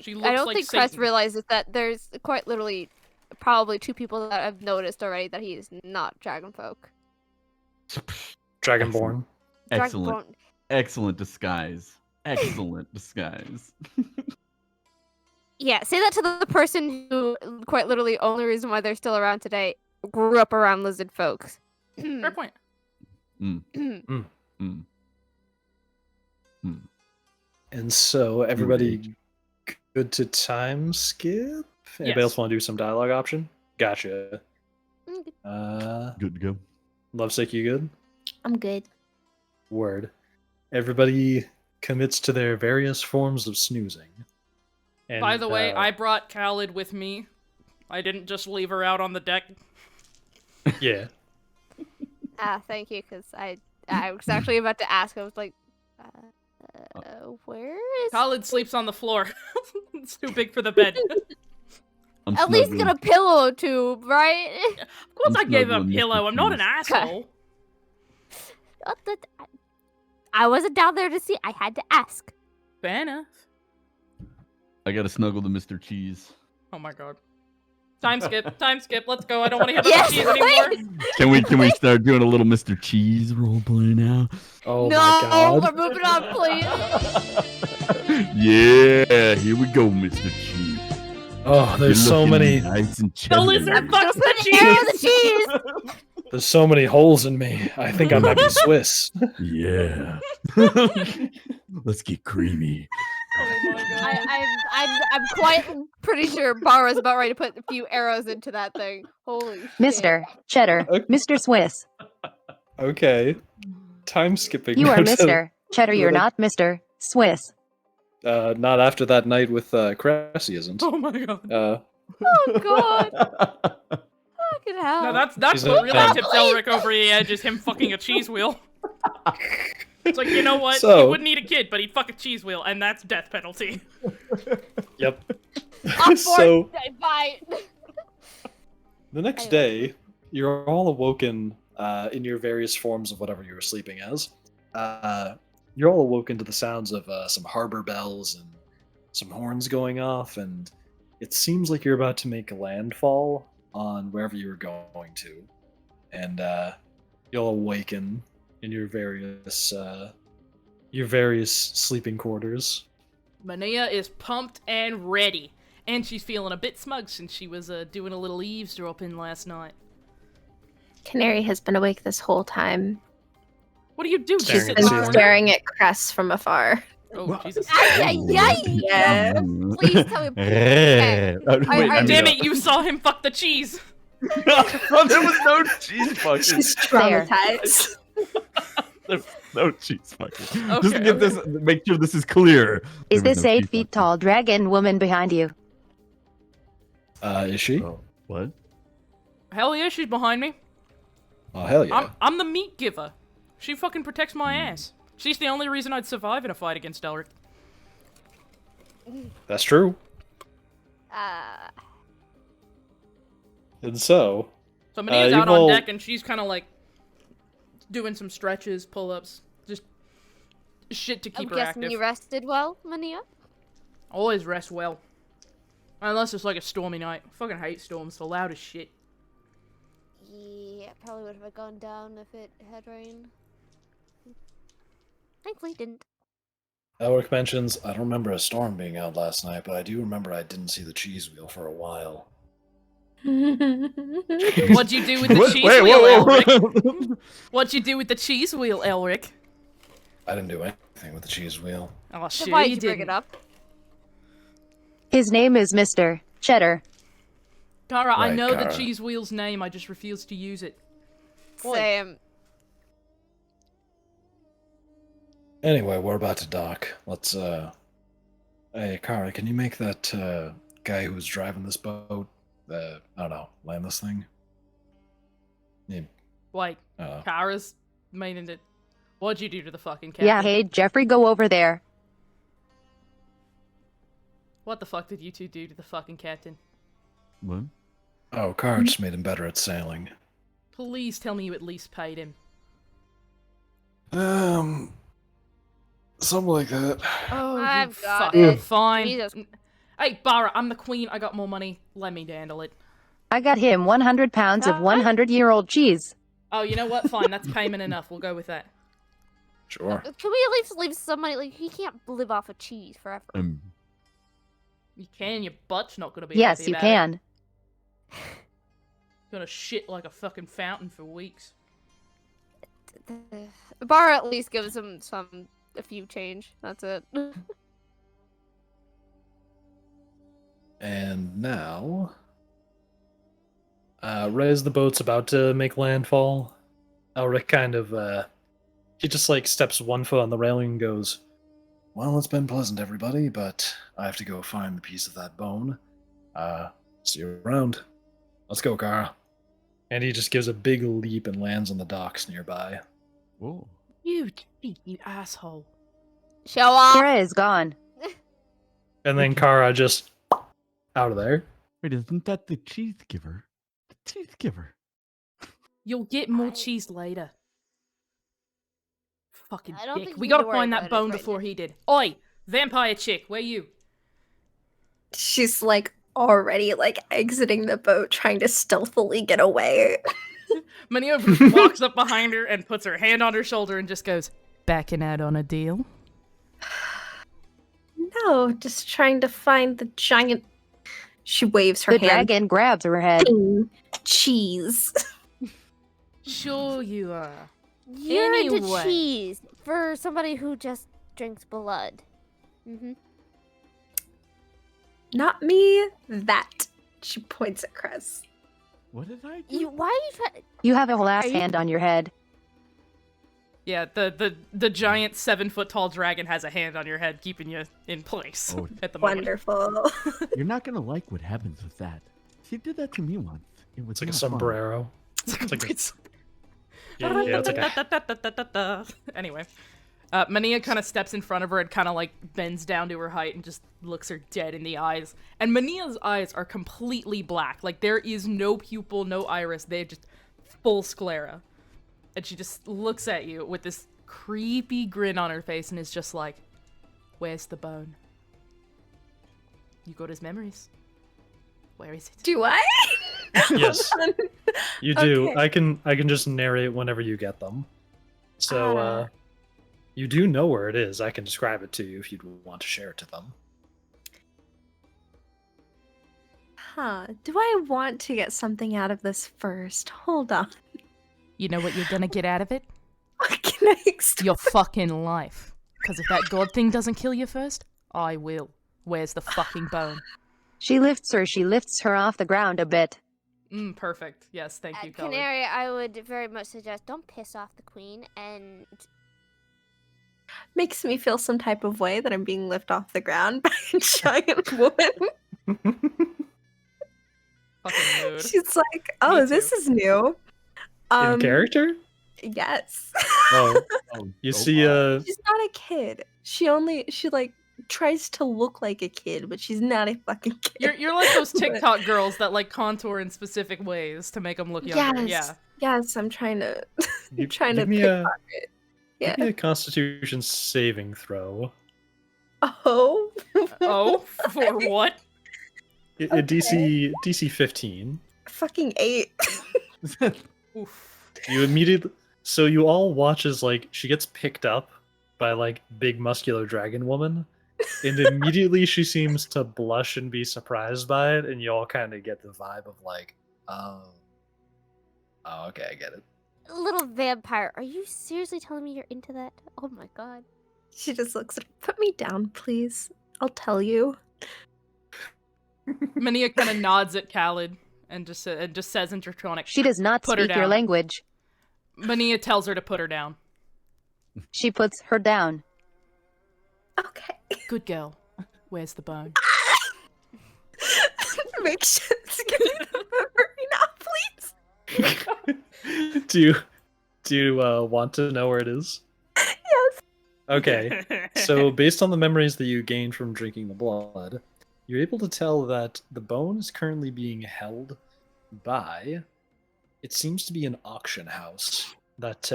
She looks I don't like think Kres Satan. realizes that there's quite literally probably 2 people that have noticed already that he is not dragonfolk. Dragonborn. Excellent. Dragonborn. Excellent disguise. Excellent disguise. Yeah, say that to the person who quite literally only reason why they're still around today grew up around lizard folks. Fair point. And so everybody good to time skip? Anybody else want to do some dialogue option? Gotcha. Good to go. Lovesick, you good? I'm good. Word. Everybody commits to their various forms of snoozing. And, By the way, I brought Khalid with me. I didn't just leave her out on the deck. Yeah. Thank you, because I was actually about to ask. I was like, where is... Khalid sleeps on the floor. It's too big for the bed. I'm At least snuggling. get a pillow tube, right? Of course I gave her a snuggling Mr. pillow. I'm not an Cheese. asshole. I wasn't down there to see. I had to ask. Fair enough. I gotta snuggle to Mr. Cheese. Oh my god. Time skip. Time skip. Let's go. I don't want to hear about Yes, the cheese anymore. Can we start doing a little Mr. Cheese roleplay now? Oh No, my god. we're moving on, please. Yeah, here we go, Mr. Cheese. Oh, there's You're so looking many. nice and The cheddar. lizard fucks Just put the an arrow in cheese. the cheese. There's so many holes in me. I think I might be Swiss. Yeah. Let's get creamy. Oh my god. I'm quite pretty sure Bara's about ready to put a few arrows into that thing. Holy shit. Mr. Cheddar, Okay. Mr. Swiss. Okay. Time skipping. You are now to- Mr. Cheddar, you're not Mr. Swiss. Not after that night with Kres, he isn't. Oh my god. Oh god. Fucking hell. No, that's She's what a- really tips Elric over the edge is him fucking a cheese wheel. It's like, you know what? So- He wouldn't need a kid, but he'd fuck a cheese wheel, and that's death penalty. Yep. Off So board. Bye. the next day, you're all awoken in your various forms of whatever you were sleeping as. You're all awoken to the sounds of some harbor bells and some horns going off, and it seems like you're about to make a landfall on wherever you were going to. And you'll awaken in your various sleeping quarters. Mania is pumped and ready. And she's feeling a bit smug since she was doing a little eavesdropping last night. Canary has been awake this whole time. What do you do? Staring Just at sit in the the Been ceiling. corner? staring at Kres from afar. Oh, Jesus. Ay, ay, ay. Yeah. Please tell me. Okay. Damn it, you saw him fuck the cheese. There was no cheese fucking. She's There. traumatized. There's no cheese fucking. Just Okay, to get this, make sure this is clear. Is There was this no 8 cheese feet fucking. tall dragon woman behind you? Is she? Oh, what? Hell yeah, she's behind me. Oh, hell yeah. I'm the meat giver. She fucking protects my ass. She's the only reason I'd survive in a fight against Elric. That's true. And so, So Mania's you've out on all- deck and she's kind of like doing some stretches, pull-ups, just shit to I'm keep her guessing active. you rested well, Mania? Always rest well. Unless it's like a stormy night. I fucking hate storms. They're loud as shit. Yeah, probably would have gone down if it had rained. Thankfully, it didn't. Elric mentions, I don't remember a storm being out last night, but I do remember I didn't see the cheese wheel for a while. What'd you do with the cheese wheel, Elric? What'd you do with the cheese wheel, Elric? I didn't do anything with the cheese wheel. Oh, shit, Why you did you bring didn't. it up? His name is Mr. Cheddar. Gara, I Right, know the Gara. cheese wheel's name, I just refuse to use it. Same. Anyway, we're about to dock. Let's, Hey, Kara, can you make that, guy who was driving this boat, I don't know, land this thing? Yeah. Wait, Uh, Kara's meaning it. What'd you do to the fucking captain? Yeah, hey, Jeffrey, go over there. What the fuck did you two do to the fucking captain? What? Oh, Kara just made him better at sailing. Please tell me you at least paid him. Something like that. Oh, I've you got fucking it. fine. Jesus. Hey, Bara, I'm the queen. I got more money. Let me handle it. I got him 100 pounds of 100-year-old cheese. Oh, you know what? Fine, that's payment enough. We'll go with that. Sure. Can we at least leave some money? Like, he can't live off of cheese forever. You can. Your butt's not gonna be. Yes, happy you about can. It. Gonna shit like a fucking fountain for weeks. Bara at least gives him a few change. That's it. And now, right as the boat's about to make landfall, Elric kind of, he just like steps one foot on the railing and goes, Well, it's been pleasant, everybody, but I have to go find the piece of that bone. See you around. Let's go, Kara. and he just gives a big leap and lands on the docks nearby. Whoa. You asshole. Show off. Kara is gone. And then Kara just out of there. Wait, isn't that the cheese giver? The cheese giver. You'll get more cheese later. Fucking I don't dick. think We you need gotta to worry find about that it bone right before now. he did. Oi! Vampire chick, where you? She's like already like exiting the boat, trying to stealthily get away. Manio just walks up behind her and puts her hand on her shoulder and just goes, backing out on a deal? No, just trying to find the giant. She waves her The hand. dragon grabs her head. Ping. Cheese. Sure you are. You're into Anyway. cheese for somebody who just drinks blood. Mm-hmm. Not me. That. She points at Kres. What did I do? Why are you trying? You have a whole ass Are you- hand on your head. Yeah, the giant 7-foot-tall dragon has a hand on your head, keeping you in place Oh, at the moment. Wonderful. You're not gonna like what happens with that. She did that to me once. It was It's like a not fun. sombrero. It's like Yeah, it's like a, Anyway, Mania kind of steps in front of her and kind of like bends down to her height and just looks her dead in the eyes. And Mania's eyes are completely black. Like there is no pupil, no iris. They're just full sclera. And she just looks at you with this creepy grin on her face and is just like, "Where's the bone? You got his memories. Where is it?" Do I? yes, you do. Okay. I can just narrate whenever you get them. So, you do know where it is. I can describe it to you if you'd want to share it to them. Huh. Do I want to get something out of this first? Hold on. You know what you're gonna get out of it? What can I explain? Your fucking life. Because if that god thing doesn't kill you first, I will. Where's the fucking bone? She lifts her off the ground a bit. Perfect. Yes, thank you, Colin. Canary, I would very much suggest don't piss off the queen and Makes me feel some type of way that I'm being lifted off the ground by a giant woman. Fucking mood. She's like, "Oh, Me this too. is new." In character? Yes. Oh, Oh, you oh, see, wow. She's not a kid. She like tries to look like a kid, but she's not a fucking kid. You're like those TikTok girls that like contour in specific ways to make them look younger. Yes. Yeah. Yes, I'm trying to give, trying to give me pick a, on it. Yeah. give me a Constitution saving throw. Oh. Oh, for what? A DC 15. Fucking 8. Oof. You immediately, so you all watch as like she gets picked up by like big muscular dragon woman, and immediately she seems to blush and be surprised by it, and you all kind of get the vibe of like, oh, okay, I get it. Little vampire, are you seriously telling me you're into that? Oh my god. She just looks at her. Put me down, please. I'll tell you. Mania kind of nods at Khaled and just says in Draconic, She does not put her speak your down. language. Mania tells her to put her down. She puts her down. Okay. Good girl. Where's the bone? Make sense. Can you hurry now, please? Do you want to know where it is? Yes. Okay. So based on the memories that you gained from drinking the blood, you're able to tell that the bone is currently being held by, it seems to be an auction house that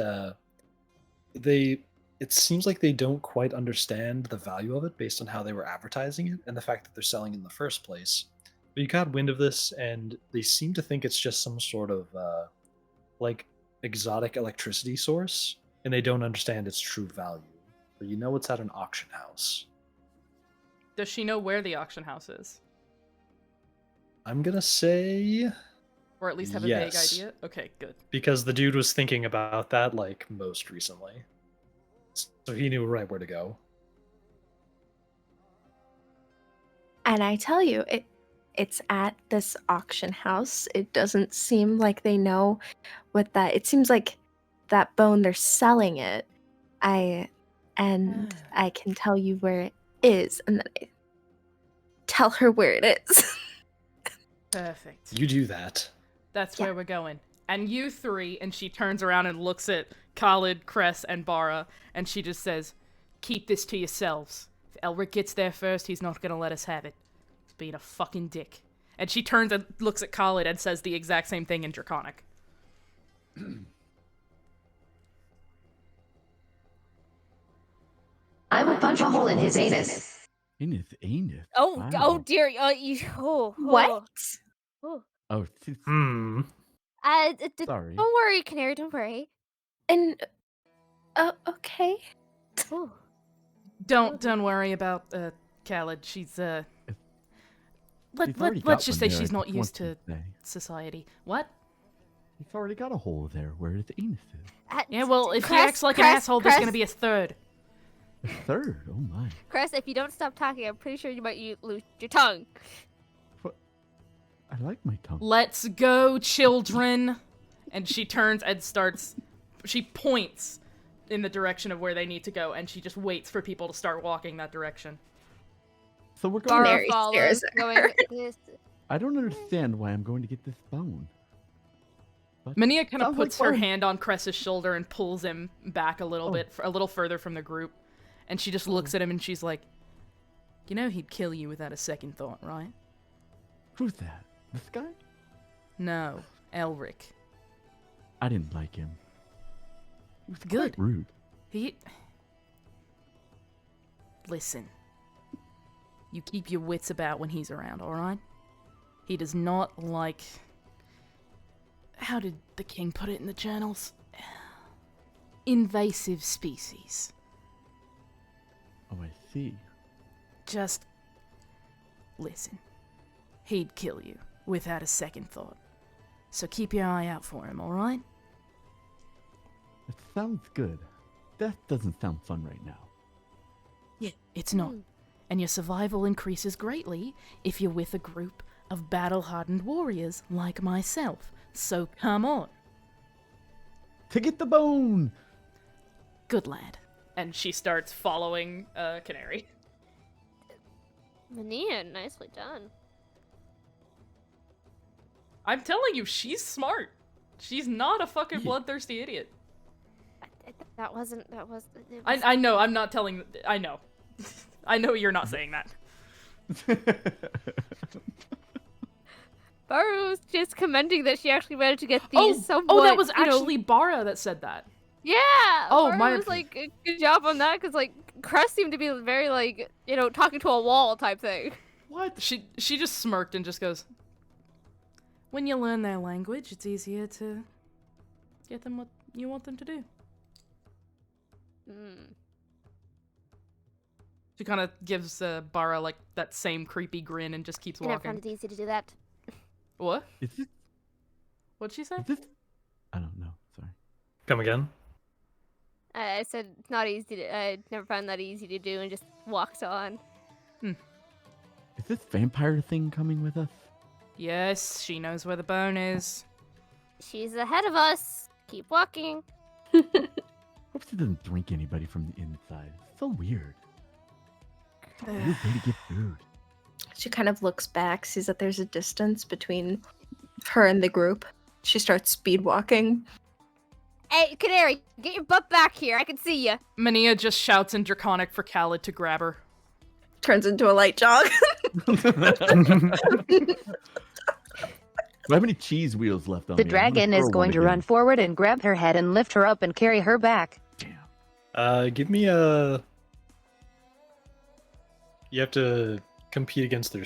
it seems like they don't quite understand the value of it based on how they were advertising it and the fact that they're selling in the first place. But you got wind of this and they seem to think it's just some sort of like exotic electricity source, and they don't understand its true value. But you know it's at an auction house. Does she know where the auction house is? I'm gonna say, or at least have yes. a vague idea? Okay, good. Because the dude was thinking about that like most recently. So he knew right where to go. And I tell you, it's at this auction house. It doesn't seem like they know what that. It seems like that bone, they're selling it. I can tell you where it is, and then I tell her where it is. Perfect. You do that. That's where we're going. And you three, and she turns around and looks at Khaled, Kres, and Bara, and she just says, keep this to yourselves. If Elric gets there first, he's not gonna let us have it. He's being a fucking dick. And she turns and looks at Khaled and says the exact same thing in Draconic. I would punch a hole in his anus. In his anus? Oh, Wow. oh dear. What? Oh. Oh, sorry. Don't worry, Canary. Don't worry. And okay. Oh. Don't worry about Khaled. She's let's just say she's not used to society. What? He's already got a hole there where his anus is. Yeah, well, if he acts like an asshole, there's gonna be a third. A third? Oh my. Kres, if you don't stop talking, I'm pretty sure you might lose your tongue. What? I like my tongue. Let's go, children. And she turns and she points in the direction of where they need to go, and she just waits for people to start walking that direction. So we're going Canary stares at her. I don't understand why I'm going to get this bone. But Mania kind of sounds puts like her fun. hand on Kres's shoulder and pulls him back a little bit, a little further from the group. And she just looks at him and she's like, you know he'd kill you without a second thought, right? Who's that? This guy? No, Elric. I didn't like him. He was Good. quite rude. Listen. You keep your wits about when he's around, alright? He does not like... How did the king put it in the journals? Invasive species. Oh, I see. Just... listen. He'd kill you without a second thought. So keep your eye out for him, alright? It sounds good. Death doesn't sound fun right now. Yeah, it's not. And your survival increases greatly if you're with a group of battle-hardened warriors like myself. So come on. To get the bone! Good lad. And she starts following Canary. Mania, nicely done. I'm telling you, she's smart. She's not a fucking bloodthirsty idiot. That was... I know, I'm not telling... I know. I know you're not saying that. Bara was just commenting that she actually managed to get these somewhat... Oh, that was actually Bara that said that. Yeah! Oh, Bara was like, good job on that, because, like, Kres seemed to be very, like, you know, talking to a wall type thing. What? She just smirked and just goes, when you learn their language, it's easier to get them what you want them to do. She kind of gives Bara like that same creepy grin and just keeps I never walking. found it easy to do that. What? Is this, What'd she say? I don't know. Sorry. Come again? I said it's not easy to. I never found that easy to do, and just walked on. Is this vampire thing coming with us? Yes, she knows where the bone is. She's ahead of us. Keep walking. Hope she doesn't drink anybody from the inside. It's so weird. It's a weird way to get food. She kind of looks back, sees that there's a distance between her and the group. She starts speed walking. Hey, Canary, get your butt back here. I can see you. Mania just shouts in Draconic for Khaled to grab her. Turns into a light jog. Do I have any cheese wheels left on The me? dragon is going to run forward and grab her head and lift her up and carry her back. Damn. Give me a... You have to compete against their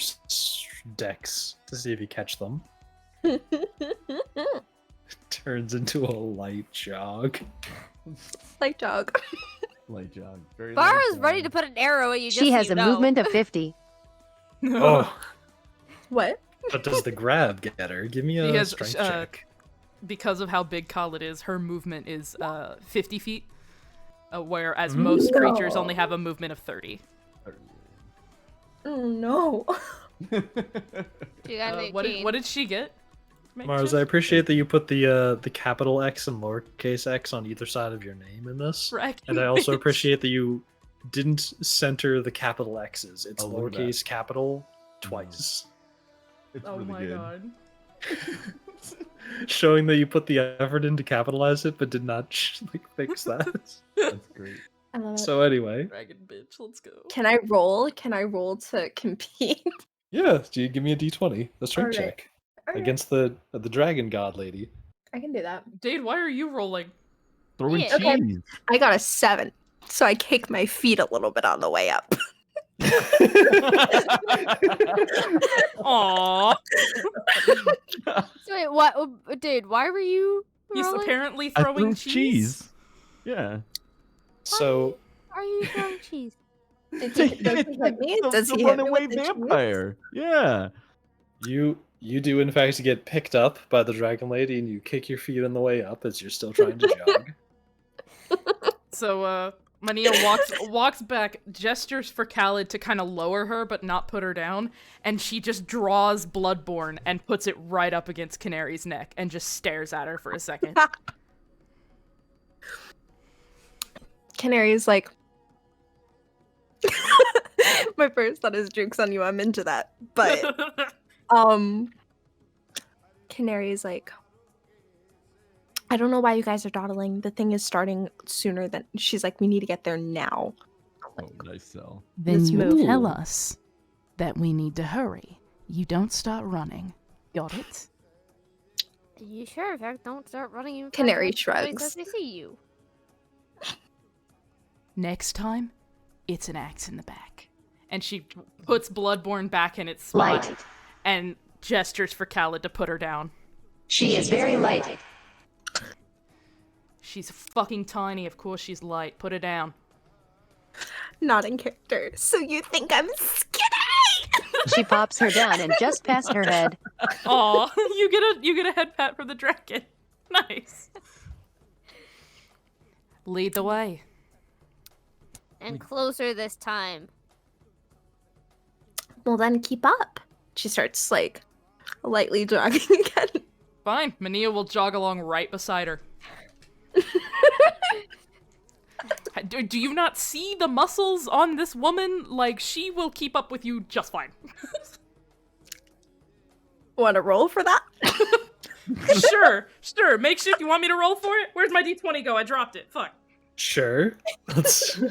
decks to see if you catch them. Turns into a light jog. Light jog. Light jog. Very Bara's light ready jog. to put an arrow at you. She has a movement of 50. Oh, What? but does the grab get her? Give me a strength check. Because of how big Khaled is, her movement is 50 feet, whereas most creatures only have a movement of 30. Oh no. She got an What 18. did she get? Mars, I appreciate that you put the capital X and lowercase x on either side of your name in this. Right. And I also appreciate that you didn't center the capital X's. It's Oh, look at lowercase capital twice. It's Oh really my good. god. Showing that you put the effort in to capitalize it, but did not fix that. That's great. I love it. So anyway, Dragon bitch, let's go. Can I roll? Can I roll to compete? yeah, give me a d20, a strength Alright. check against the dragon god lady. I can do that. Dade, why are you rolling? Throwing Yeah. Okay. cheese. I got a 7, so I kick my feet a little bit on the way up. Aww. So wait, what? Dude, why were you He's rolling? apparently I throwing threw cheese. Yeah. So Are you throwing cheese? Does he hit me? Does he hit me runaway with the cheese? vampire? Yeah. you do in fact get picked up by the dragon lady, and you kick your feet on the way up as you're still trying to jog. So, Mania walks back, gestures for Khaled to kind of lower her but not put her down, and she just draws Bloodborne and puts it right up against Canary's neck and just stares at her for a second. Canary's like, my first thought is joke's on you, I'm into that. But Canary's like, I don't know why you guys are dawdling. The thing is starting sooner than she's like, we need to get there now. Oh, nice sell. Then Let's you move. tell us that we need to hurry. You don't start running. Got it? You sure? In fact, don't start running. In Canary fact, nobody shrugs. says they see you. Next time, it's an axe in the back. And she puts Bloodborne back in its spot Light. and gestures for Khaled to put her down. She is very light. She's fucking tiny, of course she's light. Put her down. Not in character. So you think I'm skinny? She pops her down and just past her head. Aw, you get a head pat from the dragon. Nice. Lead the way. And closer this time. Well, then keep up. She starts like lightly jogging again. Fine. Mania will jog along right beside her. Do you not see the muscles on this woman? Like, she will keep up with you just fine. Want to roll for that? Sure. Makeshift, you want me to roll for it? Where's my d20 go? I dropped it. Fuck. Sure. Let's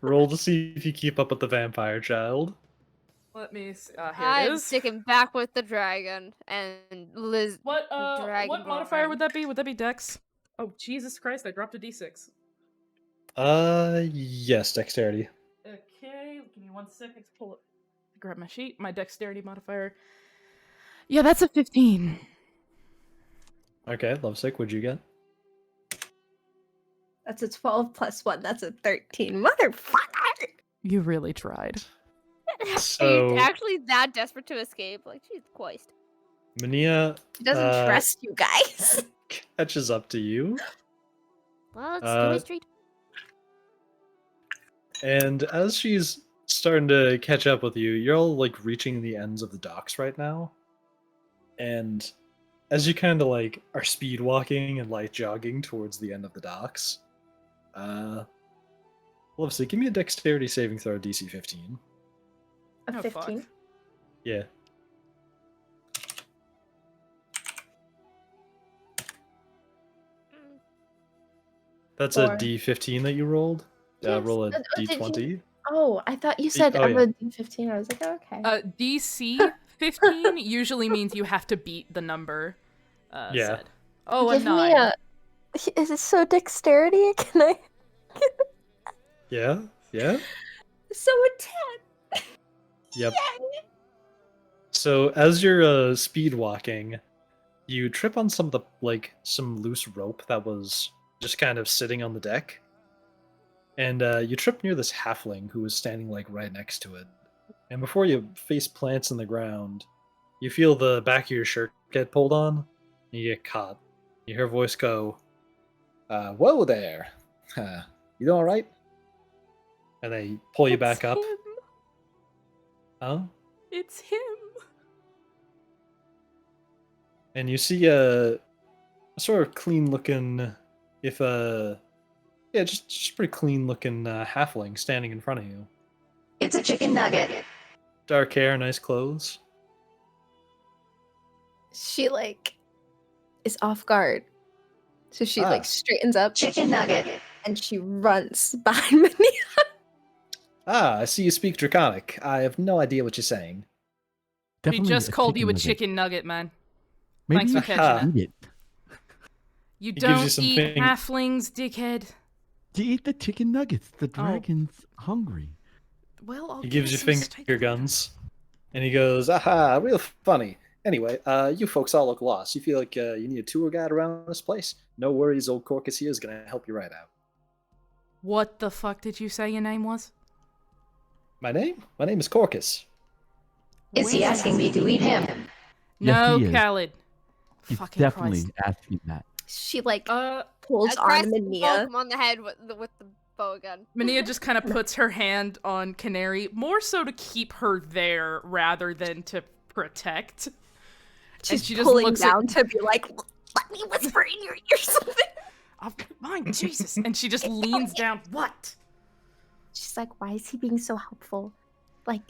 roll to see if you keep up with the vampire child. Let me see. Here it I'm is. sticking back with the dragon and Liz. What Dragonborn. modifier would that be? Would that be Dex? Oh, Jesus Christ, I dropped a d6. Yes, dexterity. Okay, give me 1 second to pull it. Grab my sheet. My dexterity modifier. Yeah, that's a 15. Okay, Lovesick, what'd you get? That's a 12 plus 1. That's a 13. Motherfucker! You really tried. So- Are you actually that desperate to escape? Like, Jesus Christ. Mania She doesn't trust you guys. catches up to you. Well, it's Story Street. And as she's starting to catch up with you, you're all like reaching the ends of the docks right now. And as you kind of like are speed walking and like jogging towards the end of the docks, Lovesick, give me a dexterity saving throw, DC 15. A Oh, 15. fuck. Yeah. That's a Four. D15 that you rolled. Yes. Roll a Did you- D20. Oh, I thought you said oh, I'm yeah. a D15. I was like, oh, okay. DC 15 usually means you have to beat the number Yeah. said. Oh, Give a 9. me a. Is it so dexterity? Can I? Yeah. So a 10. Yep. Yay. So as you're speed walking, you trip on some of the some loose rope that was just kind of sitting on the deck, and you trip near this halfling who was standing like right next to it. And before your face plants in the ground, you feel the back of your shirt get pulled on, and you get caught. You hear a voice go, "Whoa there, you doing all right?" And they pull you back up. Him. Huh? It's him. And you see a sort of clean looking, just pretty clean looking halfling standing in front of you. It's a chicken nugget. Dark hair, nice clothes. She is off guard, so she straightens up. Chicken nugget. And she runs behind Mania. I see you speak Draconic. I have no idea what you're saying. We just called you a nugget. chicken nugget, man. Maybe Thanks for you catching should eat it. You He gives you don't some eat thing- halflings, dickhead. You eat the chicken nuggets. The dragon's hungry. Well, I'll He gives you give some steak finger guns, and he goes, "Aha, real funny. Anyway, you folks all look lost. You feel like you need a tour guide around this place? No worries, old Corcus here is gonna help you right out." What the fuck did you say your name was? My name is Corcus. Is he asking me to eat him? No, he is. Khaled. He's Fucking definitely Christ. asking that. She Kres pulls on Mania. poke him on the head with the bow gun. Mania just kind of puts her hand on Canary, more so to keep her there rather than to protect. She's she just pulling looks down to be like, let me whisper in your ear something. Oh, mine, Jesus. And she just leans down. What? She's like, why is he being so helpful? Like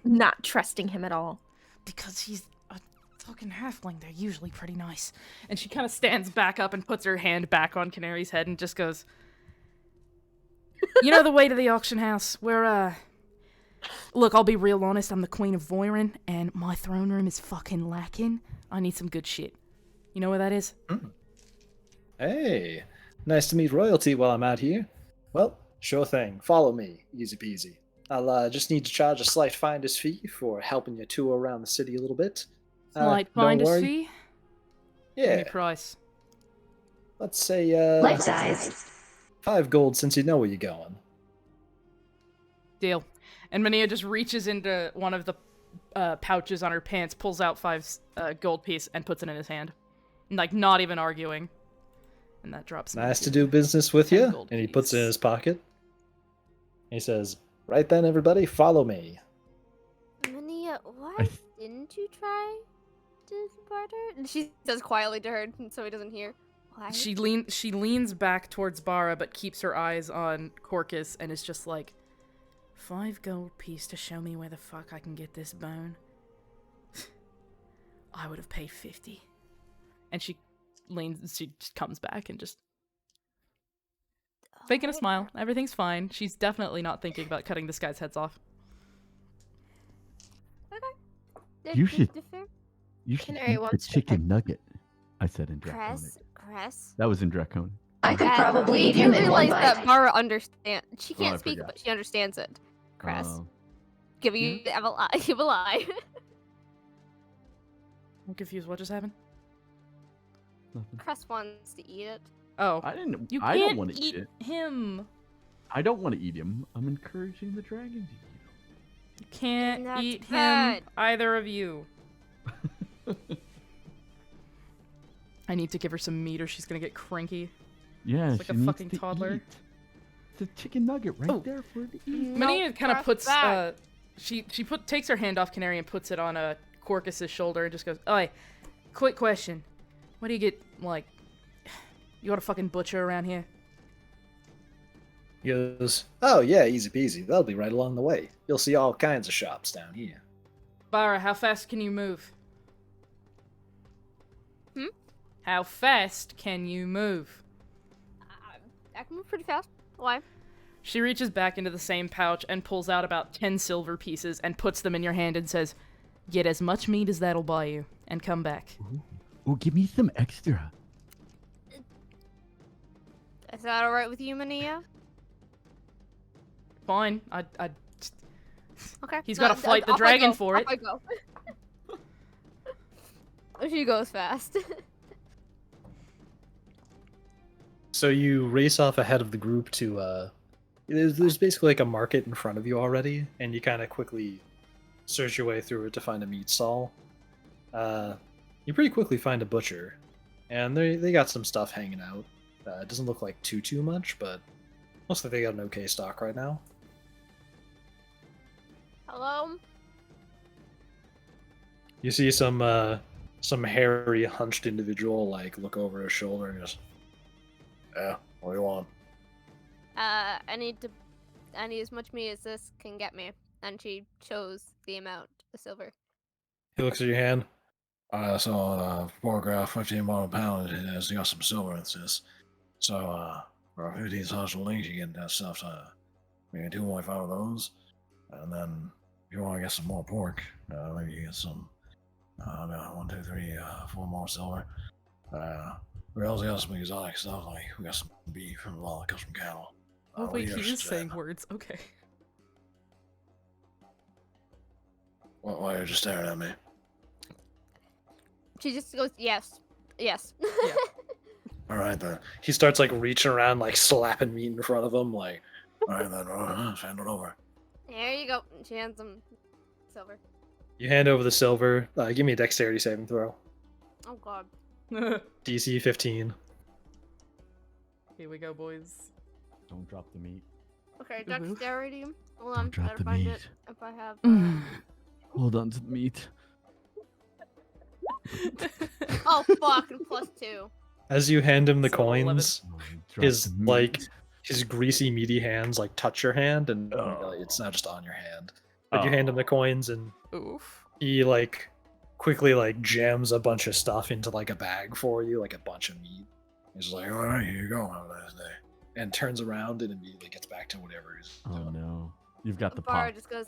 not trusting him at all. Because he's a fucking halfling. They're usually pretty nice. And she kind of stands back up and puts her hand back on Canary's head and just goes, you know the way to the auction house? Look, I'll be real honest. I'm the Queen of Voirin, and my throne room is fucking lacking. I need some good shit. You know where that is? Hey, nice to meet royalty while I'm out here. Well, sure thing. Follow me. Easy peasy. I'll just need to charge a slight finder's fee for helping you tour around the city a little bit. Slight don't finder's worry. fee? Yeah, Any price? let's say Life size. 5 gold since you know where you're going. Deal. And Mania just reaches into one of the pouches on her pants, pulls out 5 gold piece, and puts it in his hand. Like, not even arguing. And that drops him. Nice to do business with 10 you. gold And he puts it in piece. his pocket. He says, "Right then, everybody, follow me." Mania, why didn't you try to barter? And she says quietly to her so he doesn't hear. Why? She leans back towards Bara, but keeps her eyes on Corcus, and is just like, 5 gold piece to show me where the fuck I can get this bone. I would have paid 50. And she just comes back and just faking a smile. Everything's fine. She's definitely not thinking about cutting this guy's heads off. Okay. You should- Fair. You should Canary eat the wants to chicken nugget. I said in Draconic. Kres. That was in Draconic. I could And probably eat you him in realize one that bite. Bara understands. She Oh, I can't speak, forgot. but she understands it. Kres. Oh. Give you a lie. Give a lie. I'm confused. What just happened? Nothing. Kres wants to eat it. Oh, I didn't. you I can't don't want to eat it. him. I don't want to eat him. I'm encouraging the dragon to eat him. You can't That's eat bad. him, either of you. I need to give her some meat or she's gonna get cranky. Yeah, It's like she a needs fucking to toddler. eat. It's a chicken nugget right Oh. there for her to eat. Mania kind of Kres puts back. she takes her hand off Canary and puts it on Corcus's shoulder and just goes, "Oi, quick question. What do you get like? You got a fucking butcher around here?" He goes, "Oh yeah, easy peasy. That'll be right along the way. You'll see all kinds of shops down here." Bara, how fast can you move? How fast can you move? I can move pretty fast. Why? She reaches back into the same pouch and pulls out about 10 silver pieces and puts them in your hand and says, "Get as much meat as that'll buy you, and come back." Oh, give me some extra. Is that alright with you, Mania? Fine. Okay. He's gotta fight the off I dragon go, for off it. I go. She goes fast. So you race off ahead of the group to there's basically like a market in front of you already, and you kind of quickly search your way through it to find a meat stall. You pretty quickly find a butcher, and they got some stuff hanging out. It doesn't look like too much, but looks like they got an okay stock right now. Hello? You see some hairy, hunched individual like look over his shoulder and just, "Yeah, what do you want?" I need as much meat as this can get me. And she shows the amount of silver. He looks at your hand. I saw a photograph, 15 bottle pound. It has got some silver in this. So, for 15 social links, you get that stuff. Maybe 2.5 of those. And then, if you want to get some more pork, maybe you get some, 1, 2, 3, 4 more silver. We also got some exotic stuff, like we got some beef and a lot of custom cattle. Oh wait, he is saying words. Okay. Why are you just staring at me? She just goes, yes. Yes. Yeah. All right then. He starts like reaching around, like slapping meat in front of him. Like, all right then, hand it over. There you go. And she hands him silver. You hand over the silver. Give me a dexterity saving throw. Oh god. DC 15. Here we go, boys. Don't drop the meat. Okay, Ooh. dexterity. Hold Don't on, drop gotta the find meat. it. If I have. Hold on to the meat. Oh fuck! And +2. As you hand him the So coins, Oh, drop his the meat. like his greasy, meaty hands like touch your hand, and it's not just on your hand. But you hand him the coins, and Oof. he like quickly like jams a bunch of stuff into like a bag for you, like a bunch of meat. He's just like, "All right, here you go. Have a nice day." And turns around and immediately gets back to whatever he's Oh doing. no. You've got the Bara pot. just goes,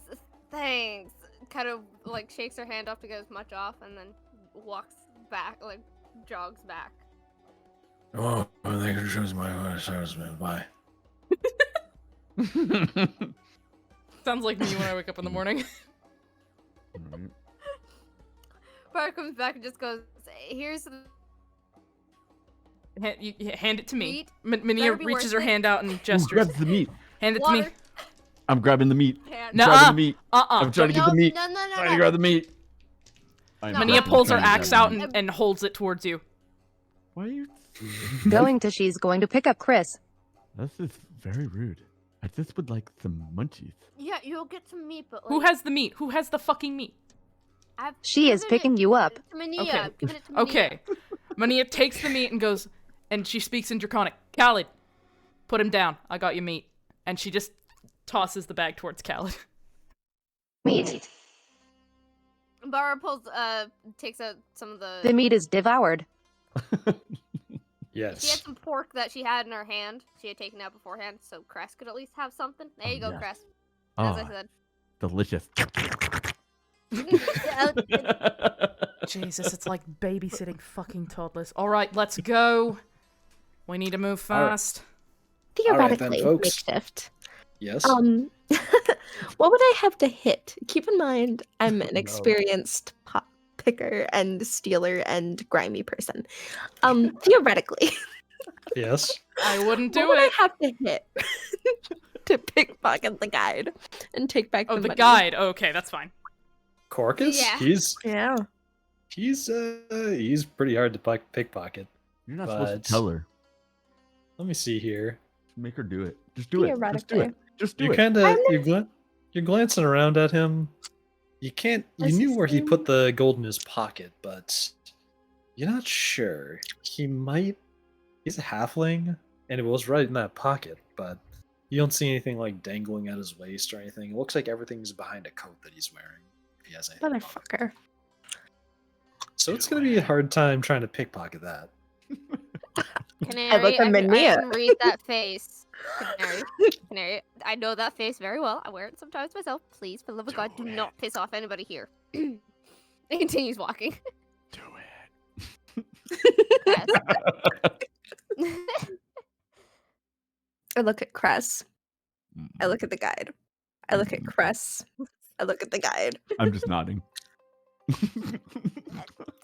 thanks. Kind of like shakes her hand off to get as much off, and then walks back, like jogs back. Oh, thank you for choosing my service, man. Bye. Sounds like me when I wake up in the morning. Alright. Bara comes back and just goes, here's the You hand it to me. meat. Mania Better be reaches worth her it. hand out and Who gestures. grabs the meat? Hand it to me. Water. I'm grabbing the meat. Hand. No. Grabbing the meat. I'm trying to get No, the meat. no, no, no, Trying to no. grab the meat. I'm No. Mania definitely pulls her trying to grab axe the out meat. and holds it towards you. Why are you? Going to she's going to pick up Kres. This is very rude. I just would like some munchies. Yeah, you'll get some meat, but like, Who has the meat? Who has the fucking meat? I've She is given picking it you up. to Mania. Okay. I've given it to Mania. Okay. Mania takes the meat and goes, and she speaks in Draconic. Khaled, put him down. I got your meat. And she just tosses the bag towards Khaled. Meat. Bara takes out some of The meat is devoured. She had Yes. some pork that she had in her hand. She had taken out beforehand, so Kres could at least have something. There you go, yes. Kres. Oh, As I said. delicious. Jesus, it's like babysitting fucking toddlers. All right, let's go. We need to move fast. Theoretically, folks. makeshift. Yes. What would I have to hit? Keep in mind, I'm an No. experienced picker and stealer and grimy person. Theoretically. Yes. I wouldn't do what would it. I have to hit to pickpocket the guide and take back the money? Oh, the guide. Okay, that's fine. Corcus? Yeah. He's pretty hard to pickpocket. You're not supposed to tell her. Let me see here. Make her do it. Just do it. Just do it. Just do it. You're glancing around at him. You knew where he put the gold in his pocket, but you're not sure. He's a halfling, and it was right in that pocket, but you don't see anything like dangling at his waist or anything. It looks like everything's behind a coat that he's wearing. If he has anything. Motherfucker. So it's going to be a hard time trying to pickpocket that. Canary, I look at Mania. I can read that face. Canary, I know that face very well. I wear it sometimes myself. Please, for the love of God, do not piss off anybody here. He continues walking. Do it. I look at Kres. I look at the guide. I look at Kres. I look at the guide. I'm just nodding.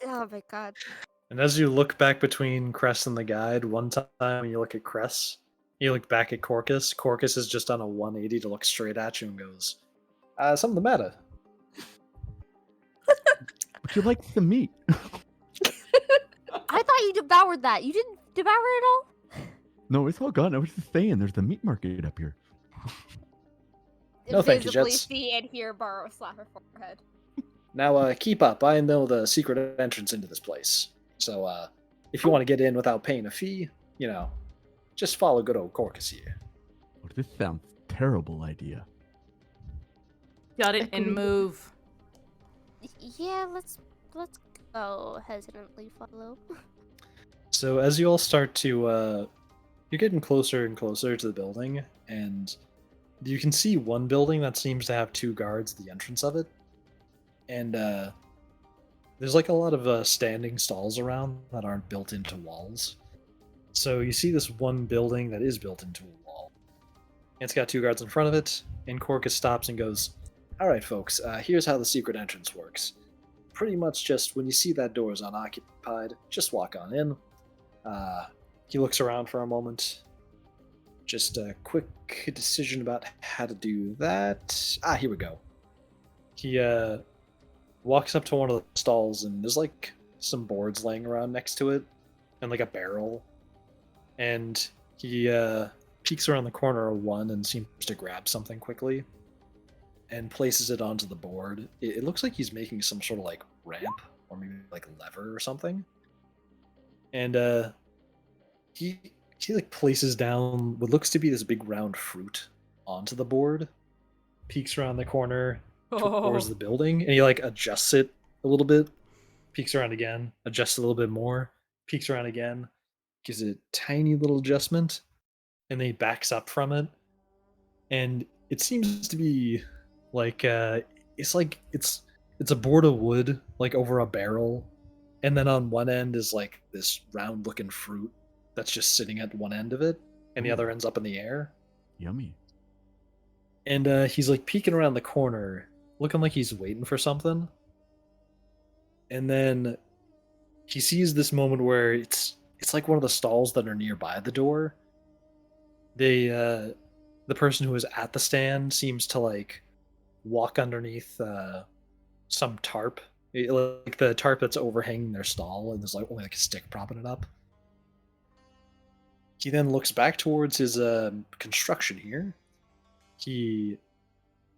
Oh my God. And as you look back between Kres and the guide, one time when you look at Kres, you look back at Corcus. Corcus is just on a 180 to look straight at you and goes, something the matter. But you like the meat. I thought you devoured that. You didn't devour it all? No, it's all gone. I was just saying, there's the meat market up here. No, thank you, Visibly Jets. see and hear Bara slap her forehead. Now, keep up. I know the secret entrance into this place. So, if you want to get in without paying a fee, just follow good old Corcus here. Oh, this sounds terrible idea. Got it and move. Yeah, let's go. Hesitantly follow. So as you all start to, you're getting closer and closer to the building, and you can see one building that seems to have 2 guards at the entrance of it. And there's like a lot of standing stalls around that aren't built into walls. So you see this one building that is built into a wall. And it's got 2 guards in front of it, and Corcus stops and goes, "Alright folks, here's how the secret entrance works. Pretty much just when you see that door is unoccupied, just walk on in." He looks around for a moment. Just a quick decision about how to do that. Here we go. He walks up to one of the stalls, and there's like some boards laying around next to it, and like a barrel. And he peeks around the corner of one and seems to grab something quickly and places it onto the board. It looks like he's making some sort of like ramp or maybe like lever or something. And he like places down what looks to be this big round fruit onto the board, peeks around the corner towards the building, and he like adjusts it a little bit, peeks around again, adjusts it a little bit more, peeks around again, gives it a tiny little adjustment, and then he backs up from it. And it seems to be like it's a board of wood like over a barrel, and then on one end is like this round looking fruit that's just sitting at one end of it, and the other end's up in the air. Yummy. And he's like peeking around the corner, looking like he's waiting for something. And then he sees this moment where it's like one of the stalls that are nearby the door. The person who is at the stand seems to like walk underneath some tarp, like the tarp that's overhanging their stall, and there's like only like a stick propping it up. He then looks back towards his construction here. He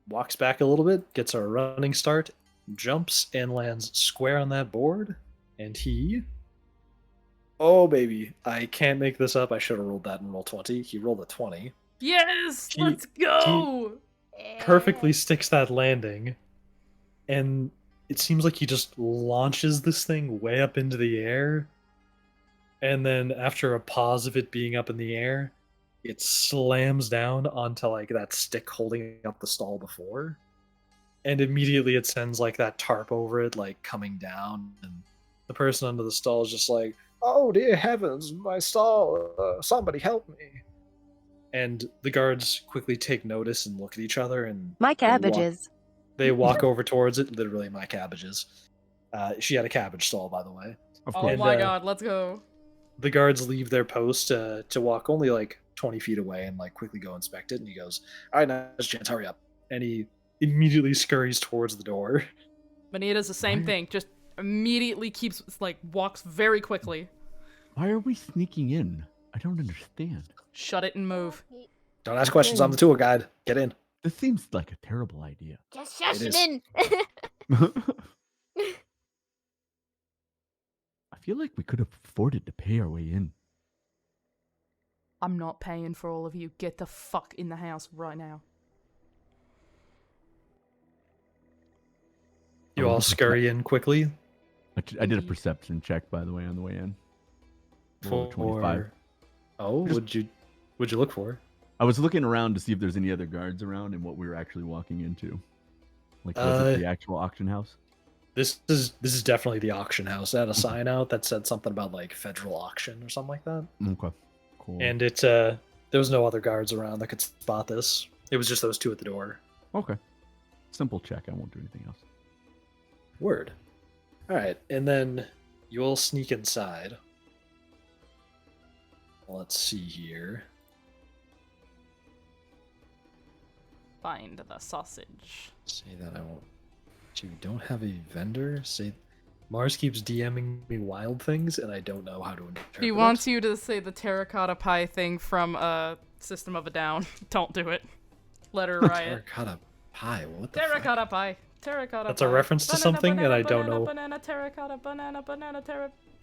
walks back a little bit, gets a running start, jumps, and lands square on that board. And he... Oh, baby. I can't make this up. I should have rolled that in roll 20. He rolled a 20. Yes! Let's go! He perfectly sticks that landing. And it seems like he just launches this thing way up into the air. And then after a pause of it being up in the air, it slams down onto like that stick holding up the stall before. And immediately it sends like that tarp over it, like coming down. And the person under the stall is just like, "Oh dear heavens, my stall, somebody help me." And the guards quickly take notice and look at each other, and my cabbages. They walk over towards it, literally my cabbages. She had a cabbage stall, by the way. Of Oh course. my god, let's go. The guards leave their post to walk only like 20 feet away and like quickly go inspect it. And he goes, "All right, now's your chance. Hurry up!" And he immediately scurries towards the door. Mania does the same thing. Just immediately walks very quickly. Why are we sneaking in? I don't understand. Shut it and move. Don't ask questions. I'm the tour guide. Get in. This seems like a terrible idea. Just shush It him is. in. I feel like we could have afforded to pay our way in. I'm not paying for all of you. Get the fuck in the house right now. You all scurry in quickly. I did a perception check, by the way, on the way in. Rolled a 25. Oh, what'd you look for? I was looking around to see if there's any other guards around and what we were actually walking into. Like, was it the actual auction house? This is definitely the auction house. It had a sign out that said something about like federal auction or something like that. Okay, cool. And there was no other guards around that could spot this. It was just those two at the door. Okay. Simple check. I won't do anything else. Word. All right, and then you all sneak inside. Let's see here. Find the sausage. Say that I won't. You don't have a vendor? Say Mars keeps DMing me wild things, and I don't know how to interpret He wants you to say the terracotta pie thing from System of a Down. Don't do it. Let her riot. Terracotta pie? What the Terracotta fuck? pie. Terracotta That's pie. a reference to Banana, something, banana, and I don't banana, know. Banana, terracotta, banana,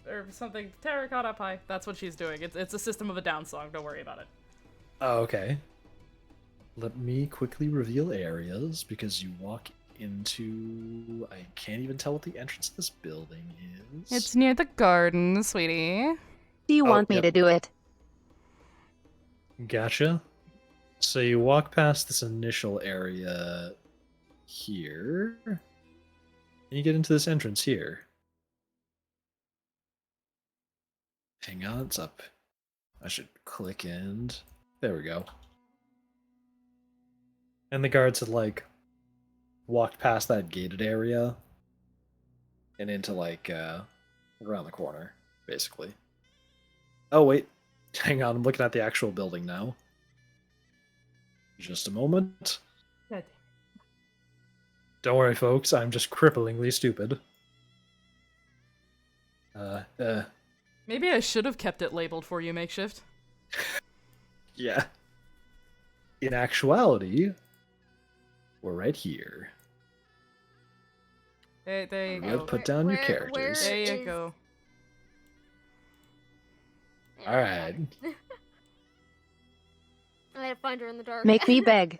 or something. Terracotta pie. That's what she's doing. It's a System of a Down song. Don't worry about it. Oh, okay. Let me quickly reveal areas, because you walk into... I can't even tell what the entrance of this building is. It's near the garden, sweetie. Do you want me to do it? Gotcha. So you walk past this initial area here, and you get into this entrance here. Hang on, it's up. I should click and... There we go. And the guards had, like, walked past that gated area and into, like, around the corner, basically. Oh, wait. Hang on, I'm looking at the actual building now. Just a moment. Good. Don't worry, folks, I'm just cripplingly stupid. Maybe I should have kept it labeled for you, Makeshift. Yeah. In actuality, we're right here. There you We'll go. put down your characters. There you go. Alright. I had to find her in the dark. Make me beg.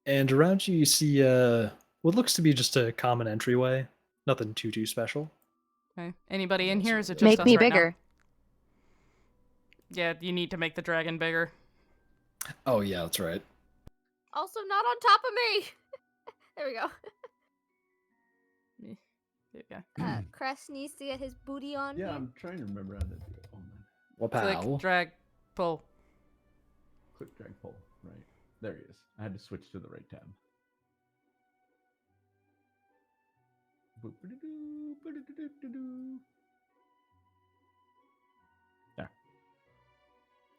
And around you see what looks to be just a common entryway. Nothing too special. Okay. Anybody in here? Is it just Make us me right now? bigger. Yeah, you need to make the dragon bigger. Oh yeah, that's right. Also not on top of me! There we go. Yeah. Kres needs to get his booty on Yeah, here. I'm trying to remember how to do it. Oh man. Wapow. Click, drag, pull. Click, drag, pull. Right. There he is. I had to switch to the right tab. Boop-a-doo-doo, ba-da-doo-doo-doo. There.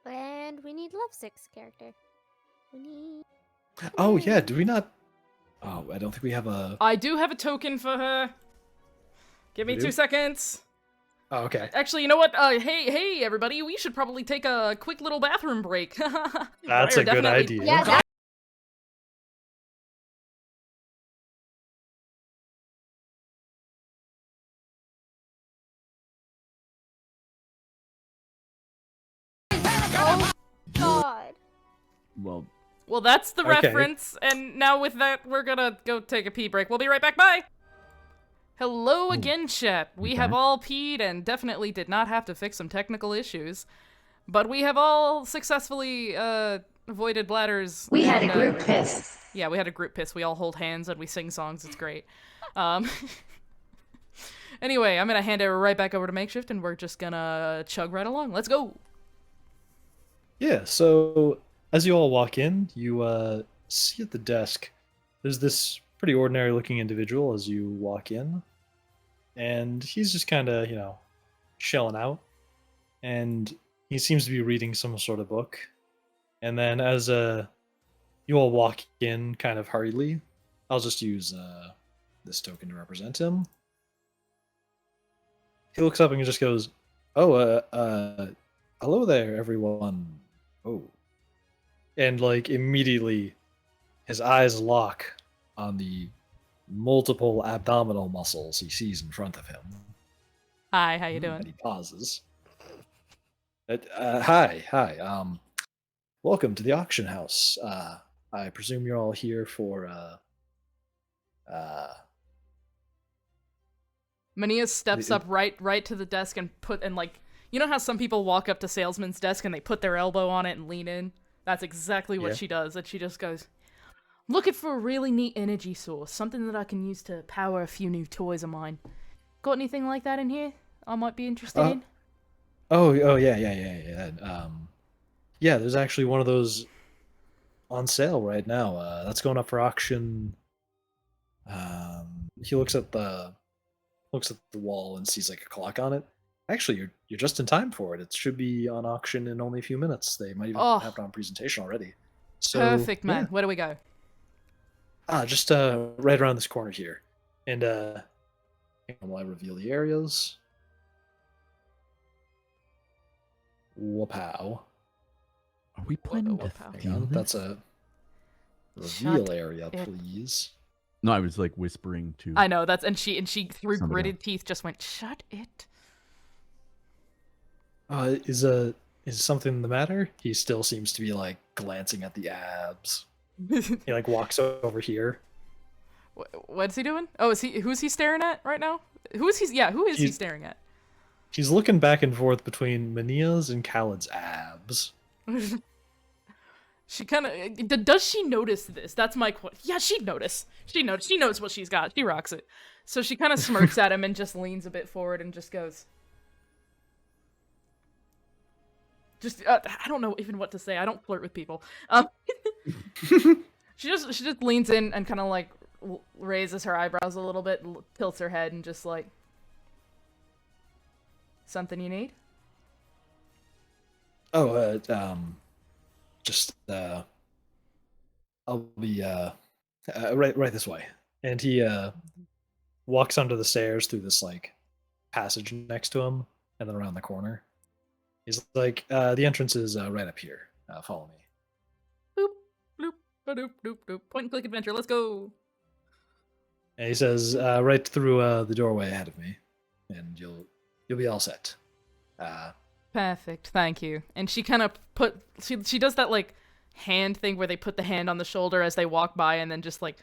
And we need Lovesick's character. We need... Oh yeah, do we not... Oh, I don't think we have a... I do have a token for her. Give me You 2 do? seconds. Oh, okay. Actually, you know what? Hey, everybody, we should probably take a quick little bathroom break. That's a good idea. Yeah, that... Oh, God. Well, that's the Okay. reference, and now with that, we're gonna go take a pee break. We'll be right back, bye! Hello again, chat. We have back? all peed and definitely did not have to fix some technical issues. But we have all successfully, avoided bladders. We had a and, group piss. Yeah, we had a group piss. We all hold hands and we sing songs. It's great. Anyway, I'm gonna hand it right back over to Makeshift, and we're just gonna chug right along. Let's go! Yeah, so as you all walk in, you see at the desk, there's this pretty ordinary looking individual as you walk in. And he's just kind of, chilling out. And he seems to be reading some sort of book. And then as you all walk in kind of hurriedly, I'll just use this token to represent him. He looks up and he just goes, "Oh, hello there, everyone." Oh. And, like, immediately his eyes lock on the multiple abdominal muscles he sees in front of him. Hi, how you doing? And he pauses. Hi. Welcome to the auction house. I presume you're all here for, Mania steps up right to the desk and you know how some people walk up to salesman's desk and they put their elbow on it and lean in? That's exactly what she does. And she just goes, "Looking for a really neat energy source, something that I can use to power a few new toys of mine. Got anything like that in here I might be interested in?" Oh, yeah. Yeah, there's actually one of those on sale right now. That's going up for auction. He looks at the wall and sees like a clock on it. Actually, you're just in time for it. It should be on auction in only a few minutes. They might even have it on presentation already. So, perfect, man. Where do we go? Just right around this corner here. And will I reveal the areas? Whoop-pow. Are we planning to Hang on, that's a reveal area, please. No, I was like whispering to. I know and she through gritted teeth just went, "Shut it." Is something the matter? He still seems to be like glancing at the abs. He like walks over here. What's he doing? Oh, who's he staring at right now? Who is he staring at? He's looking back and forth between Mania's and Khaled's abs. She kind of does she notice this? That's my question. Yeah, she'd notice. She knows what she's got. She rocks it. So she kind of smirks at him and just leans a bit forward and just goes, I don't know even what to say. I don't flirt with people. She just leans in and kind of like raises her eyebrows a little bit, tilts her head, and just like, "Something you need?" Oh, I'll be right this way. And he walks under the stairs through this like passage next to him, and then around the corner. He's like, "The entrance is right up here. Follow me." Boop, bloop, ba-doop, doop, doop. Point and click adventure. Let's go. And he says, "Right through the doorway ahead of me, and you'll be all set." Perfect, thank you. And she kind of she does that like hand thing where they put the hand on the shoulder as they walk by, and then just like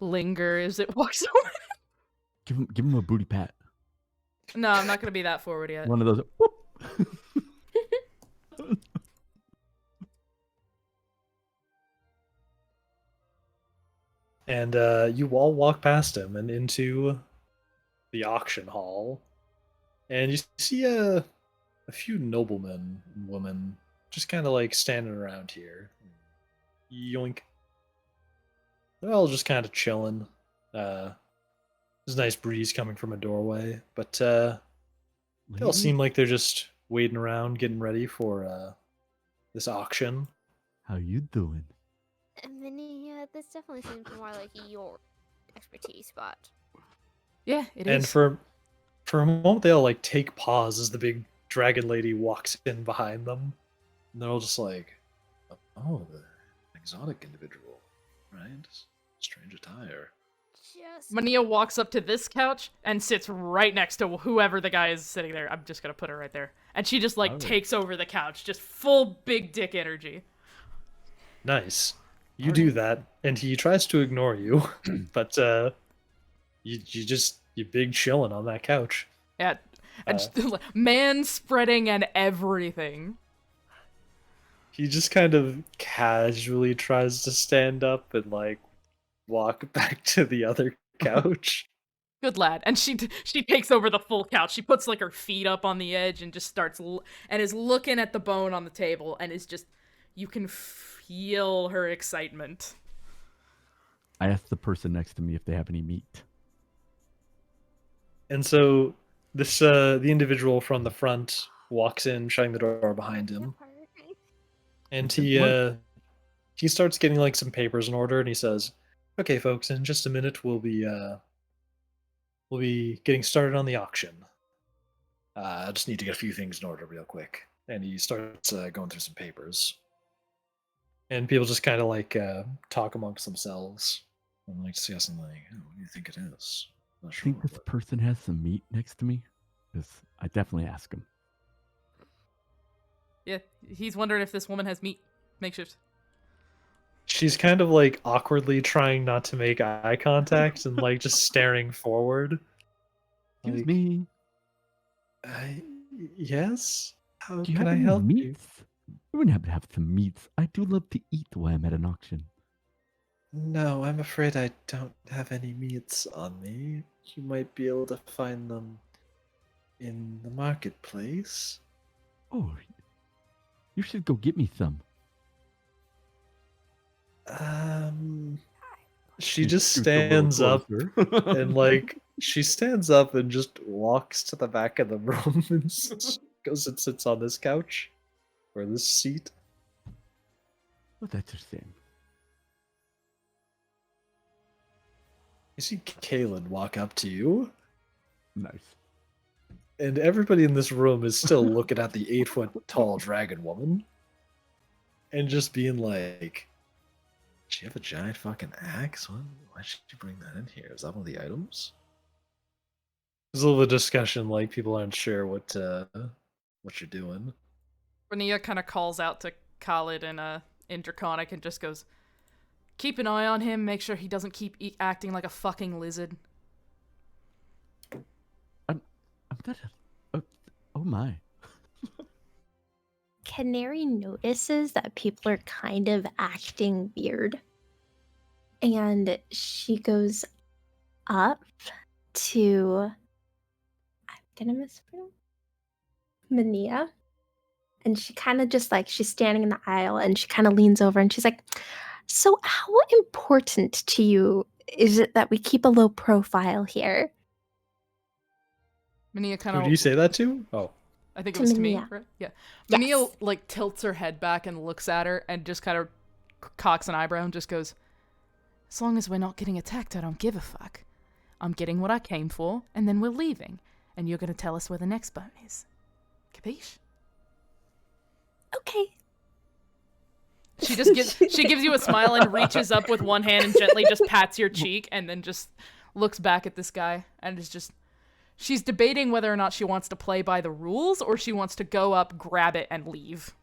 linger as it walks over. Give him a booty pat. No, I'm not gonna be that forward yet. One of those. Whoop. And you all walk past him and into the auction hall, and you see a few noblemen and women just kind of like standing around here. Yoink. They're all just kind of chilling. There's a nice breeze coming from a doorway, but they all seem like they're just waiting around, getting ready for this auction. How you doing? Minnie, this definitely seems more like your expertise spot. Yeah, it is. And for a moment, they all like take pause as the big dragon lady walks in behind them. And they're all just like, "Oh, the exotic individual, right? Strange attire." Mania walks up to this couch and sits right next to whoever the guy is sitting there. I'm just gonna put her right there. And she just like takes over the couch, just full big dick energy. Nice. You do that, and he tries to ignore you, but you big chilling on that couch. Yeah, and man spreading and everything. He just kind of casually tries to stand up and like walk back to the other couch. Good lad. And she takes over the full couch. She puts like her feet up on the edge and just starts and is looking at the bone on the table and is just, you can feel her excitement. I ask the person next to me if they have any meat. And so this the individual from the front walks in, shutting the door behind him, and he starts getting like some papers in order, and he says, "Okay, folks, in just a minute we'll be getting started on the auction. I just need to get a few things in order real quick." And he starts going through some papers, and people just kind of like talk amongst themselves and like discussing like, "Oh, what do you think it is?" Not I sure, think this but person has some meat next to me, because I definitely ask him. Yeah, he's wondering if this woman has meat. Makeshift. she's kind of like awkwardly trying not to make eye contact and like just staring forward. Excuse Like, me. Yes? How Do you can have I any help you? meats? We would have to have some meats. I do love to eat while I'm at an auction. No, I'm afraid I don't have any meats on me. You might be able to find them in the marketplace. Oh, you should go get me some. She just stands up and like she stands up and just walks to the back of the room and goes and sits on this couch or this seat. Well, that's a shame. You see Kalen walk up to you, Nice. and everybody in this room is still looking at the 8-foot tall dragon woman and just being like, "Does she have a giant fucking axe? Why should she bring that in here? Is that one of the items?" There's a little bit of discussion, like people aren't sure what you're doing. Rania kind of calls out to Khalid in Draconic and just goes, "Keep an eye on him, make sure he doesn't keep acting like a fucking lizard." I'm not. Oh my. Canary notices that people are kind of acting weird. And she goes up to, I'm gonna mispronounce, Mania. And she kind of just like, she's standing in the aisle and she kind of leans over and she's like, "So how important to you is it that we keep a low profile here?" Mania kind Who of. do you say that to? Oh. I think it was to me, Mania. right? Yeah. Yes. Mania like tilts her head back and looks at her and just kind of cocks an eyebrow and just goes, "As long as we're not getting attacked, I don't give a fuck. I'm getting what I came for, and then we're leaving. And you're gonna tell us where the next bone is. Capiche?" Okay. She just gives you a smile and reaches up with one hand and gently just pats your cheek and then just looks back at this guy and is just... She's debating whether or not she wants to play by the rules or she wants to go up, grab it, and leave.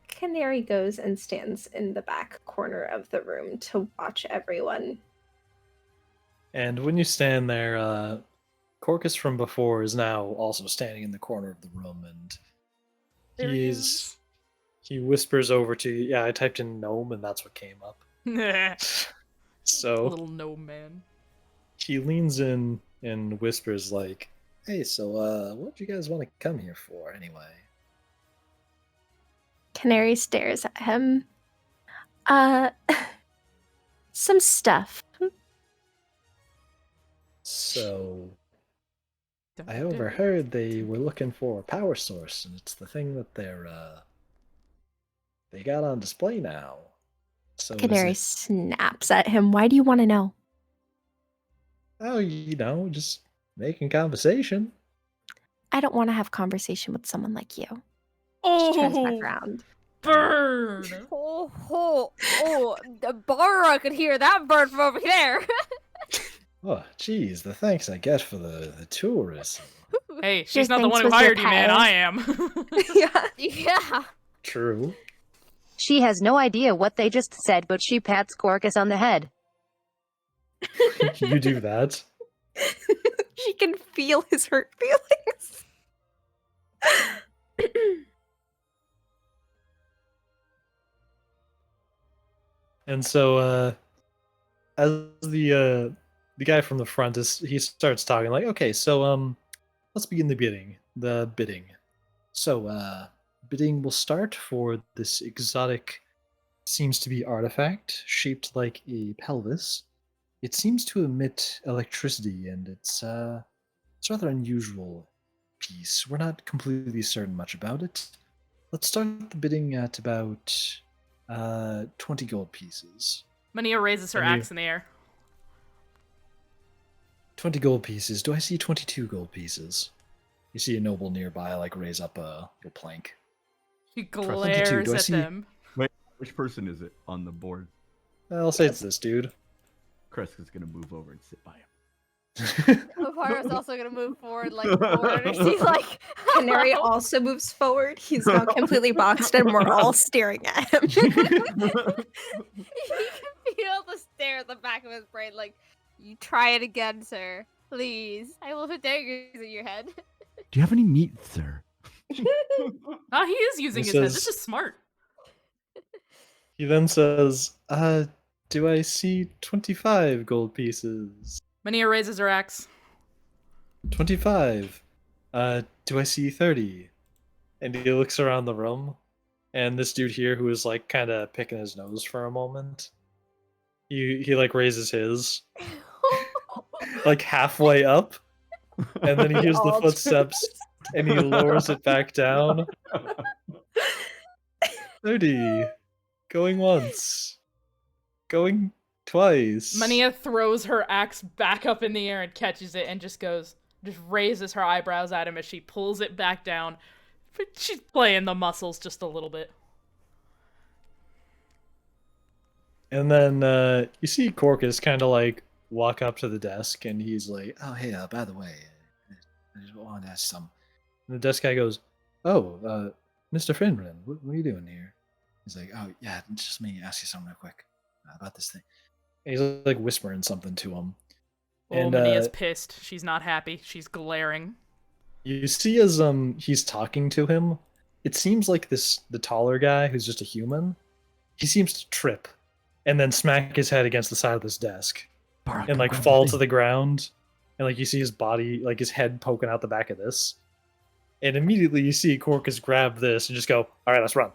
Canary goes and stands in the back corner of the room to watch everyone. And when you stand there, Corcus from before is now also standing in the corner of the room, and he whispers over to you. Yeah, I typed in gnome, and that's what came up. So little gnome man. He leans in and whispers like, "Hey, so what do you guys want to come here for anyway?" Canary stares at him. Some stuff. So I overheard they were looking for a power source, and it's the thing that they got on display now. So Canary snaps at him. Why do you want to know? Oh, just making conversation. I don't want to have conversation with someone like you. Oh, she turns back around. Burn! The Bara could hear that bird from over there. Oh, geez, the thanks I get for the tourism. Hey, she's not the one who hired you, man. I am. Yeah. True. She has no idea what they just said, but she pats Corcus on the head. You do that. She can feel his hurt feelings. And so, as the guy from the front he starts talking like, "Okay, so let's begin the bidding. So bidding will start for this exotic seems to be artifact shaped like a pelvis. It seems to emit electricity, and it's rather unusual piece. We're not completely certain much about it. Let's start the bidding at about 20 gold pieces. Mania raises her axe in the air. 20 gold pieces. Do I see 22 gold pieces? You see a noble nearby, like, raise up a plank. He glares at them. Wait, which person is it on the board? I'll say it's this dude. Kres is gonna move over and sit by him. Bara's also gonna move forward, like, forward. He's like... Canary also moves forward. He's now completely boxed, and we're all staring at him. You can feel the stare at the back of his brain, like, you try it again, sir. Please. I will put daggers in your head. Do you have any meat, sir? He is using his head. This is smart. He then says, do I see 25 gold pieces? Mania raises her axe. 25. Do I see 30? And he looks around the room, and this dude here who is, like, kind of picking his nose for a moment, he like, raises his, like, halfway up, and then he hears the footsteps, and he lowers it back down. 30. Going once. Going twice. Mania throws her axe back up in the air and catches it and just raises her eyebrows at him as she pulls it back down. She's playing the muscles just a little bit. And then you see Corcus kind of, like, walk up to the desk, and he's like, oh, hey, by the way, I just wanted to ask something. And the desk guy goes, oh, Mr. Finran, what are you doing here? He's like, oh, yeah, just let me ask you something real quick about this thing. And he's, like, whispering something to him. Oh, Mania's pissed. She's not happy. She's glaring. You see as he's talking to him, it seems like the taller guy, who's just a human, he seems to trip and then smack his head against the side of this desk. Bara, and, like, fall to the ground. And, like, you see his body, like, his head poking out the back of this. And immediately you see Corcus grab this and just go, all right, let's run.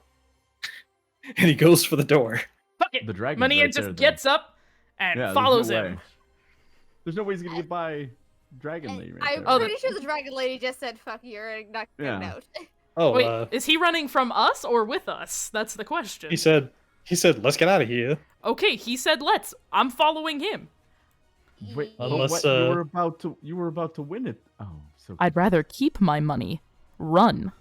And he goes for the door. Fuck it! The dragon's Mania right just there, gets up and follows him. There's no way he's gonna get by Dragon Lady right I'm there. pretty sure the Dragon Lady just said, fuck you, you're not getting out. Oh, wait, is he running from us or with us? That's the question. He said, let's get out of here. Okay, he said let's. I'm following him. Wait, unless you were about to win it. Oh, so I'd rather keep my money. Run.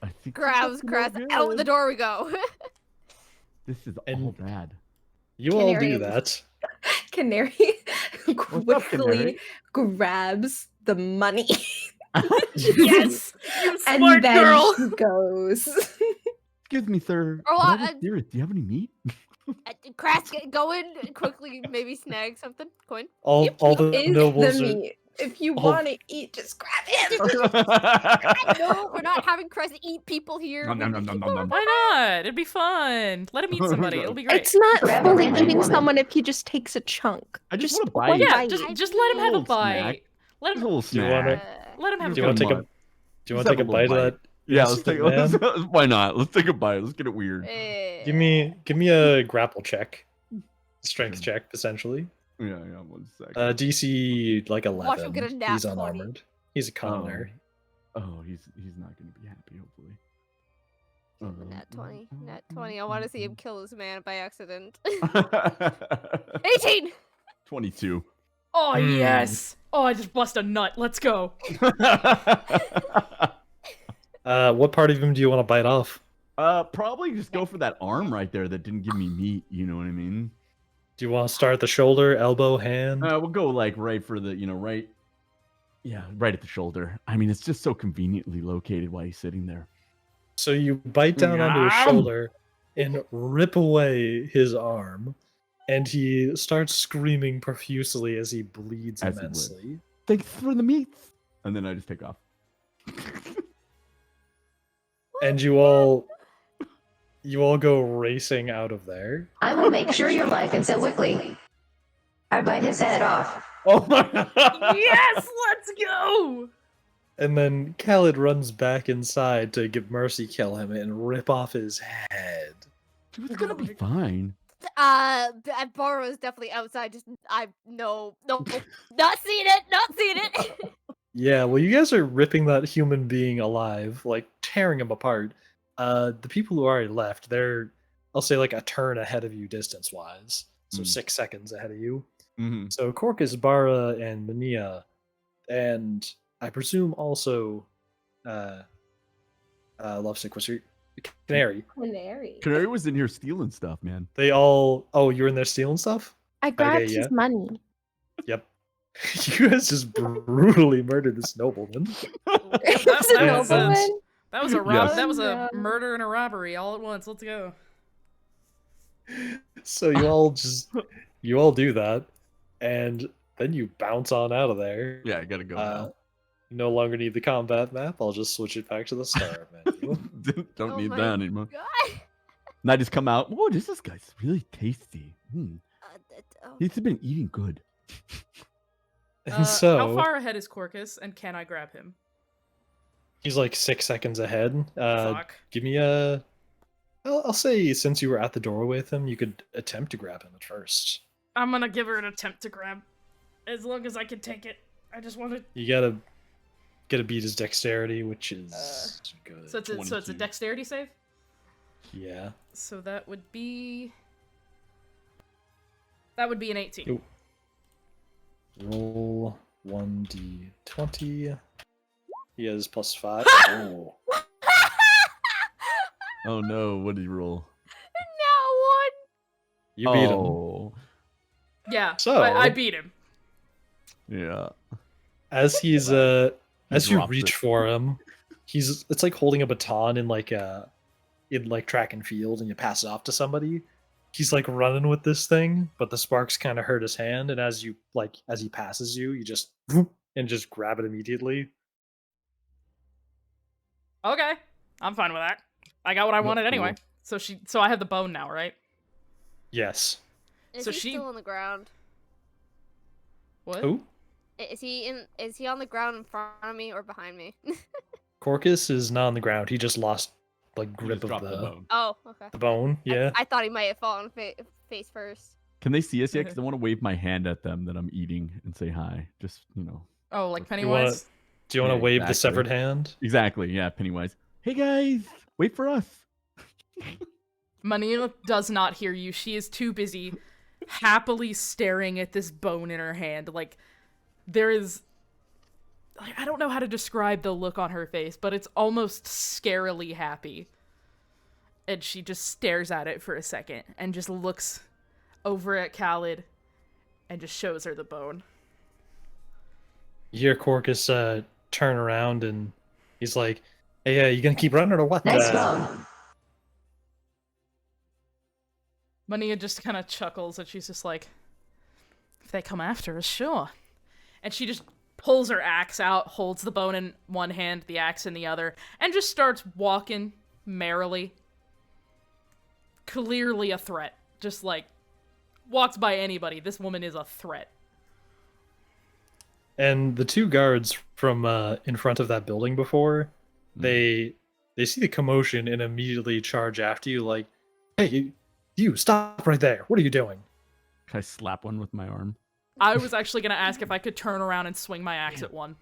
I think Grabs Kres, out the door we go. This is all bad. You all do that. Canary quickly grabs the money. Yes! You smart and then girl! she goes. Excuse me, sir. Oh, do you have any meat? Kres, go in quickly, maybe snag something. Coin. All the nobles the meat. If you want to eat, just grab him. No, we're not having Kres eat people here. Why not? It'd be fun. Let him eat somebody. It'll be great. It's not fully eating someone if he just takes a chunk. I just want to bite. Yeah, just let him have a bite. Let him. A little snack. Let him have. Do you want to take a bite of that? Yeah, why not? Let's take a bite. Let's get it weird. Give me a grapple check, strength check, essentially. Yeah, 1 second. DC like 11. Watch him get a nat He's 20. unarmored. He's a commoner. Oh, he's not gonna be happy. Hopefully. Nat 20. Nat 20. I want to see him kill this man by accident. 18. 22. Oh yes. Oh, I just bust a nut. Let's go. What part of him do you want to bite off? Probably just go for that arm right there that didn't give me meat. You know what I mean? Do you want to start at the shoulder, elbow, hand? We'll go like right for the, right at the shoulder. I mean, it's just so conveniently located while he's sitting there. So you bite down onto his shoulder and rip away his arm, and he starts screaming profusely as he bleeds immensely. Thanks for the meat. And then I just take off. And you all go racing out of there. I will make sure your life ends so quickly. I bite his head off. Oh my god! Yes, let's go! And then Khaled runs back inside to give Mercy kill him and rip off his head. It's gonna be fine. Bara is definitely outside. Just no, not seen it. Yeah, well, you guys are ripping that human being alive, like tearing him apart. The people who already left, they're, I'll say, like a turn ahead of you distance-wise, so 6 seconds ahead of you. So Corcus, Bara, and Mania, and I presume also, Lovesick, what's your Canary? Canary was in here stealing stuff, man. They all. Oh, you're in there stealing stuff? I grabbed his money. Yep. You guys just brutally murdered this nobleman. That was a Yes. That was a murder and a robbery all at once. Let's go. So you all do that, and then you bounce on out of there. Yeah, I gotta go now. You no longer need the combat map. I'll just switch it back to the start menu. Don't need my that anymore. God. And I just come out. Whoa, this guy's really tasty. He's been eating good. And so, how far ahead is Corcus, and can I grab him? he's like 6 seconds ahead. Fuck. Give me a. I'll say, since you were at the door with him, you could attempt to grab him at first. I'm gonna give her an attempt to grab, as long as I can take it. I just want to. You gotta beat his dexterity, which is good. So it's a dexterity save. Yeah. So that would be an 18. Ooh. Roll 1d20. He has +5. Oh. Oh no, what did he roll? You beat him. Yeah. So I beat him. Yeah. As he's as you drops reach it. for him, it's like holding a baton in like track and field, and you pass it off to somebody. He's like running with this thing, but the sparks kind of hurt his hand, and as he passes you, you just grab it immediately. Okay, I'm fine with that. I got what I wanted anyway. cool. So I have the bone now, right? Yes. Is So he she- still on the ground? What? Who? Is he on the ground in front of me or behind me? Corcus is not on the ground. He just lost like He grip just of dropped the bone. Oh, okay. bone. Yeah. I thought he might have fallen face first. Can they see us yet? Because I want to wave my hand at them that I'm eating and say hi. Just, Oh, like You Pennywise? Do you want to Yeah, wave the exactly. severed hand? Exactly. Yeah, Pennywise. Hey guys, wait for us. Manila does not hear you. She is too busy happily staring at this bone in her hand. Like, there is... I don't know how to describe the look on her face, but it's almost scarily happy. And she just stares at it for a second and just looks over at Khalid and just shows her the bone. You hear Corcus turn around, and he's like, "Hey, you gonna keep running or what?" Nice bone. Mania just kind of chuckles and she's just like, if they come after us, sure. And she just pulls her axe out, holds the bone in one hand, the axe in the other, and just starts walking merrily. Clearly a threat. Just like, walks by anybody. This woman is a threat. And the two guards from in front of that building before, they see the commotion and immediately charge after you, like, "Hey, you stop right there! What are you doing?" Can I slap one with my arm? I was actually going to ask if I could turn around and swing my axe at one.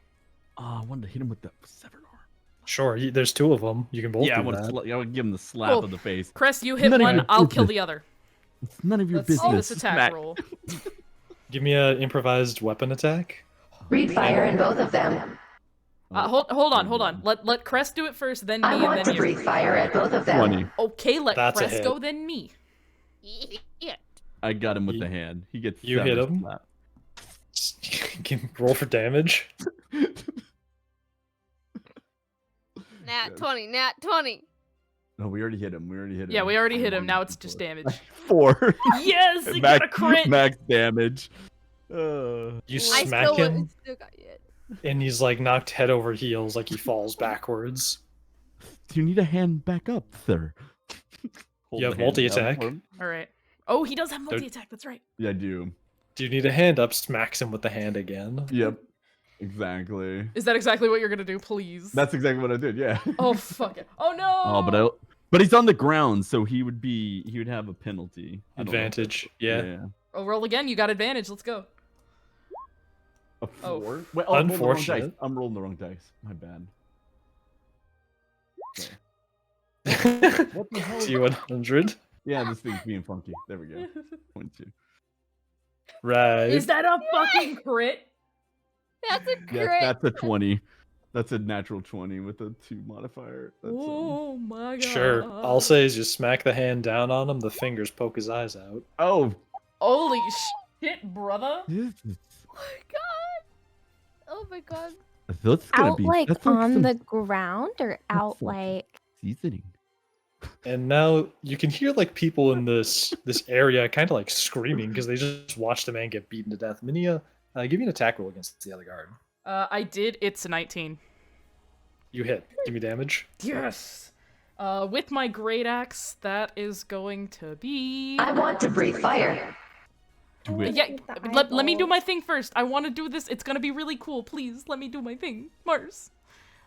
Oh, I wanted to hit him with the severed arm. Sure, there's two of them. You can both Yeah, I do want that. to I would give him the slap Cool. of the face. Crest, you hit None of one, your I'll kill business. the other. It's none of your Let's see business. this attack Smack. roll. Give me an improvised weapon attack. Read fire in both of them. Hold on. Let Crest do it first, then me, I and want then to you. breathe fire at both of them. 20. Okay, let That's a Crest hit. go, then me. Yeah. I got him with You- the hand. He gets you hit severed him? slap. Roll for damage. Nat 20. Nat 20. No, we already hit him. Yeah, we already hit him. Now it's just damage. 4. Yes, he got a crit. Max damage. You I smack still, him, still got it. and he's like knocked head over heels, like he falls backwards. Do you need a hand back up, sir? Hold You have the hand multi-attack. up for him. All right. Oh, he does have multi-attack. That's right. Yeah, I do. Do you need a hand up? Smacks him with the hand again. Yep. Exactly. Is that exactly what you're gonna do? Please. That's exactly what I did, yeah. Oh fuck it. Oh no. Oh, but But he's on the ground, so he would have a penalty. Advantage. Yeah. Oh, roll again. You got advantage. Let's go. A 4? Oh. Wait, I'm rolling the wrong dice. Unfortunate. I'm rolling the wrong dice. My bad. What the hell? T100. Yeah, this thing's being funky. There we go. 22. Right. Is that a fucking crit? That's a crit. Yes, that's a 20. That's a natural 20 with a 2 modifier. That's, Oh my god. Sure. I'll say is you smack the hand down on him, the fingers poke his eyes out. Oh. Holy shit, brother. Oh my god. Oh my god. That's gonna Out be like that's on some the ground or out like like seasoning. And now you can hear like people in this area kind of like screaming because they just watched the man get beaten to death. Minia, give me an attack roll against the other guard. I did. It's a 19. You hit. Give me damage. Yes. With my great axe, that is going to be. I want to breathe fire. Do it. Yeah, let me do my thing first. I want to do this. It's gonna be really cool. Please let me do my thing, Mars.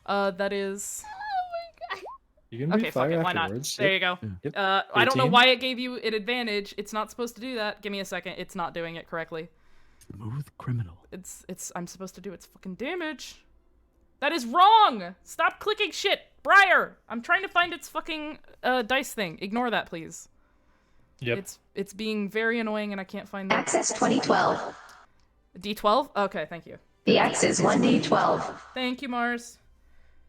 That is. Oh my god. You can breathe Okay, fuck fire it. Why not? afterwards. There you go. Yep. I don't know 18. why it gave you an advantage. It's not supposed to do that. Give me a second. It's not doing it correctly. Smooth criminal. I'm supposed to do its fucking damage. That is wrong! Stop clicking shit! Briar! I'm trying to find its fucking dice thing. Ignore that, please. Yep. It's being very annoying and I can't find that. Access 2012. D12? Okay, thank you. The X is 1d12. Thank you, Mars.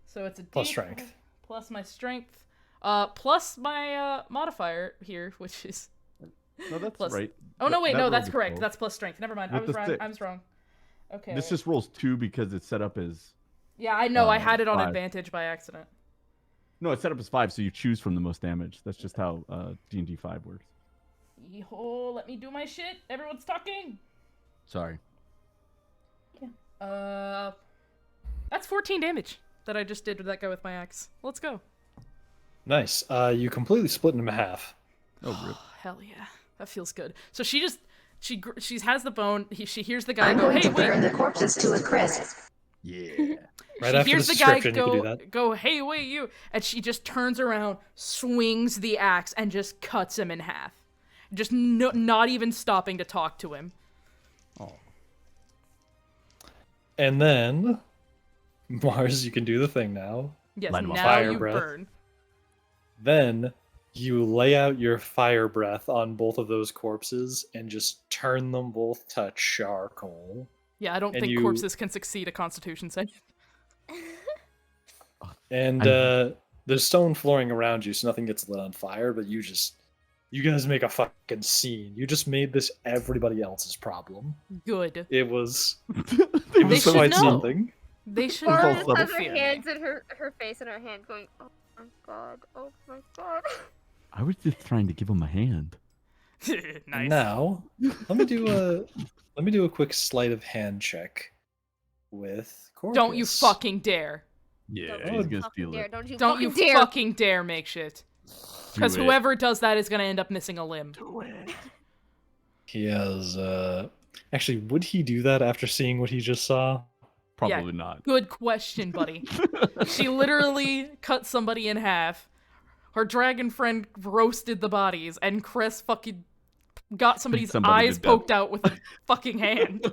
So it's a Plus D strength. plus my strength. Plus my modifier here, which is No, that's plus... right. Oh no, wait, That no, rolled that's a correct. 12. That's plus strength. Never mind. With the I was wrong. Okay. This just rolls 2 because it's set up as. Yeah, I know. I had it on 5. advantage by accident. No, it's set up as 5, so you choose from the most damage. That's just how D&D 5 works. Yeehaw, let me do my shit. Everyone's talking. Sorry. That's 14 damage that I just did with that guy with my axe. Let's go. Nice. You completely split him in half. Oh, rip. Hell yeah, that feels good. So she has the bone. She hears the guy I'm go, going "Hey, to burn wait!" the corpses to a crisp. Yeah. Right She after hears the the guy description, you can do that. go, "Hey, wait, you!" And she just turns around, swings the axe, and just cuts him in half. Just not even stopping to talk to him. Oh. And then, Mars, you can do the thing now. Yes, Light 'em on now fire you breath. burn. Then you lay out your fire breath on both of those corpses and just turn them both to charcoal. Yeah, I don't And think you- corpses can succeed a Constitution save. And there's stone flooring around you, so nothing gets lit on fire, but you guys make a fucking scene. You just made this everybody else's problem. Good. It was They should quite know. something. They should Bara know. Both has of her Fear hands me. in her face and her hand going, oh my god, oh my god. I was just trying to give him a hand. Nice. Now, let me do a quick sleight of hand check with Corpus. Don't you fucking dare. Yeah, Don't he's you gonna fucking steal dare, it. Don't you Don't fucking you dare. fucking dare make shit. Because Do it. whoever does that is gonna end up missing a limb. Do it. He has actually, would he do that after seeing what he just saw? Probably not. Good question, buddy. She literally cut somebody in half. Her dragon friend roasted the bodies, and Kres fucking got somebody's Somebody eyes did that. poked out with a fucking hand.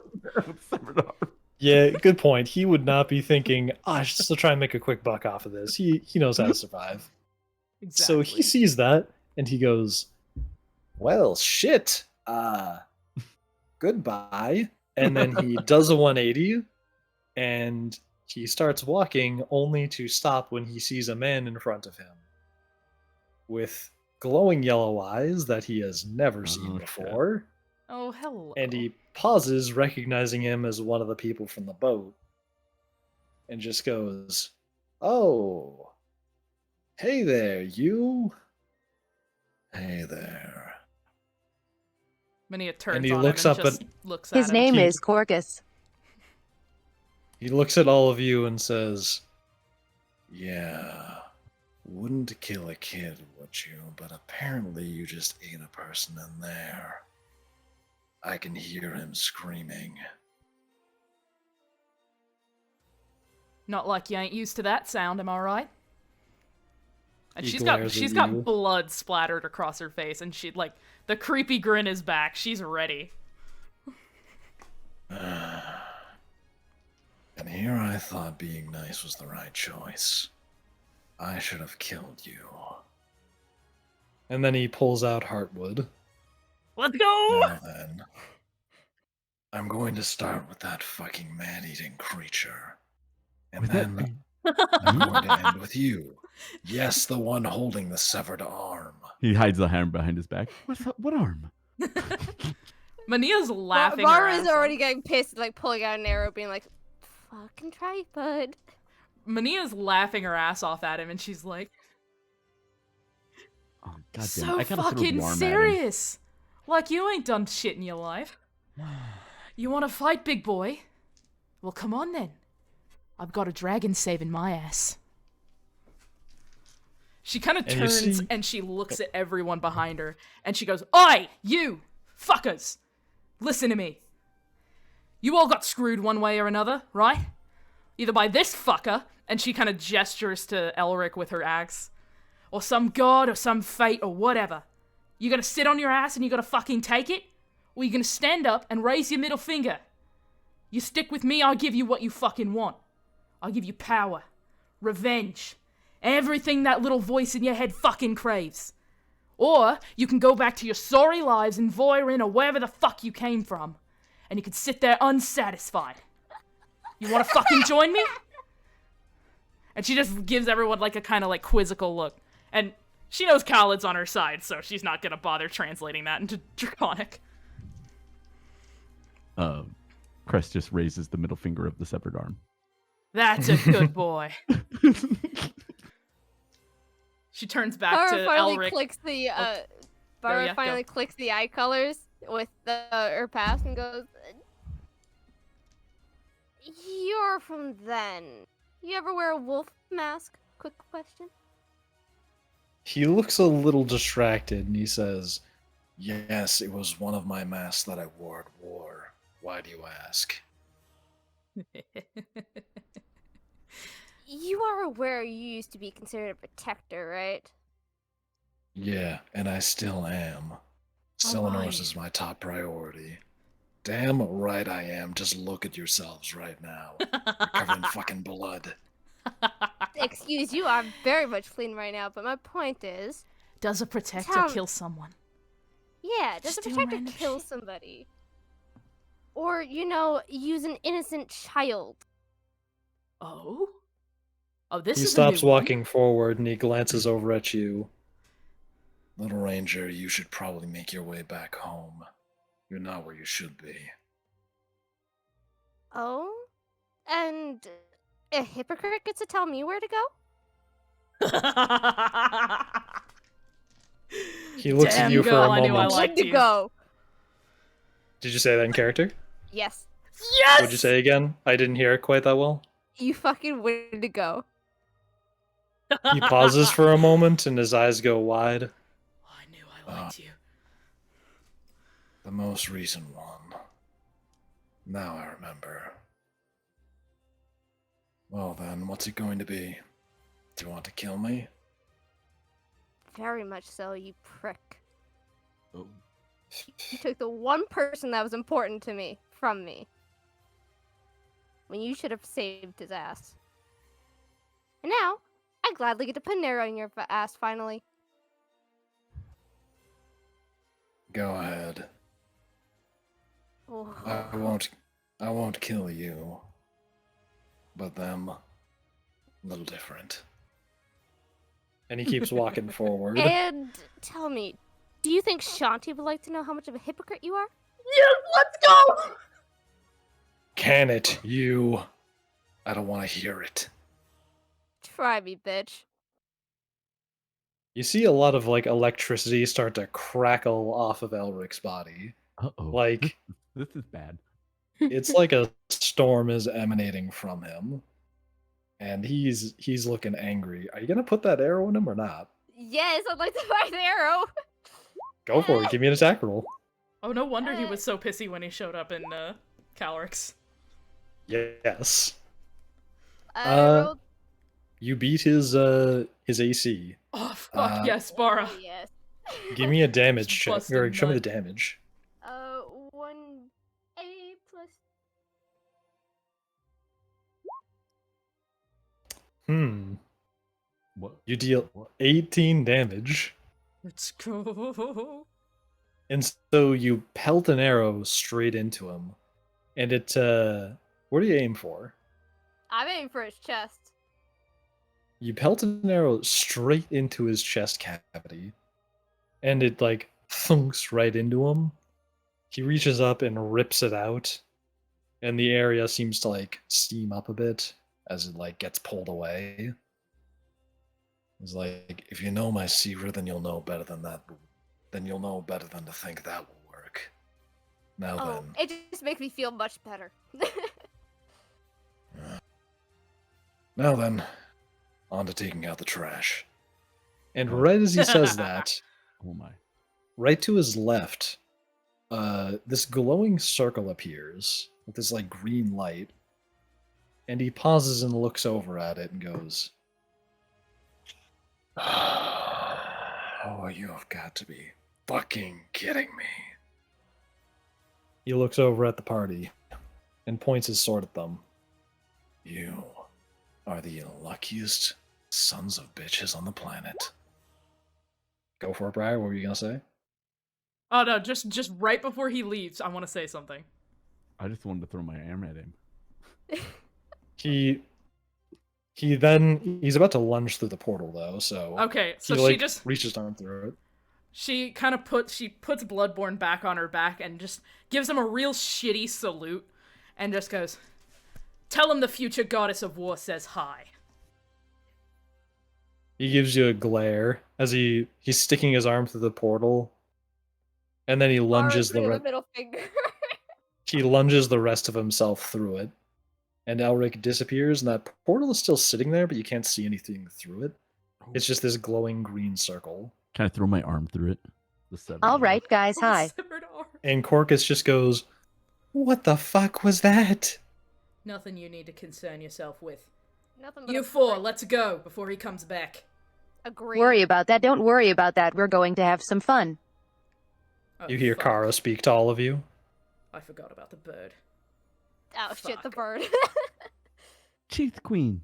Yeah, good point. He would not be thinking, I should still try and make a quick buck off of this. He knows how to survive. So he sees that, and he goes, well, shit. Goodbye. And then he does a 180, and he starts walking only to stop when he sees a man in front of him with glowing yellow eyes that he has never seen shit. before. Oh, hello. And he pauses, recognizing him as one of the people from the boat, and just goes, oh, hey there, you. Hey there. Minia turns And he on looks him up and just at- looks at His him. name He- is Corcus. He looks at all of you and says, yeah, wouldn't kill a kid, would you? But apparently you just ate a person in there. I can hear him screaming. Not like you ain't used to that sound, am I right? And she's got blood splattered across her face, and she like the creepy grin is back. She's ready. And here I thought being nice was the right choice. I should have killed you. And then he pulls out Heartwood. Let's go! Now then, I'm going to start with that fucking man-eating creature. And then I'm going to end with you. Yes, the one holding the severed arm. He hides the hand behind his back. What arm? Mania's laughing. Bara's already getting pissed, like pulling out an arrow, being like, fucking try, bud. Mania's laughing her ass off at him, and she's like, oh, goddamn. so fucking serious. Like you ain't done shit in your life. You want to fight, big boy? Well, come on then. I've got a dragon saving my ass. She kind of turns and she looks at everyone behind her, and she goes, Oi, you fuckers! Listen to me. You all got screwed one way or another, right? Either by this fucker, and she kind of gestures to Elric with her axe, or some god or some fate or whatever. You gonna sit on your ass and you gotta fucking take it? Or you gonna stand up and raise your middle finger? You stick with me, I'll give you what you fucking want. I'll give you power, revenge, everything that little voice in your head fucking craves. Or you can go back to your sorry lives in Voirin or wherever the fuck you came from, and you can sit there unsatisfied. You wanna fucking join me? And she just gives everyone like a kind of like quizzical look. And she knows Khalid's on her side, so she's not gonna bother translating that into Draconic. Kres just raises the middle finger of the severed arm. That's a good boy. She turns back to Elric. Bara finally clicks the eye colors with her pass and goes, you're from then. You ever wear a wolf mask? Quick question. He looks a little distracted and he says, Yes, it was one of my masks that I wore at war. Why do you ask? You are aware you used to be considered a protector, right? Yeah, and I still am. Selenor's is my top priority. Damn right I am. Just look at yourselves right now. You're covered in fucking blood. Excuse you, I'm very much clean right now, but my point is... Does a protector kill someone? Yeah, does a protector kill somebody? Or, you know, use an innocent child? Oh? Oh, this he is stops walking forward and he glances over at you. Little Ranger, you should probably make your way back home. You're not where you should be. Oh? And a hypocrite gets to tell me where to go? He looks at you for a moment. I liked you. Go. Did you say that in character? Yes. Yes! What'd you say again? I didn't hear it quite that well. You fucking win to go. He pauses for a moment and his eyes go wide. Oh, I knew I liked you. The most recent one. Now I remember. Well then, what's it going to be? Do you want to kill me? Very much so, you prick. Oh. You took the one person that was important to me from me. When you should have saved his ass. And now, I gladly get to put an arrow in your ass finally. Go ahead. Oh. I won't kill you. But them, a little different. And he keeps walking forward. And tell me, do you think Shanti would like to know how much of a hypocrite you are? Yes, let's go! Can it, you? I don't want to hear it. Try me, bitch. You see a lot of like electricity start to crackle off of Elric's body. Uh-oh. Like this is bad. It's like a storm is emanating from him. And he's looking angry. Are you gonna put that arrow in him or not? Yes, I'd like to find the arrow. Go for it. Give me an attack roll. Oh, no wonder he was so pissy when he showed up in Calrix. Yes. Rolled... You beat his AC. Oh, fuck yes, Bara. Oh, yes. Give me a damage check. Bust Or a show me the nut. damage. 1A plus. What? You deal 18 damage. Let's go. And so you pelt an arrow straight into him. And it, what do you aim for? I'm aiming for his chest. You pelt an arrow straight into his chest cavity. And it, like, thunks right into him. He reaches up and rips it out. And the area seems to, like, steam up a bit as it, like, gets pulled away. It's like, if you know my secret, then you'll know better than that. Then you'll know better than to think that will work. Now then. It just makes me feel much better. Now then, on to taking out the trash. And right as he says that, Oh my. right to his left, this glowing circle appears with this like green light, and he pauses and looks over at it and goes, "Oh, you have got to be fucking kidding me." He looks over at the party and points his sword at them. "You are the luckiest sons of bitches on the planet." Go for it, Briar. What were you gonna say? Oh no, just right before he leaves, I want to say something. I just wanted to throw my arm at him. He's about to lunge through the portal though, so Okay, so he, she like, just reaches arm through it. She kind of puts Bloodborne back on her back and just gives him a real shitty salute and just goes, "Tell him the future goddess of war says hi." He gives you a glare as he's sticking his arm through the portal, and then he lunges the middle finger. he lunges the rest of himself through it, and Elric disappears, and that portal is still sitting there, but you can't see anything through it. It's just this glowing green circle. Can I throw my arm through it? All right, guys, hi. And Corcus just goes, "What the fuck was that?" Nothing you need to concern yourself with. Nothing but You four, let's go before he comes back. Agree. Worry about that. Don't worry about that. We're going to have some fun. Oh, You hear fuck. Kara speak to all of you. I forgot about the bird. Oh shit, the bird. Chief Queen.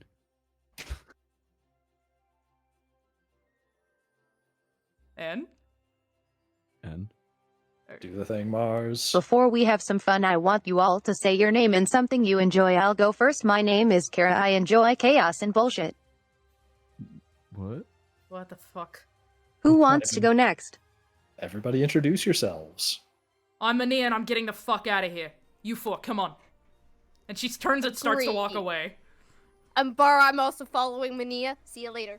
And? Do the thing, Mars. Before we have some fun, I want you all to say your name and something you enjoy. I'll go first. My name is Kara. I enjoy chaos and bullshit. What? What the fuck? Who wants to go next? Everybody introduce yourselves. I'm Mania and I'm getting the fuck out of here. You four, come on. And she turns and starts to walk away. I'm Bara. I'm also following Mania. See you later.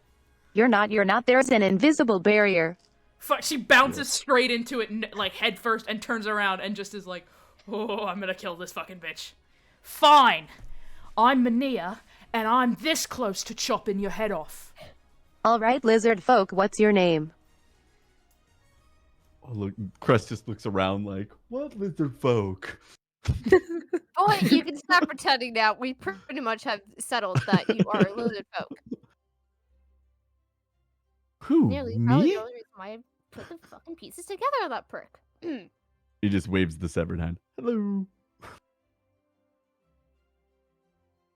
You're not. There's an invisible barrier. Fuck, she bounces straight into it, like, head first, and turns around and just is like, "Oh, I'm gonna kill this fucking bitch." Fine. I'm Mania, and I'm this close to chopping your head off. All right, lizard folk, what's your name? Oh, look, Kres just looks around like, what lizard folk? Boy, you can stop pretending now. We pretty much have settled that you are a lizard folk. Who? Nearly Me? probably the only reason why I put the fucking pieces together on that prick. He just waves the severed hand. Hello.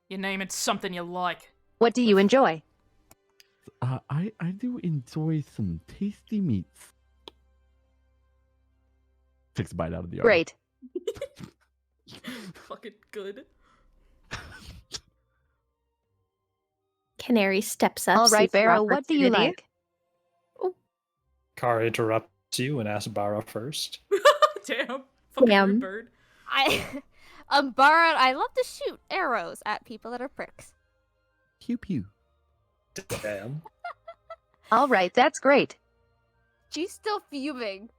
You name it something you like. What do you enjoy? I do enjoy some tasty meats. Takes a bite out of the arm. Great. Fucking good. Canary steps up. All right, Bara, what do you like? Kara interrupts you and asks Bara first. Damn. Fucking rude bird. I'm Bara. I love to shoot arrows at people that are pricks. Pew pew. Damn. All right, that's great. She's still fuming.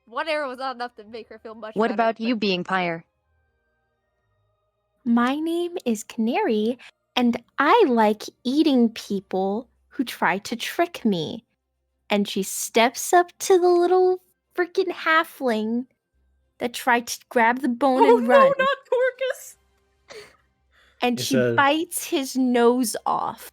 One arrow was not enough to make her feel much What better. about you being Pyre? My name is Canary, and I like eating people who try to trick me. And she steps up to the little freaking halfling that tried to grab the bone and run. Oh no, not Corcus! And she bites his nose off.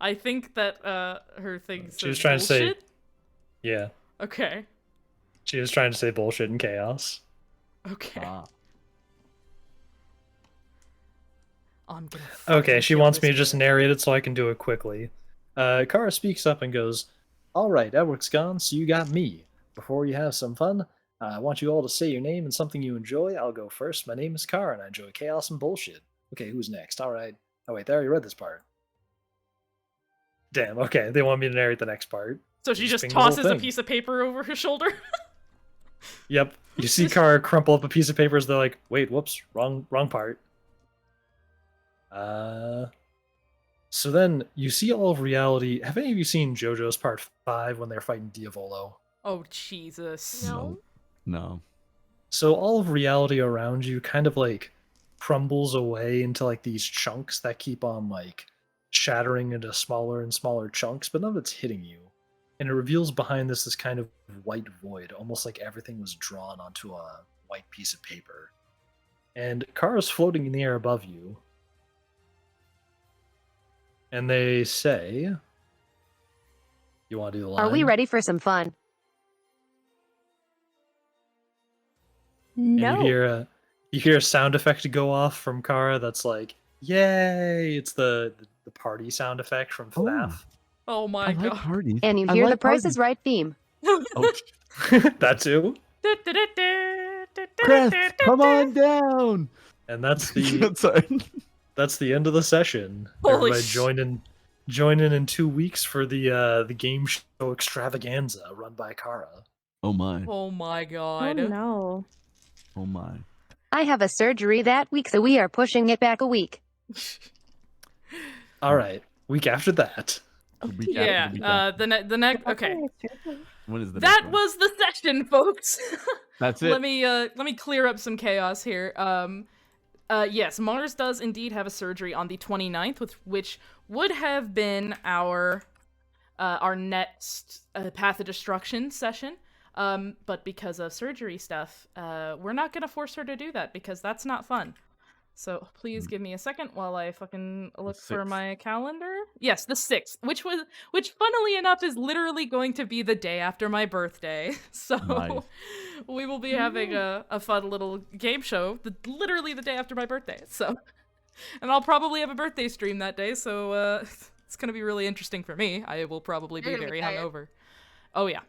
I think that her thing says She was trying bullshit? to say, yeah. Okay. She was trying to say bullshit and chaos. Okay. I'm gonna Okay, she kill wants me this to just girl. narrate it so I can do it quickly. Kara speaks up and goes, "All right, Elric's gone, so you got me. Before you have some fun, I want you all to say your name and something you enjoy. I'll go first. My name is Kara, and I enjoy chaos and bullshit. Okay, who's next? All right. Oh wait, they already read this part. Damn. Okay, they want me to narrate the next part. So she just ping the whole tosses a thing. piece of paper over her shoulder? Yep. You see Kara crumple up a piece of paper as they're like, "Wait, whoops, wrong part." So then you see all of reality. Have any of you seen JoJo's Part 5 when they're fighting Diavolo? Oh, Jesus. No. So all of reality around you kind of like crumbles away into like these chunks that keep on like shattering into smaller and smaller chunks, but none of it's hitting you. And it reveals behind this kind of white void, almost like everything was drawn onto a white piece of paper. And Kara's floating in the air above you. And they say, "You want to do the line? Are we ready for some fun?" And No. you hear a sound effect go off from Kara that's like, "Yay!" It's the party sound effect from FNAF. Oh my I like god. parties. And you I hear like the Price parties. is Right theme. Oh, That too. Kres, come on down. And that's the Sorry. that's the end of the session. Holy Everybody join in 2 weeks for the game show extravaganza run by Kara. Oh my. Oh my Oh god. no. Oh my. I have a surgery that week, so we are pushing it back a week. All right, week after that. Yeah, the next okay. What is the That next one? was the session, folks. That's it. Let me clear up some chaos here. Yes, Mars does indeed have a surgery on the 29th, which would have been our next Path of Destruction session. But because of surgery stuff, we're not gonna force her to do that because that's not fun. So please give me a second while I fucking look for my calendar. Yes, the 6th, which funnily enough is literally going to be the day after my birthday. So Nice. we will be having a fun little game show literally the day after my birthday. So, and I'll probably have a birthday stream that day. So it's gonna be really interesting for me. I will probably be You're gonna very be tired. hungover. Oh yeah.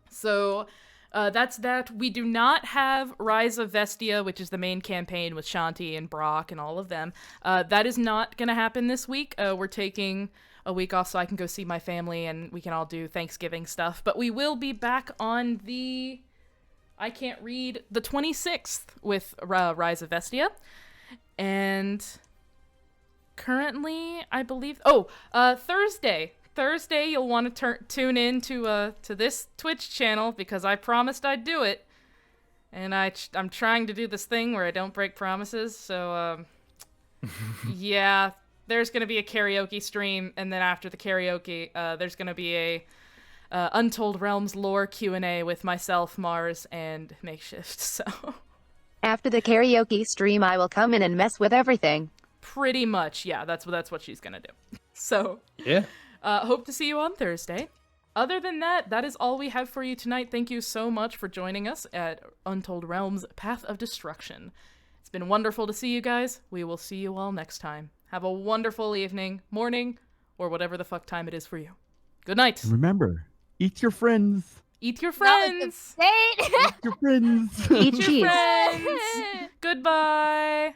So that's that. We do not have Rise of Vestia, which is the main campaign with Shanti and Brock and all of them. That is not going to happen this week. We're taking a week off so I can go see my family and we can all do Thanksgiving stuff. But we will be back on the 26th with Rise of Vestia. And currently, I believe... Thursday, you'll want to tune in to this Twitch channel because I promised I'd do it, and I'm trying to do this thing where I don't break promises. So yeah, there's gonna be a karaoke stream, and then after the karaoke, there's gonna be a Untold Realms lore Q&A with myself, Mars, and Makeshift. So After the karaoke stream, I will come in and mess with everything. Pretty much, yeah. That's what she's gonna do. So yeah. Hope to see you on Thursday. Other than that, that is all we have for you tonight. Thank you so much for joining us at Untold Realms Path of Destruction. It's been wonderful to see you guys. We will see you all next time. Have a wonderful evening, morning, or whatever the fuck time it is for you. Good night. And remember, eat your friends. Eat your friends. Date. Eat your friends. Eat your cheese. friends. Goodbye.